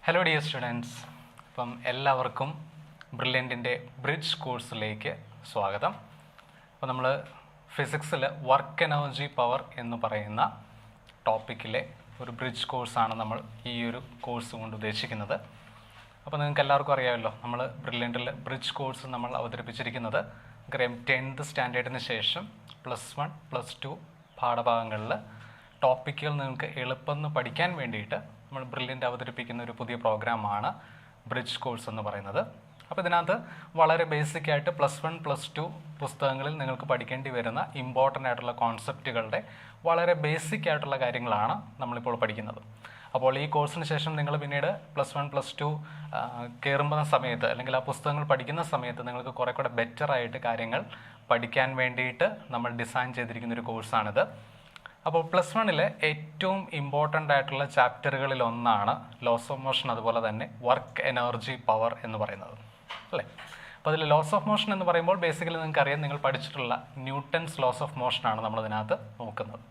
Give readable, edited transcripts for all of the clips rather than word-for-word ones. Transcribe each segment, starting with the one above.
Hello dear students, അപ്പം എല്ലാവർക്കും ബ്രില്യൻറ്റിൻ്റെ bridge കോഴ്സിലേക്ക് സ്വാഗതം. അപ്പോൾ നമ്മൾ ഫിസിക്സിൽ വർക്ക് എനർജി പവർ എന്ന് പറയുന്ന ടോപ്പിക്കിലെ ഒരു ബ്രിഡ്ജ് കോഴ്സാണ് നമ്മൾ ഈ ഒരു കോഴ്സ് കൊണ്ട് ഉദ്ദേശിക്കുന്നത്. അപ്പോൾ നിങ്ങൾക്ക് എല്ലാവർക്കും അറിയാമല്ലോ, നമ്മൾ ബ്രില്യൻറ്റിൽ ബ്രിഡ്ജ് കോഴ്സ് നമ്മൾ അവതരിപ്പിച്ചിരിക്കുന്നത് നമുക്കറിയാം 10th സ്റ്റാൻഡേർഡിന് ശേഷം +1 +2 പാഠഭാഗങ്ങളിൽ ടോപ്പിക്കുകൾ നിങ്ങൾക്ക് എളുപ്പം പഠിക്കാൻ വേണ്ടിയിട്ട് നമ്മൾ ബ്രില്യൻ്റ് അവതരിപ്പിക്കുന്ന ഒരു പുതിയ പ്രോഗ്രാമാണ് ബ്രിഡ്ജ് കോഴ്സ് എന്ന് പറയുന്നത്. അപ്പോൾ ഇതിനകത്ത് വളരെ ബേസിക് ആയിട്ട് +1 +2 പുസ്തകങ്ങളിൽ നിങ്ങൾക്ക് പഠിക്കേണ്ടി വരുന്ന ഇമ്പോർട്ടൻ്റ് ആയിട്ടുള്ള കോൺസെപ്റ്റുകളുടെ വളരെ ബേസിക് ആയിട്ടുള്ള കാര്യങ്ങളാണ് നമ്മളിപ്പോൾ പഠിക്കുന്നത്. അപ്പോൾ ഈ കോഴ്സിന് ശേഷം നിങ്ങൾ പിന്നീട് +1 +2 കയറുന്ന സമയത്ത് അല്ലെങ്കിൽ ആ പുസ്തകങ്ങൾ പഠിക്കുന്ന സമയത്ത് നിങ്ങൾക്ക് കുറേ കൂടെ ബെറ്ററായിട്ട് കാര്യങ്ങൾ പഠിക്കാൻ വേണ്ടിയിട്ട് നമ്മൾ ഡിസൈൻ ചെയ്തിരിക്കുന്ന ഒരു കോഴ്സാണിത്. അപ്പോൾ +1 ഏറ്റവും ഇമ്പോർട്ടൻ്റ് ആയിട്ടുള്ള ചാപ്റ്ററുകളിൽ ഒന്നാണ് ലോസ് ഓഫ് മോഷൻ, അതുപോലെ തന്നെ വർക്ക് എനർജി പവർ എന്ന് പറയുന്നത്, അല്ലേ? അപ്പോൾ അതിൽ ലോസ് ഓഫ് മോഷൻ എന്ന് പറയുമ്പോൾ ബേസിക്കലി നിങ്ങൾക്കറിയാം, നിങ്ങൾ പഠിച്ചിട്ടുള്ള ന്യൂട്ടൺസ് ലോസ് ഓഫ് മോഷനാണ് നമ്മളതിനകത്ത് നോക്കുന്നത്.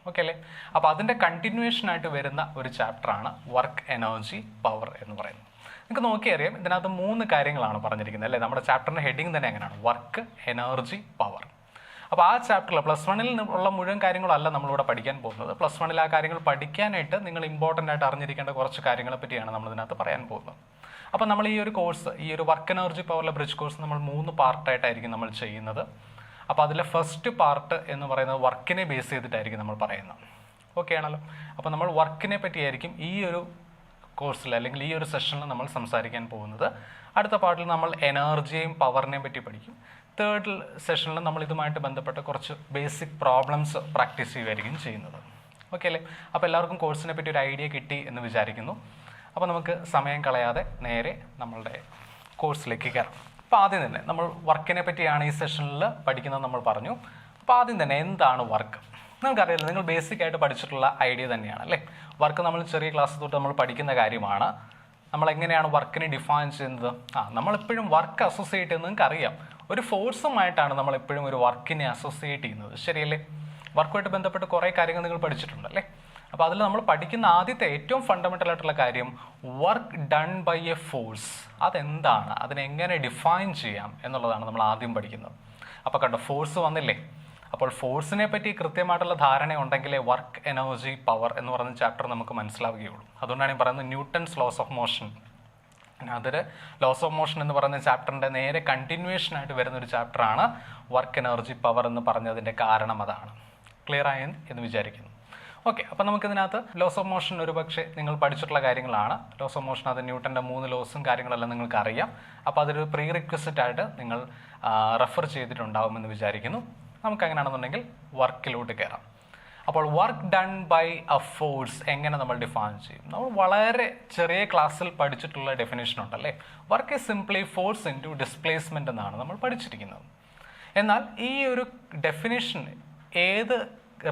ഓക്കെ അല്ലേ? അപ്പോൾ അതിൻ്റെ കണ്ടിന്യൂവേഷനായിട്ട് വരുന്ന ഒരു ചാപ്റ്ററാണ് വർക്ക് എനർജി പവർ എന്ന് പറയുന്നത്. നിങ്ങൾക്ക് നോക്കിയറിയാം, ഇതിനകത്ത് 3 കാര്യങ്ങളാണ് പറഞ്ഞിരിക്കുന്നത്, അല്ലേ? നമ്മുടെ ചാപ്റ്ററിൻ്റെ ഹെഡിങ് തന്നെ എങ്ങനെയാണ്? Work energy power. അപ്പോൾ ആ ചാപ്റ്ററിൽ +1 ഉള്ള മുഴുവൻ കാര്യങ്ങളല്ല നമ്മളിവിടെ പഠിക്കാൻ പോകുന്നത്. +1 ആ കാര്യങ്ങൾ പഠിക്കാനായിട്ട് നിങ്ങൾ ഇമ്പോർട്ടൻ്റ് ആയിട്ട് അറിഞ്ഞിരിക്കേണ്ട കുറച്ച് കാര്യങ്ങളെ പറ്റിയാണ് നമ്മളിതിനകത്ത് പറയാൻ പോകുന്നത്. അപ്പോൾ നമ്മൾ ഈ ഒരു കോഴ്സ്, ഈ ഒരു വർക്ക് എനർജി പവറിലെ ബ്രിഡ്ജ് കോഴ്സ് നമ്മൾ 3 പാർട്ടായിട്ടായിരിക്കും നമ്മൾ ചെയ്യുന്നത്. അപ്പോൾ അതിലെ ഫസ്റ്റ് പാർട്ട് എന്ന് പറയുന്നത് വർക്കിനെ ബേസ് ചെയ്തിട്ടായിരിക്കും നമ്മൾ പറയുന്നത്. ഓക്കെ ആണല്ലോ? അപ്പോൾ നമ്മൾ വർക്കിനെ പറ്റിയായിരിക്കും ഈ ഒരു കോഴ്സിൽ അല്ലെങ്കിൽ ഈ ഒരു സെഷനിൽ നമ്മൾ സംസാരിക്കാൻ പോകുന്നത്. അടുത്ത പാർട്ടിൽ നമ്മൾ എനർജിയെയും പവറിനെയും പറ്റി പഠിക്കും. തേർഡ് സെഷനിൽ നമ്മൾ ഇതുമായിട്ട് ബന്ധപ്പെട്ട കുറച്ച് ബേസിക് പ്രോബ്ലംസ് പ്രാക്ടീസ് ചെയ്യുമായിരിക്കും ചെയ്യുന്നത്. ഓക്കെ അല്ലേ? അപ്പോൾ എല്ലാവർക്കും കോഴ്സിനെ പറ്റി ഒരു ഐഡിയ കിട്ടി എന്ന് വിചാരിക്കുന്നു. അപ്പോൾ നമുക്ക് സമയം കളയാതെ നേരെ നമ്മളുടെ കോഴ്സിലേക്ക് കയറാം. അപ്പോൾ ആദ്യം തന്നെ നമ്മൾ വർക്കിനെ പറ്റിയാണ് ഈ സെഷനിൽ പഠിക്കുന്നത് നമ്മൾ പറഞ്ഞു. അപ്പോൾ ആദ്യം തന്നെ എന്താണ് വർക്ക്? നിങ്ങൾക്കറിയില്ല, നിങ്ങൾ ബേസിക് ആയിട്ട് പഠിച്ചിട്ടുള്ള ഐഡിയ തന്നെയാണ്, അല്ലേ? വർക്ക് നമ്മൾ ചെറിയ ക്ലാസ് തൊട്ട് നമ്മൾ പഠിക്കുന്ന കാര്യമാണ്. നമ്മൾ എങ്ങനെയാണ് വർക്കിനെ ഡിഫൈൻ ചെയ്യുന്നത്? നമ്മളെപ്പോഴും വർക്ക് അസോസിയേറ്റ് ചെയ്യുന്നത് നിങ്ങൾക്കറിയാം, ഒരു ഫോഴ്സുമായിട്ടാണ് നമ്മൾ എപ്പോഴും ഒരു വർക്കിനെ അസോസിയേറ്റ് ചെയ്യുന്നത്, ശരിയല്ലേ? വർക്കുമായിട്ട് ബന്ധപ്പെട്ട് കുറേ കാര്യങ്ങൾ നിങ്ങൾ പഠിച്ചിട്ടുണ്ടല്ലേ? അപ്പോൾ അതിൽ നമ്മൾ പഠിക്കുന്ന ആദ്യത്തെ ഏറ്റവും ഫണ്ടമെൻ്റൽ ആയിട്ടുള്ള കാര്യം work done by a force. അതെന്താണ്, അതിനെങ്ങനെ ഡിഫൈൻ ചെയ്യാം എന്നുള്ളതാണ് നമ്മൾ ആദ്യം പഠിക്കുന്നത്. അപ്പോൾ കണ്ടോ, ഫോഴ്സ് വന്നില്ലേ? അപ്പോൾ ഫോഴ്സിനെ പറ്റി കൃത്യമായിട്ടുള്ള ധാരണ ഉണ്ടെങ്കിലേ വർക്ക് എനർജി പവർ എന്ന് പറയുന്ന ചാപ്റ്റർ നമുക്ക് മനസ്സിലാവുകയുള്ളൂ. അതുകൊണ്ടാണ് ഞാൻ പറയുന്നത് ന്യൂട്ടൺസ് ലോസ് ഓഫ് മോഷൻ. അതിൽ ലോസ് ഓഫ് മോഷൻ എന്ന് പറയുന്ന ചാപ്റ്ററിൻ്റെ നേരെ കണ്ടിന്യൂവേഷൻ ആയിട്ട് വരുന്ന ഒരു ചാപ്റ്ററാണ് വർക്ക് എനർജി പവർ എന്ന് പറഞ്ഞതിൻ്റെ കാരണം അതാണ്. ക്ലിയർ ആയി എന്ന് വിചാരിക്കുന്നു. ഓക്കെ, അപ്പോൾ നമുക്കിതിനകത്ത് ലോസ് ഓഫ് മോഷൻ ഒരു പക്ഷേ നിങ്ങൾ പഠിച്ചിട്ടുള്ള കാര്യങ്ങളാണ്. ലോസ് ഓഫ് മോഷൻ അത് ന്യൂട്ടൻ്റെ 3 ലോസും കാര്യങ്ങളെല്ലാം നിങ്ങൾക്ക് അറിയാം. അപ്പോൾ അതൊരു പ്രീ റിക്വസിറ്റ് ആയിട്ട് നിങ്ങൾ റെഫർ ചെയ്തിട്ടുണ്ടാവുമെന്ന് വിചാരിക്കുന്നു. നമുക്ക് എങ്ങനെയാണെന്നുണ്ടെങ്കിൽ വർക്കിലോട്ട് കയറാം. അപ്പോൾ work done by a force എങ്ങനെ നമ്മൾ ഡിഫൈൻ ചെയ്യും? നമ്മൾ വളരെ ചെറിയ ക്ലാസ്സിൽ പഠിച്ചിട്ടുള്ള ഡെഫിനേഷൻ ഉണ്ടല്ലേ, work is simply force into displacement എന്നാണ് നമ്മൾ പഠിച്ചിരിക്കുന്നത്. എന്നാൽ ഈ ഒരു ഡെഫിനേഷൻ ഏത്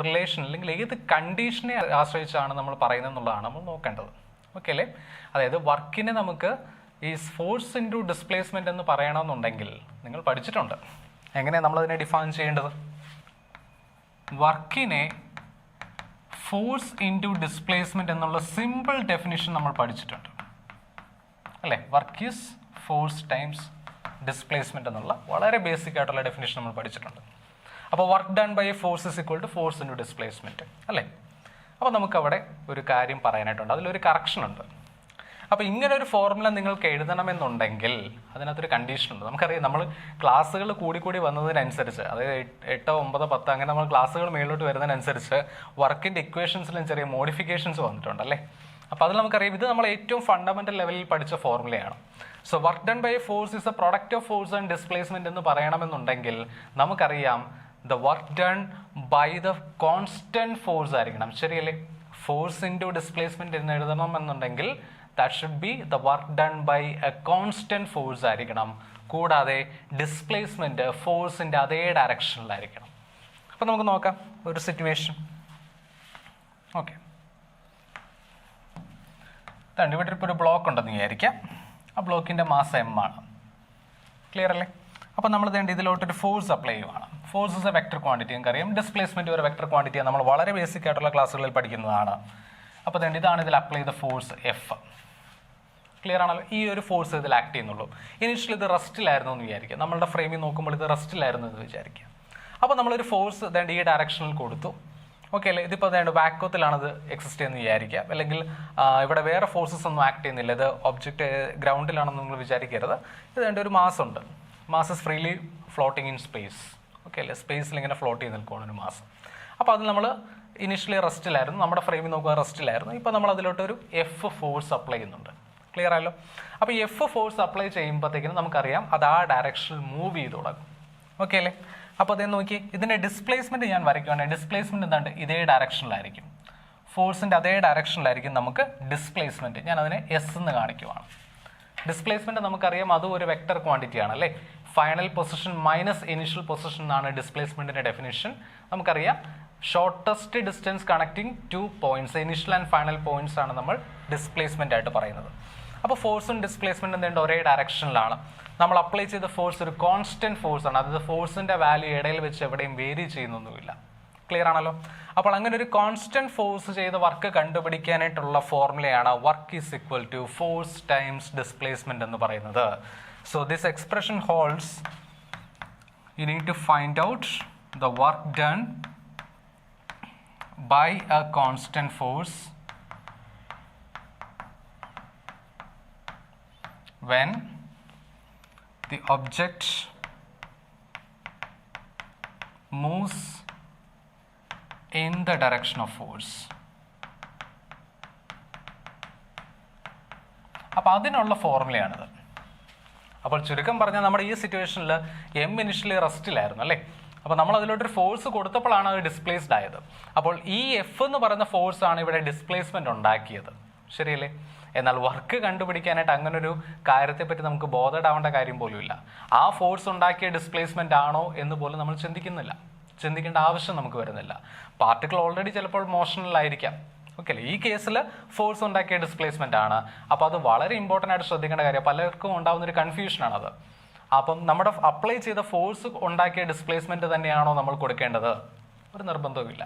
റിലേഷൻ അല്ലെങ്കിൽ ഏത് കണ്ടീഷനെ ആശ്രയിച്ചാണ് നമ്മൾ പറയുന്നത് എന്നുള്ളതാണ് നമ്മൾ നോക്കേണ്ടത്. ഓക്കെ അല്ലേ? അതായത് വർക്കിനെ നമുക്ക് ഈ ഫോഴ്സ് ഇൻറ്റു ഡിസ്പ്ലേസ്മെൻ്റ് എന്ന് പറയണമെന്നുണ്ടെങ്കിൽ നിങ്ങൾ പഠിച്ചിട്ടുണ്ട് എങ്ങനെയാണ് നമ്മളതിനെ ഡിഫൈൻ ചെയ്യേണ്ടത്. വർക്കിനെ ഫോഴ്സ് ഇൻറ്റു ഡിസ്പ്ലേസ്മെൻറ്റ് എന്നുള്ള സിമ്പിൾ ഡെഫിനിഷൻ നമ്മൾ പഠിച്ചിട്ടുണ്ട്, അല്ലേ? Work is force times displacement എന്നുള്ള വളരെ ബേസിക് ആയിട്ടുള്ള ഡെഫിനിഷൻ നമ്മൾ പഠിച്ചിട്ടുണ്ട്. അപ്പോൾ work done by a force is equal to force into displacement, അല്ലേ? അപ്പോൾ നമുക്കവിടെ ഒരു കാര്യം പറയാനായിട്ടുണ്ട്, അതിലൊരു കറക്ഷൻ ഉണ്ട്. അപ്പോൾ ഇങ്ങനെ ഒരു ഫോർമുല നിങ്ങൾക്ക് എഴുതണമെന്നുണ്ടെങ്കിൽ അതിനകത്തൊരു കണ്ടീഷൻ ഉണ്ട്. നമുക്കറിയാം, നമ്മൾ ക്ലാസ്സുകൾ കൂടി വന്നതിനനുസരിച്ച്, അതായത് 8, 9, 10 അങ്ങനെ നമ്മൾ ക്ലാസ്സുകൾ മേളിലോട്ട് വരുന്നതിനനുസരിച്ച് വർക്കിൻ്റെ ഇക്വേഷൻസിലും ചെറിയ മോഡിഫിക്കേഷൻസ് വന്നിട്ടുണ്ട്, അല്ലേ? അപ്പോൾ അതിൽ നമുക്കറിയാം, ഇത് നമ്മൾ ഏറ്റവും ഫണ്ടമെൻ്റൽ ലെവലിൽ പഠിച്ച ഫോർമുലയാണ്. So work done by a force is a product of force and displacement എന്ന് പറയണമെന്നുണ്ടെങ്കിൽ നമുക്കറിയാം the work done by the constant force ആയിരിക്കണം, ശരിയല്ലേ? ഫോഴ്സ് ഇൻറ്റു ഡിസ്പ്ലേസ്മെൻറ്റ് എന്ന് എഴുതണമെന്നുണ്ടെങ്കിൽ that should be the work done by a constant force ആയിരിക്കണം. കൂടാതെ displacement ഫോഴ്സിൻ്റെ അതേ ഡയറക്ഷനിലായിരിക്കണം. അപ്പോൾ നമുക്ക് നോക്കാം ഒരു സിറ്റുവേഷൻ. ഓക്കെ, ഇവിടെ ഇപ്പോൾ ഒരു ബ്ലോക്ക് ഉണ്ടെന്ന് വിചാരിക്കാം. ആ ബ്ലോക്കിൻ്റെ മാസ് m ആണ്. ക്ലിയർ അല്ലേ? അപ്പോൾ നമ്മൾ ഇതിലോട്ടൊരു ഫോഴ്സ് അപ്ലൈ ചെയ്യുവാണ്. Force is A vector quantity. നമുക്കറിയാം ഡിസ്പ്ലേസ്മെൻറ്റ് ഒരു വെക്ടർ ക്വാണ്ടിറ്റിയാണ്, നമ്മൾ വളരെ ബേസിക് ആയിട്ടുള്ള ക്ലാസ്സുകളിൽ പഠിക്കുന്നതാണ്. അപ്പോൾ ഇതാണ് ഇതിൽ അപ്ലൈ ചെയ്ത ഫോഴ്സ് F. ക്ലിയർ ആണല്ലോ? ഈ ഒരു ഫോഴ്സ് ഇതിൽ ആക്ട് ചെയ്യുന്നുള്ളൂ. ഇനിഷ്യലി ഇത് റെസ്റ്റിലായിരുന്നു എന്ന് വിചാരിക്കുക. നമ്മളുടെ ഫ്രെയിമിൽ നോക്കുമ്പോൾ ഇത് റെസ്റ്റിലായിരുന്നു എന്ന് വിചാരിക്കുക. അപ്പോൾ നമ്മളൊരു ഫോഴ്സ് വേണ്ട ഈ ഡയറക്ഷനിൽ കൊടുത്തു. ഓക്കെ അല്ലേ? ഇതിപ്പോൾ വേണ്ട വാക്വത്തിലാണത് എക്സിസ്റ്റ് ചെയ്യുന്നത് വിചാരിക്കുക. അല്ലെങ്കിൽ ഇവിടെ വേറെ ഫോഴ്സസ് ഒന്നും ആക്ട് ചെയ്യുന്നില്ല. ഇത് ഒബ്ജക്റ്റ് ഗ്രൗണ്ടിലാണെന്ന് നിങ്ങൾ വിചാരിക്കരുത്. ഇത് വേണ്ട ഒരു മാസ് ഉണ്ട്. Mass is freely floating in space. Okay അല്ലേ? സ്പേസിൽ ഇങ്ങനെ ഫ്ലോട്ട് ചെയ്ത് നിൽക്കുകയാണ് ഒരു മാസ്. അപ്പോൾ അത് നമ്മൾ ഇനിഷ്യലി റെസ്റ്റിലായിരുന്നു, നമ്മുടെ ഫ്രെയിമിൽ നോക്കുക റെസ്റ്റിലായിരുന്നു. ഇപ്പോൾ നമ്മൾ അതിലോട്ട് ഒരു എഫ് ഫോഴ്സ് അപ്ലൈ ചെയ്യുന്നുണ്ട്. ക്ലിയർ ആയല്ലോ? അപ്പോൾ എഫ് ഫോഴ്സ് അപ്ലൈ ചെയ്യുമ്പോഴത്തേക്കിനും നമുക്കറിയാം അത് ആ ഡയറക്ഷനിൽ മൂവ് ചെയ്ത് തുടങ്ങും. ഓക്കെ അല്ലേ? അപ്പോൾ അതേ നോക്കി, ഇതിൻ്റെ ഡിസ്പ്ലേസ്മെൻറ്റ് ഞാൻ വരയ്ക്കുകയാണെങ്കിൽ ഡിസ്പ്ലേസ്മെൻറ്റ് എന്താണ്ട് ഇതേ ഡയറക്ഷനിലായിരിക്കും. ഫോഴ്സിൻ്റെ അതേ ഡയറക്ഷനിലായിരിക്കും നമുക്ക് ഡിസ്പ്ലേസ്മെൻറ്റ്. ഞാൻ അതിനെ എസ് എന്ന് കാണിക്കുവാണ്. ഡിസ്പ്ലേസ്മെൻറ്റ് നമുക്കറിയാം അതും ഒരു വെക്ടർ ക്വാണ്ടിറ്റി ആണ് അല്ലേ? Final position minus initial position എന്നാണ് ഡിസ്പ്ലേസ്മെൻറ്റിൻ്റെ ഡെഫിനിഷൻ. നമുക്കറിയാം shortest distance connecting 2 points, initial and final points ആണ് നമ്മൾ ഡിസ്പ്ലേസ്മെൻ്റ് ആയിട്ട് പറയുന്നത്. അപ്പോൾ ഫോഴ്സും ഡിസ്പ്ലേസ്മെൻറ്റും എന്തുണ്ട് ഒരേ ഡയറക്ഷനിലാണ്. നമ്മൾ അപ്ലൈ ചെയ്ത ഫോഴ്സ് ഒരു കോൺസ്റ്റന്റ് ഫോഴ്സ് ആണ്. അതായത് ഫോഴ്സിൻ്റെ വാല്യൂ ഇടയിൽ വെച്ച് എവിടെയും വേരി ചെയ്യുന്നൊന്നുമില്ല. ക്ലിയർ ആണല്ലോ? അപ്പോൾ അങ്ങനെ ഒരു കോൺസ്റ്റന്റ് ഫോഴ്സ് ചെയ്ത വർക്ക് കണ്ടുപിടിക്കാനായിട്ടുള്ള ഫോർമുലയാണ് work is equal to force times displacement എന്ന് പറയുന്നത്. So this expression holds. You need to find out the work done by a constant force when the object moves in the direction of force. അപ്പോൾ അതിനുള്ള ഫോർമുലയാണിത്. അപ്പോൾ ചുരുക്കം പറഞ്ഞാൽ നമ്മുടെ ഈ സിറ്റുവേഷനിൽ എം ഇനിഷ്യലി റെസ്റ്റിലായിരുന്നു അല്ലേ? അപ്പോൾ നമ്മൾ അതിലോട്ടൊരു ഫോഴ്സ് കൊടുത്തപ്പോഴാണ് അത് ഡിസ്പ്ലേസ്ഡ് ആയത്. അപ്പോൾ ഈ എഫ് എന്ന് പറയുന്ന ഫോഴ്സ് ആണ് ഇവിടെ ഡിസ്പ്ലേസ്മെന്റ് ഉണ്ടാക്കിയത്. ശരിയല്ലേ? എന്നാൽ വർക്ക് കണ്ടുപിടിക്കാനായിട്ട് അങ്ങനൊരു കാര്യത്തെപ്പറ്റി നമുക്ക് ബോധേഡാവേണ്ട കാര്യം പോലും ഇല്ല. ആ ഫോഴ്സ് ഉണ്ടാക്കിയ ഡിസ്പ്ലേസ്മെന്റ് ആണോ എന്ന് പോലും നമ്മൾ ചിന്തിക്കുന്നില്ല. ചിന്തിക്കേണ്ട ആവശ്യം നമുക്ക് വരുന്നില്ല. പാർട്ടിക്കിൾ ഓൾറെഡി ചിലപ്പോൾ മോഷണലായിരിക്കാം. ഓക്കെ അല്ലേ? ഈ കേസിൽ ഫോഴ്സ് ഉണ്ടാക്കിയ ഡിസ്പ്ലേസ്മെന്റ് ആണ്. അപ്പോൾ അത് വളരെ ഇമ്പോർട്ടൻ്റ് ആയിട്ട് ശ്രദ്ധിക്കേണ്ട കാര്യം. പലർക്കും ഉണ്ടാകുന്നൊരു കൺഫ്യൂഷനാണത്. അപ്പം നമ്മുടെ അപ്ലൈ ചെയ്ത ഫോഴ്സ് ഉണ്ടാക്കിയ ഡിസ്പ്ലേസ്മെന്റ് തന്നെയാണോ നമ്മൾ കൊടുക്കേണ്ടത്? ഒരു നിർബന്ധവുമില്ല.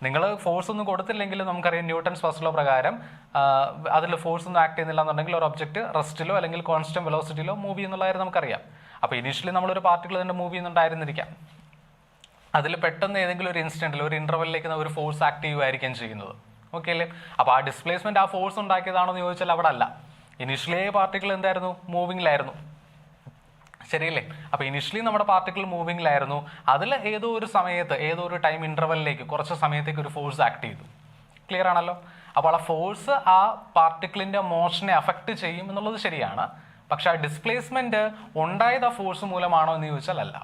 നിങ്ങൾ ഫോഴ്സ് ഒന്നും കൊടുത്തില്ലെങ്കിൽ നമുക്കറിയാം ന്യൂട്ടൺസ് ഫസ്റ്റ് ലോ പ്രകാരം അതിൽ ഫോഴ്സ് ഒന്നും ആക്ട് ചെയ്യുന്നില്ല എന്നുണ്ടെങ്കിൽ ഒരു ഒബ്ജക്റ്റ് റെസ്റ്റിലോ അല്ലെങ്കിൽ കോൺസ്റ്റന്റ് വെലോസിറ്റിയിലോ മൂവ് ചെയ്യുന്നുള്ളതായിരുന്നു നമുക്കറിയാം. അപ്പോൾ ഇനീഷ്യലി നമ്മളൊരു പാർട്ടിക്കിൾ തന്നെ മൂവ് ചെയ്യുന്നുണ്ടായിരുന്നിരിക്കാം. അതിൽ പെട്ടെന്ന് ഏതെങ്കിലും ഒരു ഇൻസ്റ്റന്റിൽ ഒരു ഇന്റർവെല്ലിലേക്ക് ഒരു ഫോഴ്സ് ആക്ട് ചെയ്യുമായിരിക്കും ചെയ്യുന്നത്. ഓക്കെ അല്ലേ? അപ്പോൾ ആ ഡിസ്പ്ലേസ്മെന്റ് ആ ഫോഴ്സ് ഉണ്ടാക്കിയതാണോ എന്ന് ചോദിച്ചാൽ അവിടെ അല്ല. ഇനീഷ്യലി പാർട്ടിക്കിൾ എന്തായിരുന്നു? മൂവിങ്ങിലായിരുന്നു. ശരിയല്ലേ? അപ്പോൾ ഇനിഷ്യലി നമ്മുടെ പാർട്ടിക്കിൾ മൂവിങ്ങിലായിരുന്നു. അതിൽ ഏതോ ഒരു സമയത്ത് ഏതോ ഒരു ടൈം ഇന്റർവെല്ലിലേക്ക് കുറച്ച് സമയത്തേക്ക് ഒരു ഫോഴ്സ് ആക്ട് ചെയ്തു. ക്ലിയർ ആണല്ലോ? അപ്പോൾ ആ ഫോഴ്സ് ആ പാർട്ടിക്കിളിന്റെ മോഷനെ അഫക്റ്റ് ചെയ്യും എന്നുള്ളത് ശരിയാണ്. പക്ഷെ ആ ഡിസ്പ്ലേസ്മെന്റ് ഉണ്ടായത് ആ ഫോഴ്സ് മൂലമാണോ എന്ന് ചോദിച്ചാൽ അല്ല.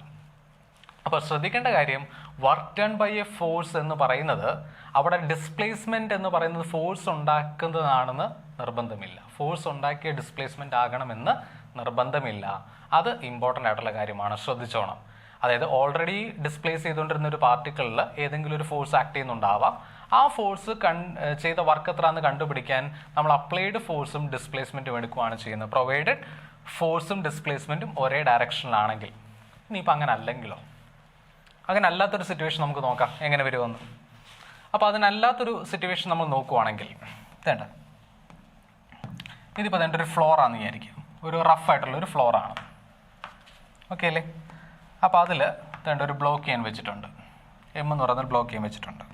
അപ്പോൾ ശ്രദ്ധിക്കേണ്ട കാര്യം work done by a force എന്ന് പറയുന്നത് അവിടെ ഡിസ്പ്ലേസ്മെന്റ് എന്ന് പറയുന്നത് ഫോഴ്സ് ഉണ്ടാക്കുന്നതാണെന്ന് നിർബന്ധമില്ല. ഫോഴ്സ് ഉണ്ടാക്കിയ ഡിസ്പ്ലേസ്മെന്റ് ആകണമെന്ന് നിർബന്ധമില്ല. അത് ഇമ്പോർട്ടൻ്റ് ആയിട്ടുള്ള കാര്യമാണ്, ശ്രദ്ധിച്ചോണം. അതായത് ഓൾറെഡി ഡിസ്പ്ലേസ് ചെയ്തുകൊണ്ടിരുന്ന ഒരു പാർട്ടിക്കിളിൽ ഏതെങ്കിലും ഒരു ഫോഴ്സ് ആക്ട് ചെയ്യുന്നുണ്ടാവാം. ആ ഫോഴ്സ് ചെയ്ത വർക്ക് എത്രയാണെന്ന് കണ്ടുപിടിക്കാൻ നമ്മൾ അപ്ലൈഡ് ഫോഴ്സും ഡിസ്പ്ലേസ്മെന്റും എടുക്കുകയാണ് ചെയ്യുന്നത്, പ്രൊവൈഡഡ് ഫോഴ്സും ഡിസ്പ്ലേസ്മെന്റും ഒരേ ഡയറക്ഷനിലാണെങ്കിൽ. ഇനിയിപ്പോൾ അങ്ങനെ അല്ലെങ്കിലോ? അങ്ങനെ അല്ലാത്തൊരു സിറ്റുവേഷൻ നമുക്ക് നോക്കാം എങ്ങനെ വരുമെന്ന്. അപ്പോൾ അതിനല്ലാത്തൊരു സിറ്റുവേഷൻ നമ്മൾ നോക്കുവാണെങ്കിൽ വേണ്ട, ഇതിപ്പോൾ അതിൻ്റെ ഒരു ഫ്ലോറാണെന്ന് വിചാരിക്കും. ഒരു റഫായിട്ടുള്ള ഒരു ഫ്ലോറാണ്. ഓക്കെ അല്ലേ? അപ്പോൾ അതിൽ വേണ്ട ഒരു ബ്ലോക്ക് ചെയ്യാൻ വെച്ചിട്ടുണ്ട്. എം എന്ന് പറയുന്നത് ബ്ലോക്ക് ചെയ്യാൻ വെച്ചിട്ടുണ്ട്.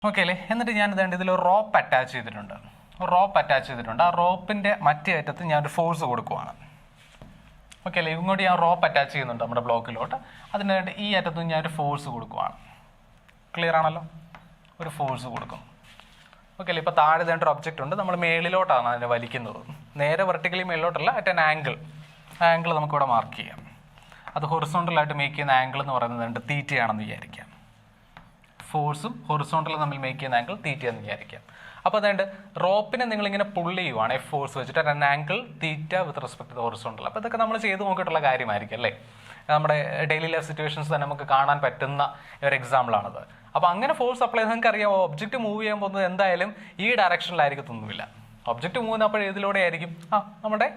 ഓക്കെ അല്ലേ? എന്നിട്ട് ഞാൻ വേണ്ട ഇതിലൊരു റോപ്പ് അറ്റാച്ച് ചെയ്തിട്ടുണ്ട്. ആ റോപ്പിൻ്റെ മറ്റേ അറ്റത്ത് ഞാനൊരു ഫോഴ്സ് കൊടുക്കുവാണ്. ഓക്കെ അല്ലേ? ഇങ്ങോട്ട് ഞാൻ റോപ്പ് അറ്റാച്ച് ചെയ്യുന്നുണ്ട് നമ്മുടെ ബ്ലോക്കിലോട്ട്. അതിന് വേണ്ടി ഈ അറ്റത്തും ഞാനൊരു ഫോഴ്സ് കൊടുക്കുവാണ്. ക്ലിയർ ആണല്ലോ? ഒരു ഫോഴ്സ് കൊടുക്കും. ഓക്കെ അല്ലേ? ഇപ്പോൾ താഴെ വേണ്ട ഒരു ഒബ്ജക്റ്റ് ഉണ്ട്. നമ്മൾ മേളിലോട്ടാണ് അതിനെ വലിക്കുന്നത്. നേരെ വെർട്ടിക്കലി മേളിലോട്ടല്ല, അറ്റ് ആൻ ആംഗിൾ. ആംഗിൾ നമുക്കിവിടെ മാർക്ക് ചെയ്യാം. അത് ഹൊറിസോണ്ടലായിട്ട് മേക്ക് ചെയ്യുന്ന ആംഗിൾ എന്ന് പറയുന്നത് തീറ്റയാണെന്ന് വിചാരിക്കാം. ഫോഴ്സും ഹൊറിസോണ്ടലും തമ്മിൽ മേക്ക് ചെയ്യുന്ന ആംഗിൾ തീറ്റയെന്ന് വിചാരിക്കാം. അപ്പോൾ അതുകൊണ്ട് റോപ്പിനെ നിങ്ങളിങ്ങനെ പുള്ള് ചെയ്യുവാണ് എഫ് ഫോഴ്സ് വെച്ചിട്ട് at an angle theta with respect to horizontal. അപ്പോൾ ഇതൊക്കെ നമ്മൾ ചെയ്ത് നോക്കിയിട്ടുള്ള കാര്യമായിരിക്കും അല്ലേ? നമ്മുടെ ഡെയിലി ലൈഫ് സിറ്റുവേഷൻസ് തന്നെ നമുക്ക് കാണാൻ പറ്റുന്ന ഒരു എക്സാമ്പിളാണത്. അപ്പോൾ അങ്ങനെ ഫോഴ്സ് അപ്ലൈ ചെയ്ത് നിങ്ങൾക്ക് അറിയാം ഒബ്ജക്റ്റ് മൂവ് ചെയ്യാൻ പോകുന്നത് എന്തായാലും ഈ ഡയറക്ഷനിലായിരിക്കത്തൊന്നുമില്ല. ഒബ്ജക്റ്റ് മൂവ് ചെയ്യുമ്പോൾ ഏതിലൂടെ ആയിരിക്കും? നമ്മുടെ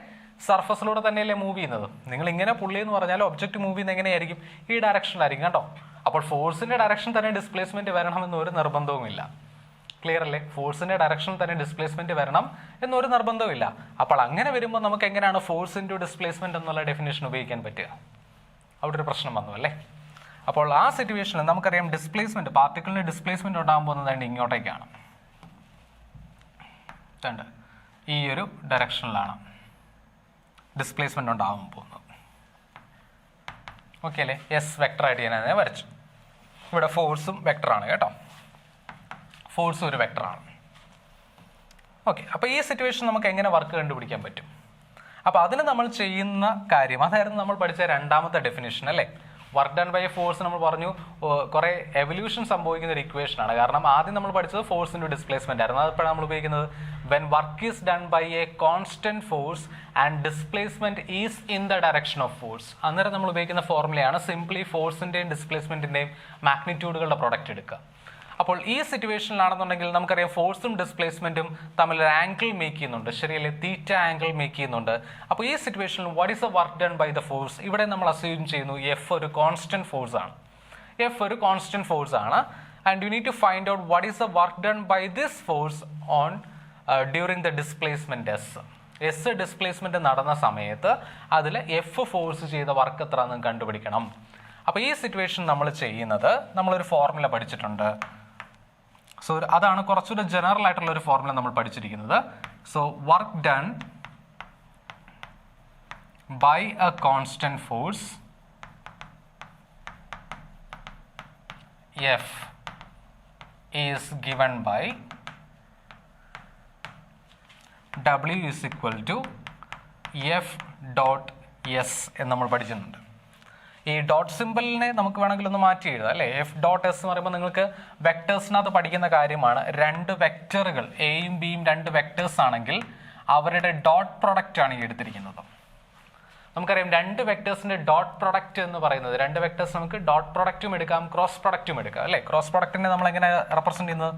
സർഫസിലൂടെ തന്നെയല്ലേ മൂവ് ചെയ്യുന്നത്. നിങ്ങൾ ഇങ്ങനെ പുള്ളി എന്ന് പറഞ്ഞാൽ ഒബ്ജക്റ്റ് മൂവ് ചെയ്യുന്നത് എങ്ങനെയായിരിക്കും? ഈ ഡയറക്ഷനിലായിരിക്കും കേട്ടോ. അപ്പോൾ ഫോഴ്സിന്റെ ഡയറക്ഷൻ തന്നെ ഡിസ്പ്ലേസ്മെന്റ് വരണമെന്ന് ഒരു നിർബന്ധവുമില്ല. ക്ലിയർ അല്ലേ? ഫോഴ്സിന്റെ ഡയറക്ഷനിൽ തന്നെ ഡിസ്പ്ലേസ്മെന്റ് വരണം എന്നൊരു നിർബന്ധമില്ല. അപ്പോൾ അങ്ങനെ വരുമ്പോൾ നമുക്ക് എങ്ങനെയാണ് ഫോഴ്സ് ഇൻറ്റു ഡിസ്പ്ലേസ്മെന്റ് എന്നുള്ള ഡെഫിനേഷൻ ഉപയോഗിക്കാൻ പറ്റുക? അവിടെ ഒരു പ്രശ്നം വന്നു അല്ലേ? അപ്പോൾ ആ സിറ്റുവേഷനിൽ നമുക്കറിയാം ഡിസ്പ്ലേസ്മെന്റ്, പാർട്ടിക്കിളിന് ഡിസ്പ്ലേസ്മെന്റ് ഉണ്ടാകാൻ പോകുന്നത് ഇങ്ങോട്ടേക്കാണ്. ഈ ഒരു ഡയറക്ഷനിലാണ് ഡിസ്പ്ലേസ്മെന്റ് ഉണ്ടാകാൻ പോകുന്നത്. ഓക്കെ അല്ലേ? എസ് വെക്ടറായിട്ട് ഞാൻ അതിനെ വരച്ചു. ഇവിടെ ഫോഴ്സും വെക്ടറാണ് കേട്ടോ, ഫോഴ്സും ഒരു വെക്ടറാണ്. ഓക്കെ, അപ്പോൾ ഈ സിറ്റുവേഷൻ നമുക്ക് എങ്ങനെ വർക്ക് കണ്ടുപിടിക്കാൻ പറ്റും? അപ്പോൾ അതിന് നമ്മൾ ചെയ്യുന്ന കാര്യം അതായിരുന്നു നമ്മൾ പഠിച്ച രണ്ടാമത്തെ ഡെഫിനേഷൻ അല്ലേ? Work done by a force നമ്മൾ പറഞ്ഞു കുറേ എവല്യൂഷൻ സംഭവിക്കുന്ന ഒരു ഇക്വേഷൻ ആണ്. കാരണം ആദ്യം നമ്മൾ പഠിച്ചത് ഫോഴ്സ് ഇൻറ്റു ഡിസ്പ്ലേസ്മെന്റ് ആയിരുന്നു. അതെപ്പോഴാണ് നമ്മൾ ഉപയോഗിക്കുന്നത്? When work is done by a constant force and displacement is in the direction of force. അന്നേരം നമ്മൾ ഉപയോഗിക്കുന്ന ഫോർമുലയാണ് സിംപ്ലി ഫോഴ്സിന്റെയും ഡിസ്പ്ലേസ്മെന്റിന്റെയും മാഗ്നിറ്റ്യൂഡുകളുടെ പ്രൊഡക്റ്റ് എടുക്കുക. അപ്പോൾ ഈ സിറ്റുവേഷനിലാണെന്നുണ്ടെങ്കിൽ നമുക്കറിയാം ഫോഴ്സും ഡിസ്പ്ലേസ്മെന്റും തമ്മിൽ ഒരു ആംഗിൾ മേക്ക് ചെയ്യുന്നുണ്ട്, ശരിയല്ലേ? തീറ്റ ആംഗിൾ മേക്ക് ചെയ്യുന്നുണ്ട്. അപ്പോൾ ഈ സിറ്റുവേഷനിൽ what is the work done by the force? ഇവിടെ നമ്മൾ അസ്യൂം ചെയ്യുന്നു എഫ് ഒരു കോൺസ്റ്റന്റ് ഫോഴ്സ് ആണ്. എഫ് ഒരു കോൺസ്റ്റന്റ് ഫോഴ്സ് ആണ്. And you need to find out what is the work done by this force on during the displacement S. S displacement നടന്ന സമയത്ത് അതിൽ എഫ് ഫോഴ്സ് ചെയ്ത വർക്ക് എത്ര എന്ന് കണ്ടുപിടിക്കണം. അപ്പോൾ ഈ സിറ്റുവേഷൻ നമ്മൾ ചെയ്യുന്നത്, നമ്മളൊരു ഫോർമുല പഠിച്ചിട്ടുണ്ട്. സോ അതാണ് കുറച്ചുകൂടെ ജനറൽ ആയിട്ടുള്ള ഒരു ഫോർമുല നമ്മൾ പഠിച്ചിരിക്കുന്നത്. So work done by a constant force F is given by W is equal to F dot S എന്ന് നമ്മൾ പഠിച്ചിട്ടുണ്ട്. ഈ ഡോട്ട് സിമ്പിളിനെ നമുക്ക് വേണമെങ്കിൽ ഒന്ന് മാറ്റി എഴുതാം അല്ലേ? എഫ് ഡോട്ട് എസ് എന്ന് പറയുമ്പോൾ നിങ്ങൾക്ക് വെക്ടേഴ്സിനകത്ത് പഠിക്കുന്ന കാര്യമാണ്. രണ്ട് വെക്ടറുകൾ എയും ബിയും രണ്ട് വെക്ടേഴ്സ് ആണെങ്കിൽ അവരുടെ ഡോട്ട് പ്രൊഡക്റ്റ് ആണ് ഈ എടുത്തിരിക്കുന്നത്. നമുക്കറിയാം രണ്ട് വെക്ടേഴ്സിന്റെ ഡോട്ട് പ്രൊഡക്റ്റ് എന്ന് പറയുന്നത്, രണ്ട് വെക്ടേഴ്സ് നമുക്ക് ഡോട്ട് പ്രൊഡക്റ്റും എടുക്കാം ക്രോസ് പ്രൊഡക്റ്റും എടുക്കാം അല്ലേ? ക്രോസ് പ്രൊഡക്റ്റിനെ നമ്മൾ എങ്ങനെ റെപ്രസെന്റ് ചെയ്യുന്നത്?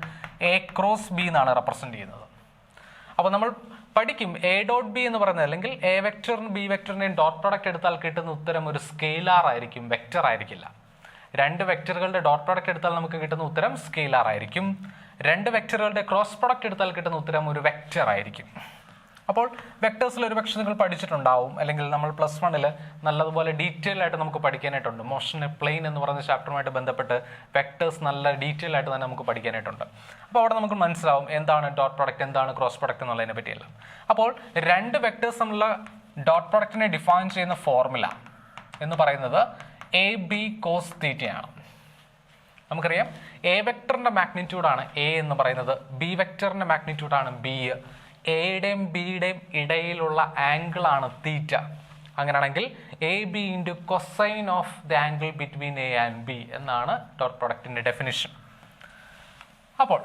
എ ക്രോസ് ബി എന്നാണ് റെപ്രസെന്റ് ചെയ്യുന്നത്. അപ്പോൾ നമ്മൾ പഠിക്കും എ ഡോട്ട് ബി എന്ന് പറയുന്നത്, അല്ലെങ്കിൽ എ വെക്ടറിനും ബി വെക്ടറിനെയും ഡോട്ട് പ്രോഡക്റ്റ് എടുത്താൽ കിട്ടുന്ന ഉത്തരം ഒരു സ്കെയിലാർ ആയിരിക്കും, വെക്ടർ ആയിരിക്കില്ല. രണ്ട് വെക്ടറുകളുടെ ഡോട്ട് പ്രോഡക്റ്റ് എടുത്താൽ നമുക്ക് കിട്ടുന്ന ഉത്തരം സ്കെയിലാർ ആയിരിക്കും. രണ്ട് വെക്ടറുകളുടെ ക്രോസ് പ്രോഡക്റ്റ് എടുത്താൽ കിട്ടുന്ന ഉത്തരം ഒരു വെക്ടർ ആയിരിക്കും. അപ്പോൾ വെക്ടേഴ്സിൽ ഒരു പക്ഷേ നിങ്ങൾ പഠിച്ചിട്ടുണ്ടാവും, അല്ലെങ്കിൽ നമ്മൾ പ്ലസ് വണ്ണിൽ നല്ലതുപോലെ ഡീറ്റെയിൽ ആയിട്ട് നമുക്ക് പഠിക്കാനായിട്ടുണ്ട്. മോഷൻ പ്ലെയിൻ എന്ന് പറയുന്ന ചാപ്റ്ററുമായിട്ട് ബന്ധപ്പെട്ട് വെക്ടേഴ്സ് നല്ല ഡീറ്റെയിൽ ആയിട്ട് തന്നെ നമുക്ക് പഠിക്കാനായിട്ടുണ്ട്. അപ്പോൾ അവിടെ നമുക്ക് മനസ്സിലാവും എന്താണ് ഡോട്ട് പ്രോഡക്റ്റ്, എന്താണ് ക്രോസ് പ്രോഡക്റ്റ് എന്നുള്ളതിനെ പറ്റിയല്ല. അപ്പോൾ രണ്ട് വെക്ടേഴ്സ് തമ്മിലുള്ള ഡോട്ട് പ്രോഡക്റ്റിനെ ഡിഫൈൻ ചെയ്യുന്ന ഫോർമുല എന്ന് പറയുന്നത് എ ബി കോസ് തീറ്റയാണ്. നമുക്കറിയാം എ വെക്ടറിന്റെ മാഗ്നിറ്റ്യൂഡാണ് എ എന്ന് പറയുന്നത്, ബി വെക്ടറിന്റെ മാഗ്നിറ്റ്യൂഡാണ് ബി. എയുടെയും ബിയുടെയും ഇടയിലുള്ള ആംഗിൾ ആണ് തീറ്റ. അങ്ങനെയാണെങ്കിൽ A B into cosine of the angle between A and B എന്നാണ് ഡോട്ട് പ്രൊഡക്റ്റിന്റെ ഡെഫിനിഷൻ. അപ്പോൾ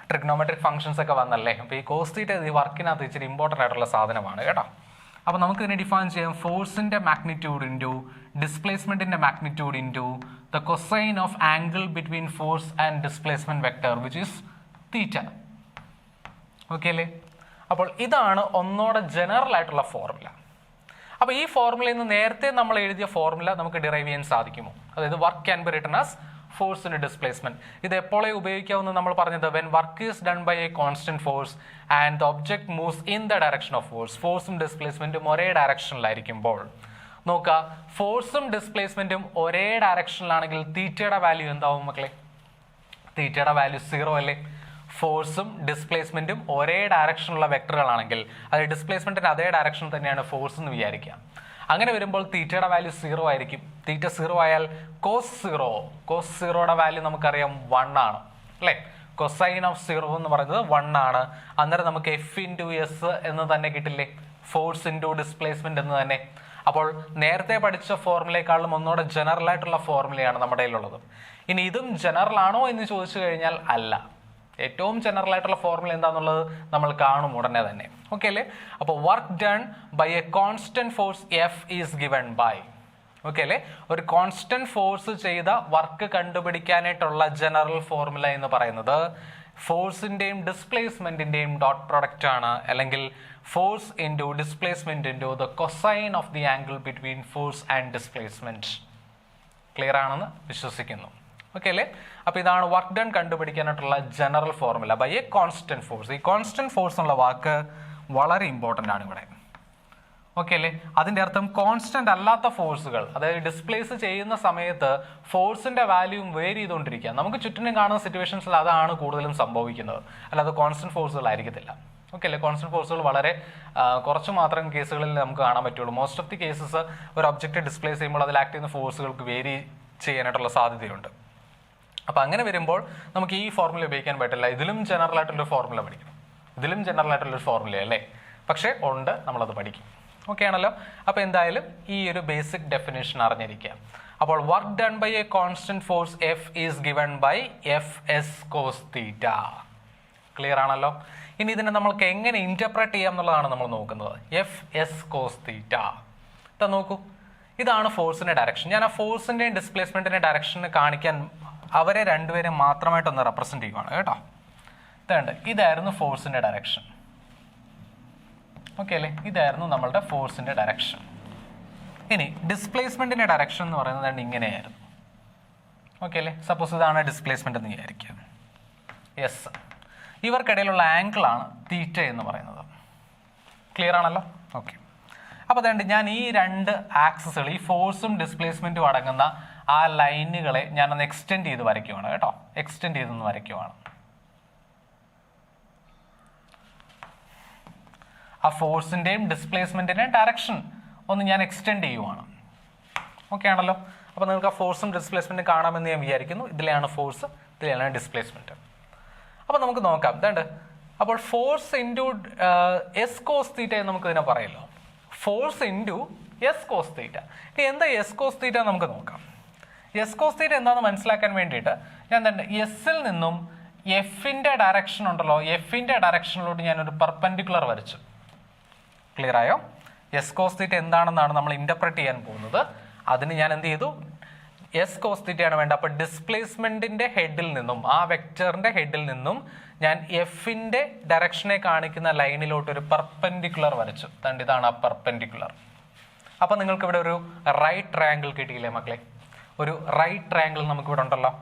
ട്രിഗ്നോമെട്രിക് ഫംഗ്ഷൻസ് ഒക്കെ വന്നല്ലേ, അപ്പോൾ ഈ കോസ് തീറ്റ ഈ വർക്കിനകത്ത് ഇച്ചിരി ഇമ്പോർട്ടൻ്റ് ആയിട്ടുള്ള സാധനമാണ് കേട്ടോ. അപ്പോൾ നമുക്ക് ഇതിനെ ഡിഫൈൻ ചെയ്യാം ഫോഴ്സിന്റെ മാഗ്നിറ്റ്യൂഡ് ഇൻറ്റു ഡിസ്പ്ലേസ്മെന്റിന്റെ magnitude into the cosine of angle between force and displacement vector which is theta. Okay അല്ലേ? അപ്പോൾ ഇതാണ് ഒന്നോടെ ജനറൽ ആയിട്ടുള്ള ഫോർമുല. അപ്പോൾ ഈ ഫോർമുലയിൽ നിന്ന് നേരത്തെ നമ്മൾ എഴുതിയ ഫോർമുല നമുക്ക് ഡിറൈവ് ചെയ്യാൻ സാധിക്കുമോ? അതായത് work can be written as force in displacement. ഇത് എപ്പോഴേ ഉപയോഗിക്കാമെന്ന് നമ്മൾ പറഞ്ഞത് when work is done by a constant force and the object moves in the direction of force. ഫോഴ്സും ഡിസ്പ്ലേസ്മെന്റും ഒരേ ഡയറക്ഷനിലായിരിക്കുമ്പോൾ നോക്കുക, ഫോഴ്സും ഡിസ്പ്ലേസ്മെന്റും ഒരേ ഡയറക്ഷനിലാണെങ്കിൽ തീറ്റയുടെ വാല്യൂ എന്താവും മക്കളെ? തീറ്റയുടെ വാല്യൂ 0 അല്ലേ? ഫോഴ്സും ഡിസ്പ്ലേസ്മെന്റും ഒരേ ഡയറക്ഷനുള്ള വെക്ടറുകളാണെങ്കിൽ അത് ഡിസ്പ്ലേസ്മെന്റിന്റെ അതേ ഡയറക്ഷൻ തന്നെയാണ് ഫോഴ്സ് എന്ന് വിചാരിക്കുക. അങ്ങനെ വരുമ്പോൾ തീറ്റയുടെ വാല്യൂ 0 ആയിരിക്കും. തീറ്റ 0 ആയാൽ കോസ് 0യുടെ വാല്യൂ നമുക്കറിയാം 1 ആണ് അല്ലേ? കൊസൈൻ ഓഫ് 0 എന്ന് പറയുന്നത് 1 ആണ്. അന്നേരം നമുക്ക് എഫ് ഇൻറ്റു എസ് എന്ന് തന്നെ കിട്ടില്ലേ? ഫോഴ്സ് ഇൻറ്റു ഡിസ്പ്ലേസ്മെന്റ് എന്ന് തന്നെ. അപ്പോൾ നേരത്തെ പഠിച്ച ഫോർമുലയെക്കാളും ഒന്നുകൂടെ ജനറൽ ആയിട്ടുള്ള ഫോർമുലയാണ് നമ്മുടെ കയ്യിലുള്ളത്. ഇനി ഇതും ജനറൽ ആണോ എന്ന് ചോദിച്ചു കഴിഞ്ഞാൽ അല്ല. ഏറ്റവും ജനറൽ ആയിട്ടുള്ള ഫോർമുല എന്താണെന്നുള്ളത് നമ്മൾ കാണും ഉടനെ തന്നെ. ഓക്കെ അല്ലേ? അപ്പോൾ work done by a constant force F is given by. Okay അല്ലേ? ഒരു കോൺസ്റ്റന്റ് ഫോഴ്സ് ചെയ്ത വർക്ക് കണ്ടുപിടിക്കാനായിട്ടുള്ള ജനറൽ ഫോർമുല എന്ന് പറയുന്നത് ഫോഴ്സിന്റെയും ഡിസ്പ്ലേസ്മെന്റിന്റെയും ഡോട്ട് പ്രൊഡക്റ്റ് ആണ്, അല്ലെങ്കിൽ force into displacement into the cosine of the angle between force and displacement. Clear ആണെന്ന് വിശ്വസിക്കുന്നു. ഓക്കെ അല്ലേ? അപ്പോൾ ഇതാണ് വർക്ക് ഡൺ കണ്ടുപിടിക്കാനായിട്ടുള്ള general formula by a constant force. ഈ കോൺസ്റ്റന്റ് ഫോഴ്സ് എന്നുള്ള വാക്ക് വളരെ ഇമ്പോർട്ടൻ്റ് ആണ് ഇവിടെ. ഓക്കെ അല്ലേ? അതിൻ്റെ അർത്ഥം കോൺസ്റ്റന്റ് അല്ലാത്ത ഫോഴ്സുകൾ, അതായത് ഡിസ്പ്ലേസ് ചെയ്യുന്ന സമയത്ത് ഫോഴ്സിന്റെ വാല്യൂം വേരി ചെയ്തുകൊണ്ടിരിക്കുക. നമുക്ക് ചുറ്റിനും കാണുന്ന സിറ്റുവേഷൻസിൽ അതാണ് കൂടുതലും സംഭവിക്കുന്നത്, അല്ലാതെ കോൺസ്റ്റന്റ് ഫോഴ്സുകൾ ആയിരിക്കത്തില്ല. ഓക്കെ അല്ലേ? കോൺസ്റ്റന്റ് ഫോഴ്സുകൾ വളരെ കുറച്ച് മാത്രം കേസുകളിൽ നമുക്ക് കാണാൻ പറ്റുള്ളൂ. മോസ്റ്റ് ഓഫ് ദി കേസസ് ഒരു ഒബ്ജക്റ്റ് ഡിസ്പ്ലേസ് ചെയ്യുമ്പോൾ അതിൽ ആക്ട് ചെയ്യുന്ന ഫോഴ്സുകൾക്ക് വേരി ചെയ്യാനായിട്ടുള്ള സാധ്യതയുണ്ട്. അപ്പോൾ അങ്ങനെ വരുമ്പോൾ നമുക്ക് ഈ ഫോർമുല ഉപയോഗിക്കാൻ പറ്റില്ല. ഇതിലും ജനറൽ ആയിട്ടുള്ളൊരു ഫോർമുല പഠിക്കണം, ഇതിലും ജനറൽ ആയിട്ടുള്ളൊരു ഫോർമുല അല്ലേ? പക്ഷേ ഉണ്ട്, നമ്മളത് പഠിക്കും. ഓക്കെ ആണല്ലോ? അപ്പോൾ എന്തായാലും ഈ ഒരു ബേസിക് ഡെഫിനേഷൻ അറിഞ്ഞിരിക്കുക. അപ്പോൾ work done by a constant force F is given by F S cos theta. Clear ആണല്ലോ? ഇനി ഇതിനെ നമ്മൾക്ക് എങ്ങനെ ഇന്റർപ്രറ്റ് ചെയ്യാം എന്നുള്ളതാണ് നമ്മൾ നോക്കുന്നത്. എഫ് എസ് കോസ് തീറ്റ നോക്കൂ, ഇതാണ് ഫോഴ്സിന്റെ ഡയറക്ഷൻ. ഞാൻ ആ ഫോഴ്സിന്റെയും ഡിസ്പ്ലേസ്മെന്റിന്റെ ഡയറക്ഷനെ കാണിക്കാൻ അവരെ രണ്ടുപേരും മാത്രമായിട്ടൊന്ന് റെപ്രസെന്റ് ചെയ്യുവാണ് കേട്ടോ. ഇതായിരുന്നു ഫോഴ്സിന്റെ ഡയറക്ഷൻ. ഓക്കെ അല്ലേ? ഇതായിരുന്നു നമ്മളുടെ ഫോഴ്സിന്റെ ഡയറക്ഷൻ. ഇനി ഡിസ്പ്ലേസ്മെന്റിന്റെ ഡയറക്ഷൻ എന്ന് പറയുന്നത് ഇങ്ങനെയായിരുന്നു. ഓക്കെ അല്ലേ? സപ്പോസ് ഇതാണ് ഡിസ്പ്ലേസ്മെന്റ് എന്ന് വിചാരിക്കാം. യെസ്, ഇവർക്കിടയിലുള്ള ആംഗിളാണ് തീറ്റ എന്ന് പറയുന്നത്. ക്ലിയർ ആണല്ലോ? ഓക്കെ. അപ്പോൾ അതുകൊണ്ട് ഞാൻ ഈ രണ്ട് ആക്സസുകൾ, ഈ ഫോഴ്സും ഡിസ്പ്ലേസ്മെന്റും അടങ്ങുന്ന ആ ലൈനുകളെ ഞാനൊന്ന് എക്സ്റ്റെൻഡ് ചെയ്ത് വരയ്ക്കുവാണ് കേട്ടോ. എക്സ്റ്റെൻഡ് ചെയ്തൊന്ന് വരയ്ക്കുവാണ്. ആ ഫോഴ്സിന്റെയും ഡിസ്പ്ലേസ്മെന്റിന്റെയും ഡയറക്ഷൻ ഒന്ന് ഞാൻ എക്സ്റ്റെൻഡ് ചെയ്യുവാണ്. ഓക്കെ ആണല്ലോ? അപ്പോൾ നിങ്ങൾക്ക് ആ ഫോഴ്സും ഡിസ്പ്ലേസ്മെന്റും കാണാമെന്ന് ഞാൻ വിചാരിക്കുന്നു. ഇതിലെയാണ് ഫോഴ്സ്, ഇതിലെയാണ് ഡിസ്പ്ലേസ്മെന്റ്. അപ്പോൾ നമുക്ക് നോക്കാം. അപ്പോൾ force into S cos theta എന്ന് നമുക്ക് ഇതിനെ പറയല്ലോ. Force into S cos theta. ഇനി എന്താ എസ് കോസ് തീറ്റ നമുക്ക് നോക്കാം. എസ് കോസ് തീറ്റ എന്താണെന്ന് മനസ്സിലാക്കാൻ വേണ്ടിയിട്ട് ഞാൻ എസ്സിൽ നിന്നും എഫിന്റെ ഡയറക്ഷൻ ഉണ്ടല്ലോ, എഫിന്റെ ഡയറക്ഷനിലോട്ട് ഞാനൊരു പെർപെൻഡിക്കുലർ വരച്ചു. ക്ലിയർ ആയോ? എസ് കോസ് തീറ്റ എന്താണെന്നാണ് നമ്മൾ ഇന്റർപ്രറ്റ് ചെയ്യാൻ പോകുന്നത്. അതിന് ഞാൻ എന്ത് ചെയ്തു? എസ് കോസ് തീറ്റയാണ് വേണ്ടത്. അപ്പോൾ ഡിസ്പ്ലേസ്മെന്റിന്റെ ഹെഡിൽ നിന്നും, ആ വെക്ടറിന്റെ ഹെഡിൽ നിന്നും ഞാൻ എഫിന്റെ ഡയറക്ഷനെ കാണിക്കുന്ന ലൈനിലോട്ട് ഒരു പെർപെൻഡിക്കുലർ വരച്ചു. ഇതാണ് ആ പെർപെൻഡിക്കുലർ. അപ്പോൾ നിങ്ങൾക്ക് ഇവിടെ ഒരു റൈറ്റ് ട്രയാങ്കിൾ കിട്ടിയില്ലേ മക്കളെ? ഒരു റൈറ്റ് ട്രയാങ്കിൾ നമുക്ക് ഇവിടെ ഉണ്ടല്ലോ.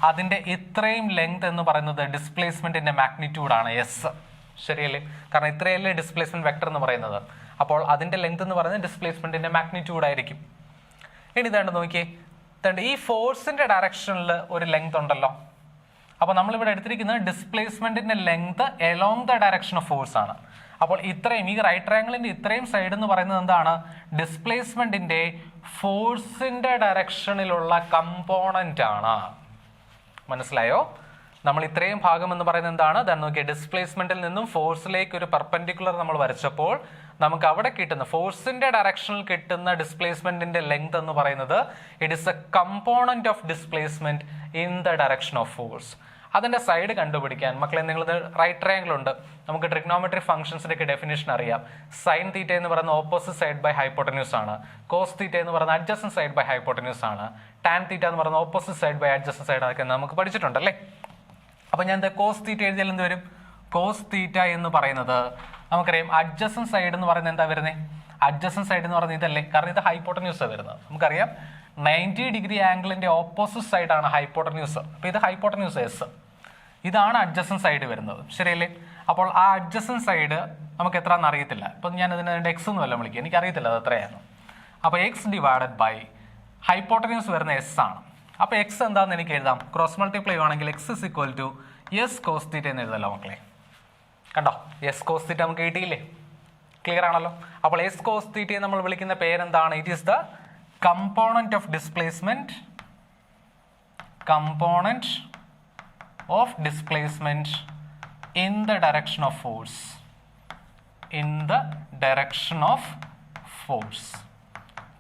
അതിന്റെ ഇത്രയും ലെങ്ത് എന്ന് പറയുന്നത് ഡിസ്പ്ലേസ്മെന്റിന്റെ മാഗ്നിറ്റ്യൂഡാണ് എസ്. ശരിയല്ലേ? കാരണം ഇത്രയല്ലേ ഡിസ്പ്ലേസ്മെന്റ് വെക്ടർ എന്ന് പറയുന്നത്. അപ്പോൾ അതിന്റെ ലെങ്ത് എന്ന് പറയുന്നത് ഡിസ്പ്ലേസ്മെന്റിന്റെ മാഗ്നിറ്റ്യൂഡ് ആയിരിക്കും. ഇനി നോക്കിയേ, ഈ ഫോഴ്സിന്റെ ഡയറക്ഷനിൽ ഒരു ലെങ്ത് ഉണ്ടല്ലോ. അപ്പോൾ നമ്മളിവിടെ എടുത്തിരിക്കുന്നത് ഡിസ്പ്ലേസ്മെന്റിന്റെ length along the direction of force ആണ്. അപ്പോൾ ഇത്രയും, ഈ റൈറ്റ് ട്രയാങ്കിളിന്റെ ഇത്രയും സൈഡ് എന്ന് പറയുന്നത് എന്താണ്? ഡിസ്പ്ലേസ്മെന്റിന്റെ ഫോഴ്സിന്റെ ഡയറക്ഷനിലുള്ള കമ്പോണന്റ് ആണ്. മനസ്സിലായോ? നമ്മൾ ഇത്രയും ഭാഗം എന്ന് പറയുന്നത് എന്താണ്? നോക്കിയ ഡിസ്പ്ലേസ്മെന്റിൽ നിന്നും ഫോഴ്സിലേക്ക് ഒരു പെർപെൻഡിക്കുലർ നമ്മൾ വരച്ചപ്പോൾ നമുക്ക് അവിടെ കിട്ടുന്ന ഫോഴ്സിന്റെ ഡയറക്ഷനിൽ കിട്ടുന്ന ഡിസ്പ്ലേസ്മെന്റിന്റെ ലെങ്ത് എന്ന് പറയുന്നത് it is A component of displacement in the direction of force. അതിന്റെ സൈഡ് കണ്ടുപിടിക്കാൻ മക്കളെ, നിങ്ങൾ റൈറ്റ് ട്രയാങ്കിൾ ഉണ്ട്, നമുക്ക് ട്രിഗ്നോമെട്രി ഫംഗ്ഷൻസിന്റെ ഒക്കെ ഡെഫിനേഷൻ അറിയാം. സൈൻ തീറ്റ എന്ന് പറയുന്ന ഓപ്പോസിറ്റ് സൈഡ് ബൈ ഹൈപ്പോട്ടന്യൂസ് ആണ്. കോസ് തീറ്റ എന്ന് പറയുന്ന അഡ്ജസന്റ് സൈഡ് ബൈ ഹൈപ്പോട്ടന്യൂസ് ആണ്. ടാൻ തീറ്റ എന്ന് പറയുന്ന opposite side by adjacent side അതൊക്കെ നമുക്ക് പഠിച്ചിട്ടുണ്ടല്ലേ? അപ്പൊ ഞാൻ കോസ് തീറ്റ എഴുതിയാൽ എന്ത് വരും? കോസ് തീറ്റ എന്ന് പറയുന്നത് നമുക്കറിയാം അഡ്ജസന്റ് സൈഡ് എന്ന് പറയുന്നത് എന്താ വരുന്നത്? അഡ്ജസന്റ് സൈഡ് എന്ന് പറയുന്നത് ഇതല്ലേ? കാരണം ഇത് ഹൈപ്പോട്ടന്യൂസ് വരുന്നത്. നമുക്കറിയാം 90 ഡിഗ്രി ആംഗിളിന്റെ ഓപ്പോസിറ്റ് സൈഡ് ആണ് ഹൈപ്പോട്ടന്യൂസ്. അപ്പൊ ഇത് ഹൈപ്പോട്ടന്യൂസ് എസ്, ഇതാണ് അഡ്ജസന്റ് സൈഡ് വരുന്നത്. ശരിയല്ലേ? അപ്പോൾ ആ അഡ്ജസന്റ് സൈഡ് നമുക്ക് എത്രയാണെന്ന് അറിയത്തില്ല. ഇപ്പൊ ഞാൻ ഇതിനെ എക്സ് എന്ന് വല്ല വിളിക്കുക, എനിക്കറിയത്തില്ല അത് എത്രയാണ്. അപ്പൊ എക്സ് ഡിവൈഡഡ് ബൈ ഹൈപ്പോട്ടന്യൂസ് വരുന്ന എസ് ആണ്. അപ്പൊ എക്സ് എന്താണെന്ന് എനിക്ക് എഴുതാം. ക്രോസ് മൾട്ടിപ്ലൈ ആണെങ്കിൽ X is equal to S cos theta എന്ന് എഴുതല്ലോ മക്കളെ. കണ്ടോ? എസ് കോസ് തീറ്റ നമുക്ക് കിട്ടിയില്ലേ? ക്ലിയർ ആണല്ലോ? അപ്പോൾ എസ് കോസ് തീറ്റയെ നമ്മൾ വിളിക്കുന്ന പേരെന്താണ്? It is the component of displacement, component of displacement in the direction of force, in the direction of force.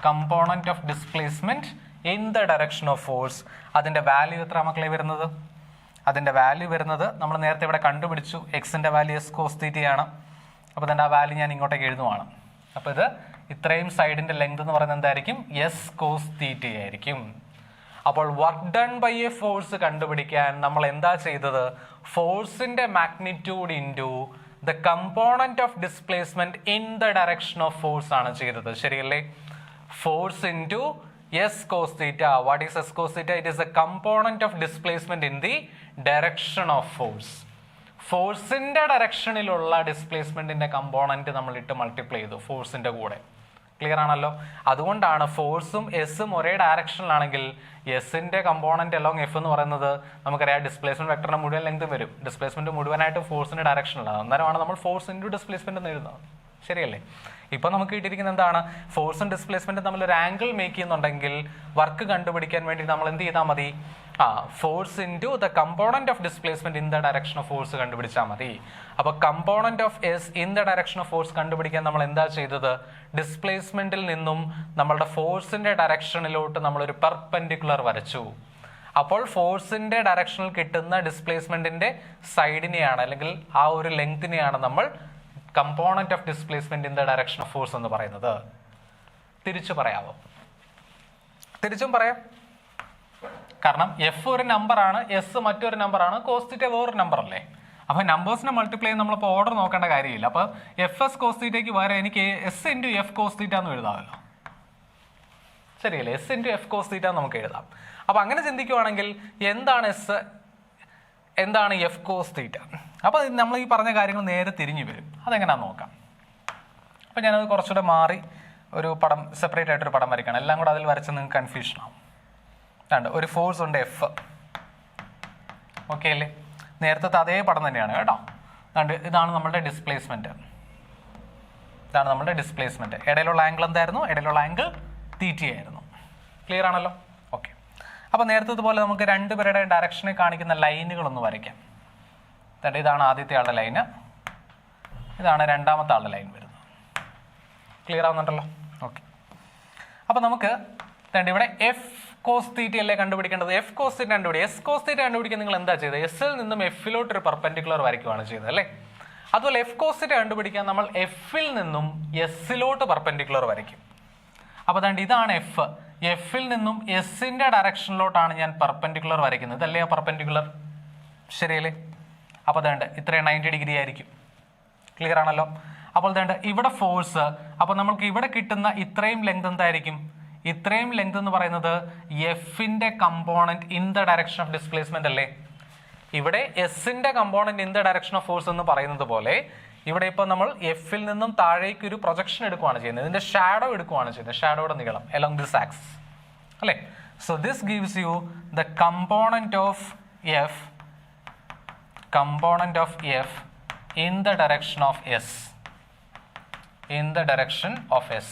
Component of displacement in the direction of force. അതിന്റെ value എത്ര മക്കളെ വരുന്നത്? അതിന്റെ വാല്യൂ വരുന്നത് നമ്മൾ നേരത്തെ ഇവിടെ കണ്ടുപിടിച്ചു. എക്സിന്റെ വാല്യൂ എസ് കോസ് തീറ്റയാണ്. അപ്പോൾ ആ വാല്യൂ ഞാൻ ഇങ്ങോട്ടേക്ക് എഴുതുവാണ്. അപ്പോൾ ഇത് ഇത്രയും സൈഡിന്റെ ലെങ്ത് എന്ന് പറയുന്നത് എന്തായിരിക്കും? എസ് കോസ് തീറ്റ ആയിരിക്കും. അപ്പോൾ work done by a force കണ്ടുപിടിക്കാൻ നമ്മൾ എന്താ ചെയ്തത്? ഫോഴ്സിന്റെ magnitude into the component of displacement in the direction of force ആണ് ചെയ്തത്. ശരിയല്ലേ? Force into S cos theta. What is S cos theta? It is a component of displacement in the direction of force. ഫോഴ്സിന്റെ ഡയറക്ഷനിലുള്ള ഡിസ്പ്ലേസ്മെന്റിന്റെ component നമ്മൾ ഇട്ട് multiply ചെയ്തു ഫോഴ്സിന്റെ കൂടെ. Clear ആണല്ലോ? അതുകൊണ്ടാണ് ഫോഴ്സും എസും ഒരേ ഡയറക്ഷനിലാണെങ്കിൽ എസിന്റെ കമ്പോണന്റ് അലോങ് എഫ് എന്ന് പറയുന്നത് നമുക്കറിയാം ഡിസ്പ്ലേസ്മെന്റ് വെക്ടറിന്റെ മുഴുവൻ ലെങ്ത് വരും. ഡിസ്പ്ലേസ്മെന്റ് മുഴുവനായിട്ട് ഫോഴ്സിന്റെ ഡയറക്ഷനിലാണ്. അന്നേരമാണ് നമ്മൾ ഫോഴ്സ് ഇൻറ്റു ഡിസ്പ്ലേസ്മെന്റ് എന്ന് എഴുതുന്നത്. ശരിയല്ലേ? ഇപ്പൊ നമുക്ക് കിട്ടിയിരിക്കുന്നത് എന്താണ്? ഫോഴ്സും ഡിസ്പ്ലേസ്മെന്റും തമ്മിൽ ഒരു ആംഗിൾ മേക്ക് ചെയ്യുന്നുണ്ടെങ്കിൽ വർക്ക് കണ്ടുപിടിക്കാൻ വേണ്ടി നമ്മൾ എന്ത് ചെയ്താൽ മതി? Force into the component of displacement in the direction of force കണ്ടുപിടിച്ചാൽ മതി. അപ്പൊ component of S in the direction of force കണ്ടുപിടിക്കാൻ നമ്മൾ എന്താ ചെയ്തത്? ഡിസ്പ്ലേസ്മെന്റിൽ നിന്നും നമ്മളുടെ ഫോഴ്സിന്റെ ഡയറക്ഷനിലോട്ട് നമ്മളൊരു പെർപെൻഡിക്കുലർ വരച്ചു. അപ്പോൾ ഫോഴ്സിന്റെ ഡയറക്ഷനിൽ കിട്ടുന്ന ഡിസ്പ്ലേസ്മെന്റിന്റെ സൈഡിനെയാണ് അല്ലെങ്കിൽ ആ ഒരു ലെങ്തിനെയാണ് നമ്മൾ component of displacement in the direction of force എന്ന് പറയുന്നത്. തിരിച്ചു പറയാമോ? തിരിച്ചും പറയാം. കാരണം എഫ് ഒരു നമ്പറാണ്, എസ് മറ്റൊരു നമ്പറാണ്, കോസ് തീറ്റ വേറൊരു നമ്പർ അല്ലേ? അപ്പൊ നമ്പേഴ്സിനെ മൾട്ടിപ്ലൈ നമ്മളിപ്പോൾ ഓർഡർ നോക്കേണ്ട കാര്യമില്ല. അപ്പൊ എഫ് എസ് കോസ് തീറ്റയ്ക്ക് വേറെ എനിക്ക് S into F cos theta എന്ന് എഴുതാമല്ലോ. ശരിയല്ലേ? S into F cos theta നമുക്ക് എഴുതാം. അപ്പൊ അങ്ങനെ ചിന്തിക്കുവാണെങ്കിൽ എന്താണ് എസ്, എന്താണ് എഫ് കോസ് തീറ്റ? അപ്പൊ നമ്മൾ ഈ പറഞ്ഞ കാര്യങ്ങൾ നേരെ തിരിഞ്ഞു വരും. അതെങ്ങനെയാണെന്ന് നോക്കാം. അപ്പൊ ഞാനത് കുറച്ചുകൂടെ മാറി ഒരു പടം സെപ്പറേറ്റ് ആയിട്ടൊരു പടം വരയ്ക്കണം. എല്ലാം കൂടെ അതിൽ വരച്ച് നിങ്ങൾക്ക് കൺഫ്യൂഷൻ ആവും. ഒരു ഫോഴ്സ് ഉണ്ട് എഫ്. ഓക്കെ അല്ലേ? നേരത്തെ അതേ പടം തന്നെയാണ് കേട്ടോ. ഇതാണ് നമ്മുടെ ഡിസ്പ്ലേസ്മെന്റ്. ഇതാണ് നമ്മുടെ ഡിസ്പ്ലേസ്മെന്റ്. ഇടയിലുള്ള ആംഗിൾ എന്തായിരുന്നു? ഇടയിലുള്ള ആംഗിൾ തീറ്റയായിരുന്നു. ക്ലിയർ ആണല്ലോ? ഓക്കെ. അപ്പൊ നേരത്തെ പോലെ നമുക്ക് രണ്ടുപേരുടെ ഡയറക്ഷനെ കാണിക്കുന്ന ലൈനുകളൊന്ന് വരയ്ക്കാം. ഇതാണ് ആദ്യത്തെ ആളുടെ ലൈന്, ഇതാണ് രണ്ടാമത്തെ ആളുടെ ലൈൻ വരുന്നത്. ക്ലിയർ ആവുന്നുണ്ടല്ലോ? ഓക്കെ. അപ്പൊ നമുക്ക് ഇവിടെ എഫ് കോസ് തീറ്റ അല്ലേ കണ്ടുപിടിക്കേണ്ടത്? എഫ് കോസ് തീറ്റ കണ്ടുപിടിക്കുക. എസ് കോസ് തീറ്റ കണ്ടുപിടിക്കാൻ നിങ്ങൾ എന്താ ചെയ്തത്? എസിൽ നിന്നും എഫിലോട്ട് ഒരു പെർപെൻഡിക്കുലർ വരയ്ക്കുകയാണ് ചെയ്തത് അല്ലേ? അതുപോലെ എഫ് കോസ് തീറ്റ കണ്ടുപിടിക്കാൻ നമ്മൾ എഫിൽ നിന്നും എസിലോട്ട് പെർപെൻഡിക്കുലർ വരയ്ക്കും. അപ്പൊ ഇതാണ് എഫ്. എഫിൽ നിന്നും എസിന്റെ ഡയറക്ഷനിലോട്ടാണ് ഞാൻ പെർപെൻഡിക്കുലർ വരയ്ക്കുന്നത്. ഇതല്ലേ ആ പെർപെൻഡിക്കുലർ? ശരിയല്ലേ? അപ്പൊ ഇത്രയും 90 ഡിഗ്രി ആയിരിക്കും. ക്ലിയർ ആണല്ലോ? അപ്പോൾ ഇവിടെ ഫോഴ്സ്, അപ്പൊ നമുക്ക് ഇവിടെ കിട്ടുന്ന ഇത്രയും ലെങ്ത് എന്തായിരിക്കും? ഇത്രയും ലെങ്ത് എന്ന് പറയുന്നത് എഫിന്റെ component in the direction of displacement അല്ലേ? ഇവിടെ എസിന്റെ component in the direction of force എന്ന് പറയുന്നത് പോലെ ഇവിടെ ഇപ്പൊ നമ്മൾ എഫിൽ നിന്നും താഴേക്ക് ഒരു പ്രൊജക്ഷൻ എടുക്കുകയാണ് ചെയ്യുന്നത്. ഇതിന്റെ ഷാഡോ എടുക്കുകയാണ് ചെയ്യുന്നത്. ഷാഡോയുടെ നീളം along this axis അല്ലേ? So this gives you the component of F in the direction of S. In the direction of S.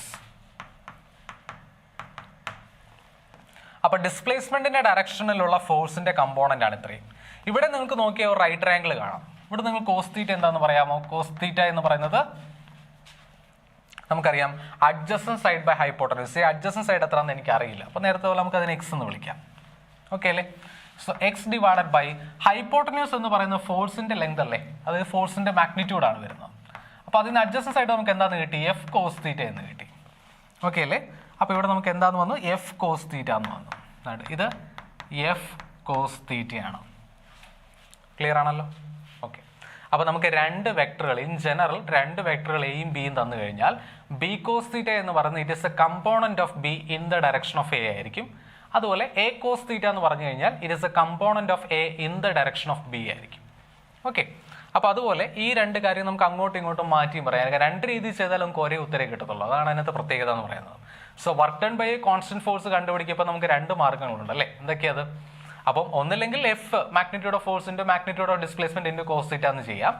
അപ്പോൾ ഡിസ്പ്ലേസ്മെന്റിന്റെ ഡയറക്ഷനിലുള്ള ഫോഴ്സിന്റെ കമ്പോണന്റ് ആണ് ഇത്രയും. ഇവിടെ നിങ്ങൾക്ക് നോക്കിയാൽ ഒരു റൈറ്റ് ട്രയാങ്കിൾ കാണാം. ഇവിടെ നിങ്ങൾ കോസ് തീറ്റ എന്താണെന്ന് പറയാമോ? കോസ് തീറ്റ എന്ന് പറയുന്നത് നമുക്കറിയാം adjacent side by hypotenuse. Adjacent side എത്രയാണെന്ന് എനിക്ക് അറിയില്ല. അപ്പോൾ നേരത്തെ പോലെ നമുക്ക് അതിനെ എക്സ് എന്ന് വിളിക്കാം. ഓക്കെ അല്ലേ? So X divided by hypotenuse എന്ന് പറയുന്ന ഫോഴ്സിന്റെ ലെങ്ത് അല്ലേ? അതായത് ഫോഴ്സിന്റെ മാഗ്നിറ്റ്യൂഡ് ആണ് വരുന്നത്. അപ്പോൾ അതിന് അഡ്ജസന്റ് സൈഡ് നമുക്ക് എന്താന്ന് കിട്ടി? എഫ് കോസ് തീറ്റ എന്ന് കിട്ടി. ഓക്കെ അല്ലേ? അപ്പോൾ ഇവിടെ നമുക്ക് എന്താന്ന് വന്നു? എഫ് കോസ് തീറ്റ എന്ന് വന്നു. ഇത് എഫ് കോസ് തീറ്റയാണ്. ക്ലിയർ ആണല്ലോ? ഓക്കെ. അപ്പോൾ നമുക്ക് രണ്ട് വെക്ടറുകൾ ഇൻ ജനറൽ രണ്ട് വെക്ടറുകൾ എയും ബിയും തന്നു കഴിഞ്ഞാൽ ബി കോസ് തീറ്റ എന്ന് പറയുന്നത് it is A component of be in the direction of A ആയിരിക്കും. അതുപോലെ എ കോസ് തീറ്റ എന്ന് പറഞ്ഞു കഴിഞ്ഞാൽ it is A component of A in the direction of B ആയിരിക്കും. ഓക്കെ. അപ്പോൾ അതുപോലെ ഈ രണ്ട് കാര്യം നമുക്ക് അങ്ങോട്ടും ഇങ്ങോട്ടും മാറ്റിയും പറയാം. രണ്ട് രീതിയിൽ ചെയ്താൽ നമുക്ക് ഒരേ ഉത്തരം കിട്ടത്തുള്ളൂ. അതാണ് അതിനകത്ത് പ്രത്യേകത എന്ന് പറയുന്നത്. So work done by a constant force കണ്ടുപിടിക്കുമ്പോൾ നമുക്ക് രണ്ട് മാർഗ്ഗങ്ങളുണ്ട് അല്ലേ? എന്തൊക്കെയത്? അപ്പം ഒന്നില്ലെങ്കിൽ F magnitude of force into magnitude of displacement into cos theta എന്ന് ചെയ്യാം.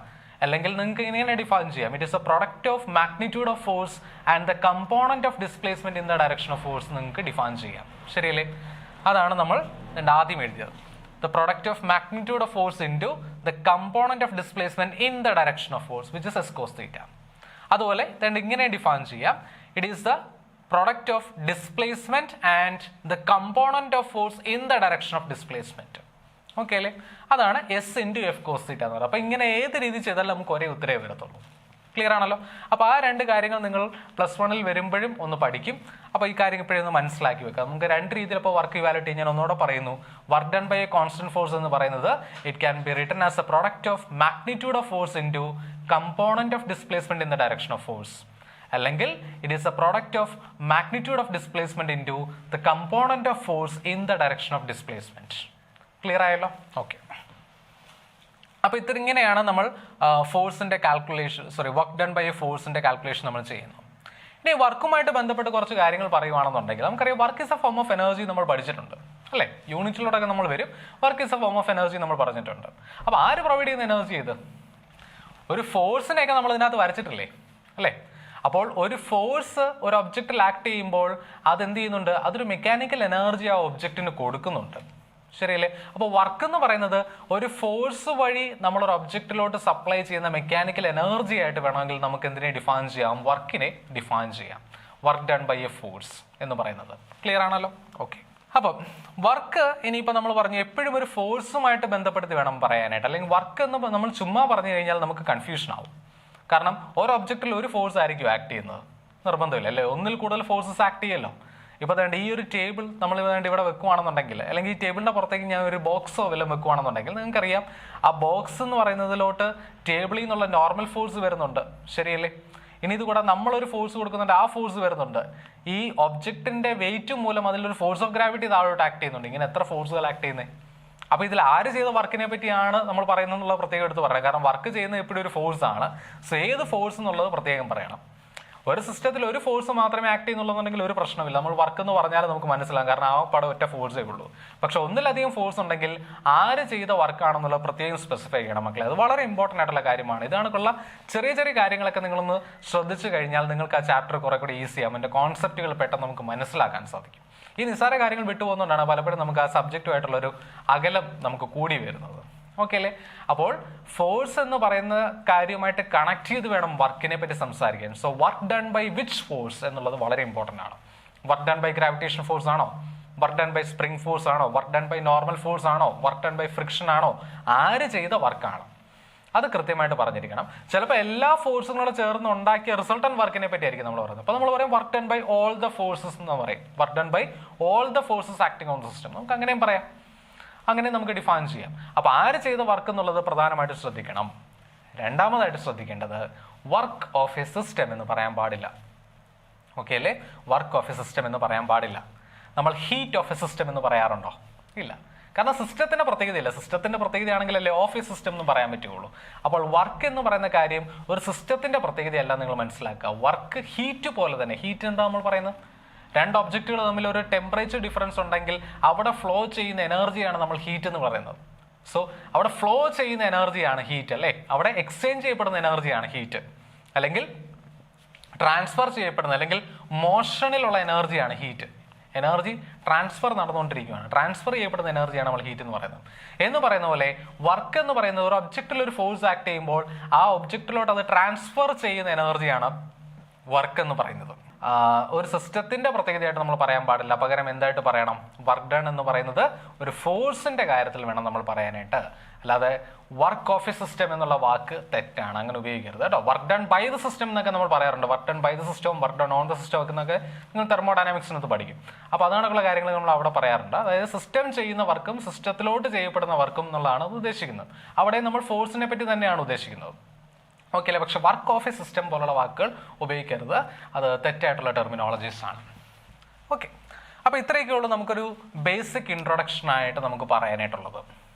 അല്ലെങ്കിൽ നിങ്ങൾക്ക് ഇങ്ങനെ ഡിഫൈൻ ചെയ്യാം. It is a product of magnitude of force and the component of displacement in the direction of force നിങ്ങൾക്ക് ഡിഫൈൻ ചെയ്യാം. ശരിയല്ലേ? അതാണ് നമ്മൾ ആദ്യം എഴുതിയത്. The product of magnitude of force into the component of displacement in the direction of force, which is S cos theta. അതുപോലെ ഇങ്ങനെ define ചെയ്യാം. It is the product of displacement and the component of force in the direction of displacement. Okay അല്ലേ? അതാണ് S into F cos theta എന്ന് പറയുന്നത്. അപ്പോൾ ഇങ്ങനെ ഏത് രീതി ചെയ്താലും നമുക്ക് ഒരേ ഉത്തരവേ വരത്തുള്ളൂ. ക്ലിയർ ആണല്ലോ? അപ്പോൾ ആ രണ്ട് കാര്യങ്ങൾ നിങ്ങൾ +1 വരുമ്പോഴും ഒന്ന് പഠിക്കും. അപ്പോൾ ഈ കാര്യം ഇപ്പോഴൊന്ന് മനസ്സിലാക്കി വെക്കുക. നമുക്ക് രണ്ട് രീതിയിൽ ഇപ്പോൾ വർക്ക് ഇവാലുവേറ്റ് ഞാൻ ഒന്നുകൂടെ പറയുന്നു. Work done by a constant force എന്ന് പറയുന്നത് it can be written as a product of magnitude of force into component of displacement in the direction of force. അല്ലെങ്കിൽ it is a product of magnitude of displacement into the component of force in the direction of displacement. Clear ആയല്ലോ? Okay. അപ്പോൾ ഇങ്ങനെയാണ് നമ്മൾ ഫോഴ്സിന്റെ calculation, work done by a ഫോഴ്സിന്റെ calculation നമ്മൾ ചെയ്യുന്നത്. ഇനി വർക്കുമായിട്ട് ബന്ധപ്പെട്ട് കുറച്ച് കാര്യങ്ങൾ പറയുവാണെന്നുണ്ടെങ്കിൽ നമുക്കറിയാം work is A form of energy നമ്മൾ പഠിച്ചിട്ടുണ്ട് അല്ലേ? യൂണിറ്റിലൂടെയൊക്കെ നമ്മൾ വരും. Work is A form of energy നമ്മൾ പറഞ്ഞിട്ടുണ്ട്. അപ്പോൾ ആര് പ്രൊവൈഡ് ചെയ്യുന്ന എനർജി ഇത്? ഒരു ഫോഴ്സിനെയൊക്കെ നമ്മൾ ഇതിനകത്ത് വരച്ചിട്ടില്ലേ അല്ലേ? അപ്പോൾ ഒരു ഫോഴ്സ് ഒരു ഒബ്ജക്റ്റിൽ ആക്ട് ചെയ്യുമ്പോൾ അത് എന്ത് ചെയ്യുന്നുണ്ട്? അതൊരു മെക്കാനിക്കൽ എനർജി ആ ഒബ്ജക്റ്റിന് കൊടുക്കുന്നുണ്ട്. ശരിയല്ലേ? അപ്പോൾ വർക്ക് എന്ന് പറയുന്നത് ഒരു ഫോഴ്സ് വഴി നമ്മളൊരു ഒബ്ജക്റ്റിലോട്ട് സപ്ലൈ ചെയ്യുന്ന മെക്കാനിക്കൽ എനർജി ആയിട്ട് വേണമെങ്കിൽ നമുക്ക് എന്തിനെ ഡിഫൈൻ ചെയ്യാം? വർക്കിനെ ഡിഫൈൻ ചെയ്യാം. Work done by a force എന്ന് പറയുന്നത്. ക്ലിയർ ആണല്ലോ? ഓക്കെ. അപ്പം വർക്ക് ഇനിയിപ്പോൾ നമ്മൾ പറഞ്ഞു എപ്പോഴും ഒരു ഫോഴ്സുമായിട്ട് ബന്ധപ്പെടുത്തി വേണം പറയാനായിട്ട്. അല്ലെങ്കിൽ വർക്ക് എന്ന് നമ്മൾ ചുമ്മാ പറഞ്ഞു കഴിഞ്ഞാൽ നമുക്ക് കൺഫ്യൂഷൻ ആവും. കാരണം ഓരോ ഒബ്ജക്റ്റിൽ ഒരു ഫോഴ്സ് ആയിരിക്കും ആക്ട് ചെയ്യുന്നത്, നിർബന്ധമില്ല അല്ലേ? ഒന്നിൽ കൂടുതൽ ഫോഴ്സസ് ആക്ട് ചെയ്യല്ലോ. ഇപ്പോൾ വേണ്ട ഈ ഒരു ടേബിൾ നമ്മൾ ഇവിടെ വെക്കുവാണെന്നുണ്ടെങ്കിൽ, അല്ലെങ്കിൽ ഈ ടേബിളിൻ്റെ പുറത്തേക്ക് ഞാൻ ഒരു ബോക്സോ വല്ലതും വെക്കുവാണെന്നുണ്ടെങ്കിൽ നിങ്ങൾക്കറിയാം ആ ബോക്സ് എന്ന് പറയുന്നതിലോട്ട് ടേബിളിൽ നിന്നുള്ള നോർമൽ ഫോഴ്സ് വരുന്നുണ്ട്. ശരിയല്ലേ? ഇനി ഇത് കൂടെ നമ്മളൊരു ഫോഴ്സ് കൊടുക്കുന്നുണ്ട്, ആ ഫോഴ്സ് വരുന്നുണ്ട്. ഈ ഒബ്ജക്റ്റിന്റെ വെയിറ്റ് മൂലം അതിലൊരു ഫോഴ്സ് ഓഫ് ഗ്രാവിറ്റി താഴോട്ട് ആക്ട് ചെയ്യുന്നുണ്ട്. ഇങ്ങനെ എത്ര ഫോഴ്സുകൾ ആക്ട് ചെയ്യുന്നത്? അപ്പോൾ ഇതിൽ ആര് ചെയ്ത വർക്കിനെ പറ്റിയാണ് നമ്മൾ പറയുന്നതെന്നുള്ള പ്രത്യേകം എടുത്ത് പറയാം. കാരണം വർക്ക് ചെയ്യുന്നത് എപ്പോഴും ഒരു ഫോഴ്സ് ആണ്. സോ ഏത് ഫോഴ്സ് എന്നുള്ളത് പ്രത്യേകം പറയണം. ഒരു സിസ്റ്റത്തിൽ ഒരു ഫോഴ്സ് മാത്രമേ ആക്ട് ചെയ്യുന്നുള്ളതെന്നുണ്ടെങ്കിൽ ഒരു പ്രശ്നമില്ല. നമ്മൾ വർക്ക് എന്ന് പറഞ്ഞാൽ നമുക്ക് മനസ്സിലാകും, കാരണം ആ പടം ഒറ്റ ഫോഴ്സേ ഉള്ളൂ. പക്ഷെ ഒന്നിലധികം ഫോഴ്സ് ഉണ്ടെങ്കിൽ ആര് ചെയ്ത വർക്കാണെന്നുള്ളത് പ്രത്യേകം സ്പെസിഫൈ ചെയ്യണം മക്കളെ. അത് വളരെ ഇമ്പോർട്ടൻ്റ് ആയിട്ടുള്ള കാര്യമാണ്. ഇതാണുള്ള ചെറിയ ചെറിയ കാര്യങ്ങളൊക്കെ നിങ്ങളൊന്ന് ശ്രദ്ധിച്ചു കഴിഞ്ഞാൽ നിങ്ങൾക്ക് ആ ചാപ്റ്റർ കുറെ കൂടി ഈസി ആകും. അതിൻ്റെ കോൺസെപ്റ്റുകൾ പെട്ടെന്ന് നമുക്ക് മനസ്സിലാക്കാൻ സാധിക്കും. ഈ നിസ്സാര കാര്യങ്ങൾ വിട്ടുപോകുന്നതുകൊണ്ടാണ് പലപ്പോഴും നമുക്ക് ആ സബ്ജക്റ്റുമായിട്ടുള്ളൊരു അകലം നമുക്ക് കൂടി വരുന്നത്. ഓക്കെ അല്ലേ? അപ്പോൾ ഫോഴ്സ് എന്ന് പറയുന്ന കാര്യമായിട്ട് കണക്ട് ചെയ്ത് വേണം വർക്കിനെ പറ്റി സംസാരിക്കാൻ. So work done by which force എന്നുള്ളത് വളരെ ഇമ്പോർട്ടൻ്റ് ആണ്. Work done by gravitation force ആണോ? Work done by spring force ആണോ? Work done by normal force ആണോ? വർക്ക് ഡൺ ബൈ ഫ്രിക്ഷൻ ആണോ? ആര് ചെയ്ത വർക്കാണ് അത് കൃത്യമായിട്ട് പറഞ്ഞിരിക്കണം. ചിലപ്പോൾ എല്ലാ ഫോഴ്സും കൂടെ ചേർന്ന് ഉണ്ടാക്കിയ റിസൾട്ടന്റ് വർക്കിനെ പറ്റിയായിരിക്കും നമ്മൾ പറയുന്നത്. അപ്പോൾ നമ്മൾ പറയും work done by all the forces എന്ന് പറയും. Work done by all the forces acting on the system. നമുക്ക് അങ്ങനെയും പറയാം, അങ്ങനെ നമുക്ക് ഡിഫൈൻ ചെയ്യാം. അപ്പോൾ ആര് ചെയ്ത വർക്ക് എന്നുള്ളത് പ്രധാനമായിട്ട് ശ്രദ്ധിക്കണം. രണ്ടാമതായിട്ട് ശ്രദ്ധിക്കേണ്ടത് വർക്ക് ഓഫ് എ സിസ്റ്റം എന്ന് പറയാൻ പാടില്ല. ഓക്കെ അല്ലേ? വർക്ക് ഓഫ് എ സിസ്റ്റം എന്ന് പറയാൻ പാടില്ല. നമ്മൾ ഹീറ്റ് ഓഫ് എ സിസ്റ്റം എന്ന് പറയാറുണ്ടോ? ഇല്ല. കാരണം സിസ്റ്റത്തിന്റെ പ്രത്യേകതയില്ല. സിസ്റ്റത്തിന്റെ പ്രത്യേകതയാണെങ്കിലല്ലേ ഓഫ് എ സിസ്റ്റം എന്ന് പറയാൻ പറ്റുള്ളൂ. അപ്പോൾ വർക്ക് എന്ന് പറയുന്ന കാര്യം ഒരു സിസ്റ്റത്തിന്റെ പ്രത്യേകതയല്ല, നിങ്ങൾ മനസ്സിലാക്കുക. വർക്ക് ഹീറ്റ് പോലെ തന്നെ. ഹീറ്റ് എന്താ നമ്മൾ പറയുന്നത്? രണ്ട് ഒബ്ജക്റ്റുകൾ തമ്മിൽ ഒരു ടെമ്പറേച്ചർ ഡിഫറൻസ് ഉണ്ടെങ്കിൽ അവിടെ ഫ്ലോ ചെയ്യുന്ന എനർജിയാണ് നമ്മൾ ഹീറ്റ് എന്ന് പറയുന്നത്. സോ അവിടെ ഫ്ലോ ചെയ്യുന്ന എനർജിയാണ് ഹീറ്റ് അല്ലേ? അവിടെ എക്സ്ചേഞ്ച് ചെയ്യപ്പെടുന്ന എനർജിയാണ് ഹീറ്റ്. അല്ലെങ്കിൽ ട്രാൻസ്ഫർ ചെയ്യപ്പെടുന്ന അല്ലെങ്കിൽ മോഷനിലുള്ള എനർജിയാണ് ഹീറ്റ്. എനർജി ട്രാൻസ്ഫർ നടന്നുകൊണ്ടിരിക്കുകയാണ്. ട്രാൻസ്ഫർ ചെയ്യപ്പെടുന്ന എനർജിയാണ് നമ്മൾ ഹീറ്റ് എന്ന് പറയുന്നത്. എന്ന് പറയുന്ന പോലെ വർക്ക് എന്ന് പറയുന്നത് ഒരു ഒബ്ജക്റ്റിൽ ഒരു ഫോഴ്സ് ആക്ട് ചെയ്യുമ്പോൾ ആ ഒബ്ജക്റ്റിലോട്ട് അത് ട്രാൻസ്ഫർ ചെയ്യുന്ന എനർജിയാണ് വർക്ക് എന്ന് പറയുന്നത്. ഒരു സിസ്റ്റത്തിന്റെ പ്രത്യേകതയായിട്ട് നമ്മൾ പറയാൻ പാടില്ല. പകരം എന്തായിട്ട് പറയണം? വർക്ക് ഡൺ എന്ന് പറയുന്നത് ഒരു ഫോഴ്സിന്റെ കാര്യത്തിൽ വേണം നമ്മൾ പറയാനായിട്ട്. അല്ലാതെ വർക്ക് ഓഫ് എ സിസ്റ്റം എന്നുള്ള വാക്ക് തെറ്റാണ്, അങ്ങനെ ഉപയോഗിക്കരുത് കേട്ടോ. Work done by the system എന്നൊക്കെ നമ്മൾ പറയാറുണ്ട്. വർക്ക് ഡൺ ബൈ ദ സിസ്റ്റവും work done on the system ഒക്കെ എന്നൊക്കെ നിങ്ങൾ തെർമോഡൈനാമിക്സിനകത്ത് പഠിക്കും. അപ്പോൾ അതാണുള്ള കാര്യങ്ങൾ നമ്മൾ അവിടെ പറയാറുണ്ട്. അതായത് സിസ്റ്റം ചെയ്യുന്ന വർക്കും സിസ്റ്റത്തിലോട്ട് ചെയ്യപ്പെടുന്ന വർക്കും എന്നുള്ളതാണ് ഉദ്ദേശിക്കുന്നത്. അവിടെ നമ്മൾ ഫോഴ്സിനെ പറ്റി തന്നെയാണ് ഉദ്ദേശിക്കുന്നത്. ഓക്കെ അല്ലേ? പക്ഷെ വർക്ക് ഓഫ് എ സിസ്റ്റം പോലുള്ള വാക്കുകൾ ഉപയോഗിക്കരുത്, അത് തെറ്റായിട്ടുള്ള ടെർമിനോളജീസ് ആണ്. ഓക്കെ, അപ്പോൾ ഇത്രയൊക്കെയുള്ളൂ നമുക്കൊരു ബേസിക് ഇൻട്രൊഡക്ഷൻ ആയിട്ട് നമുക്ക് പറയാനായിട്ടുള്ളത്.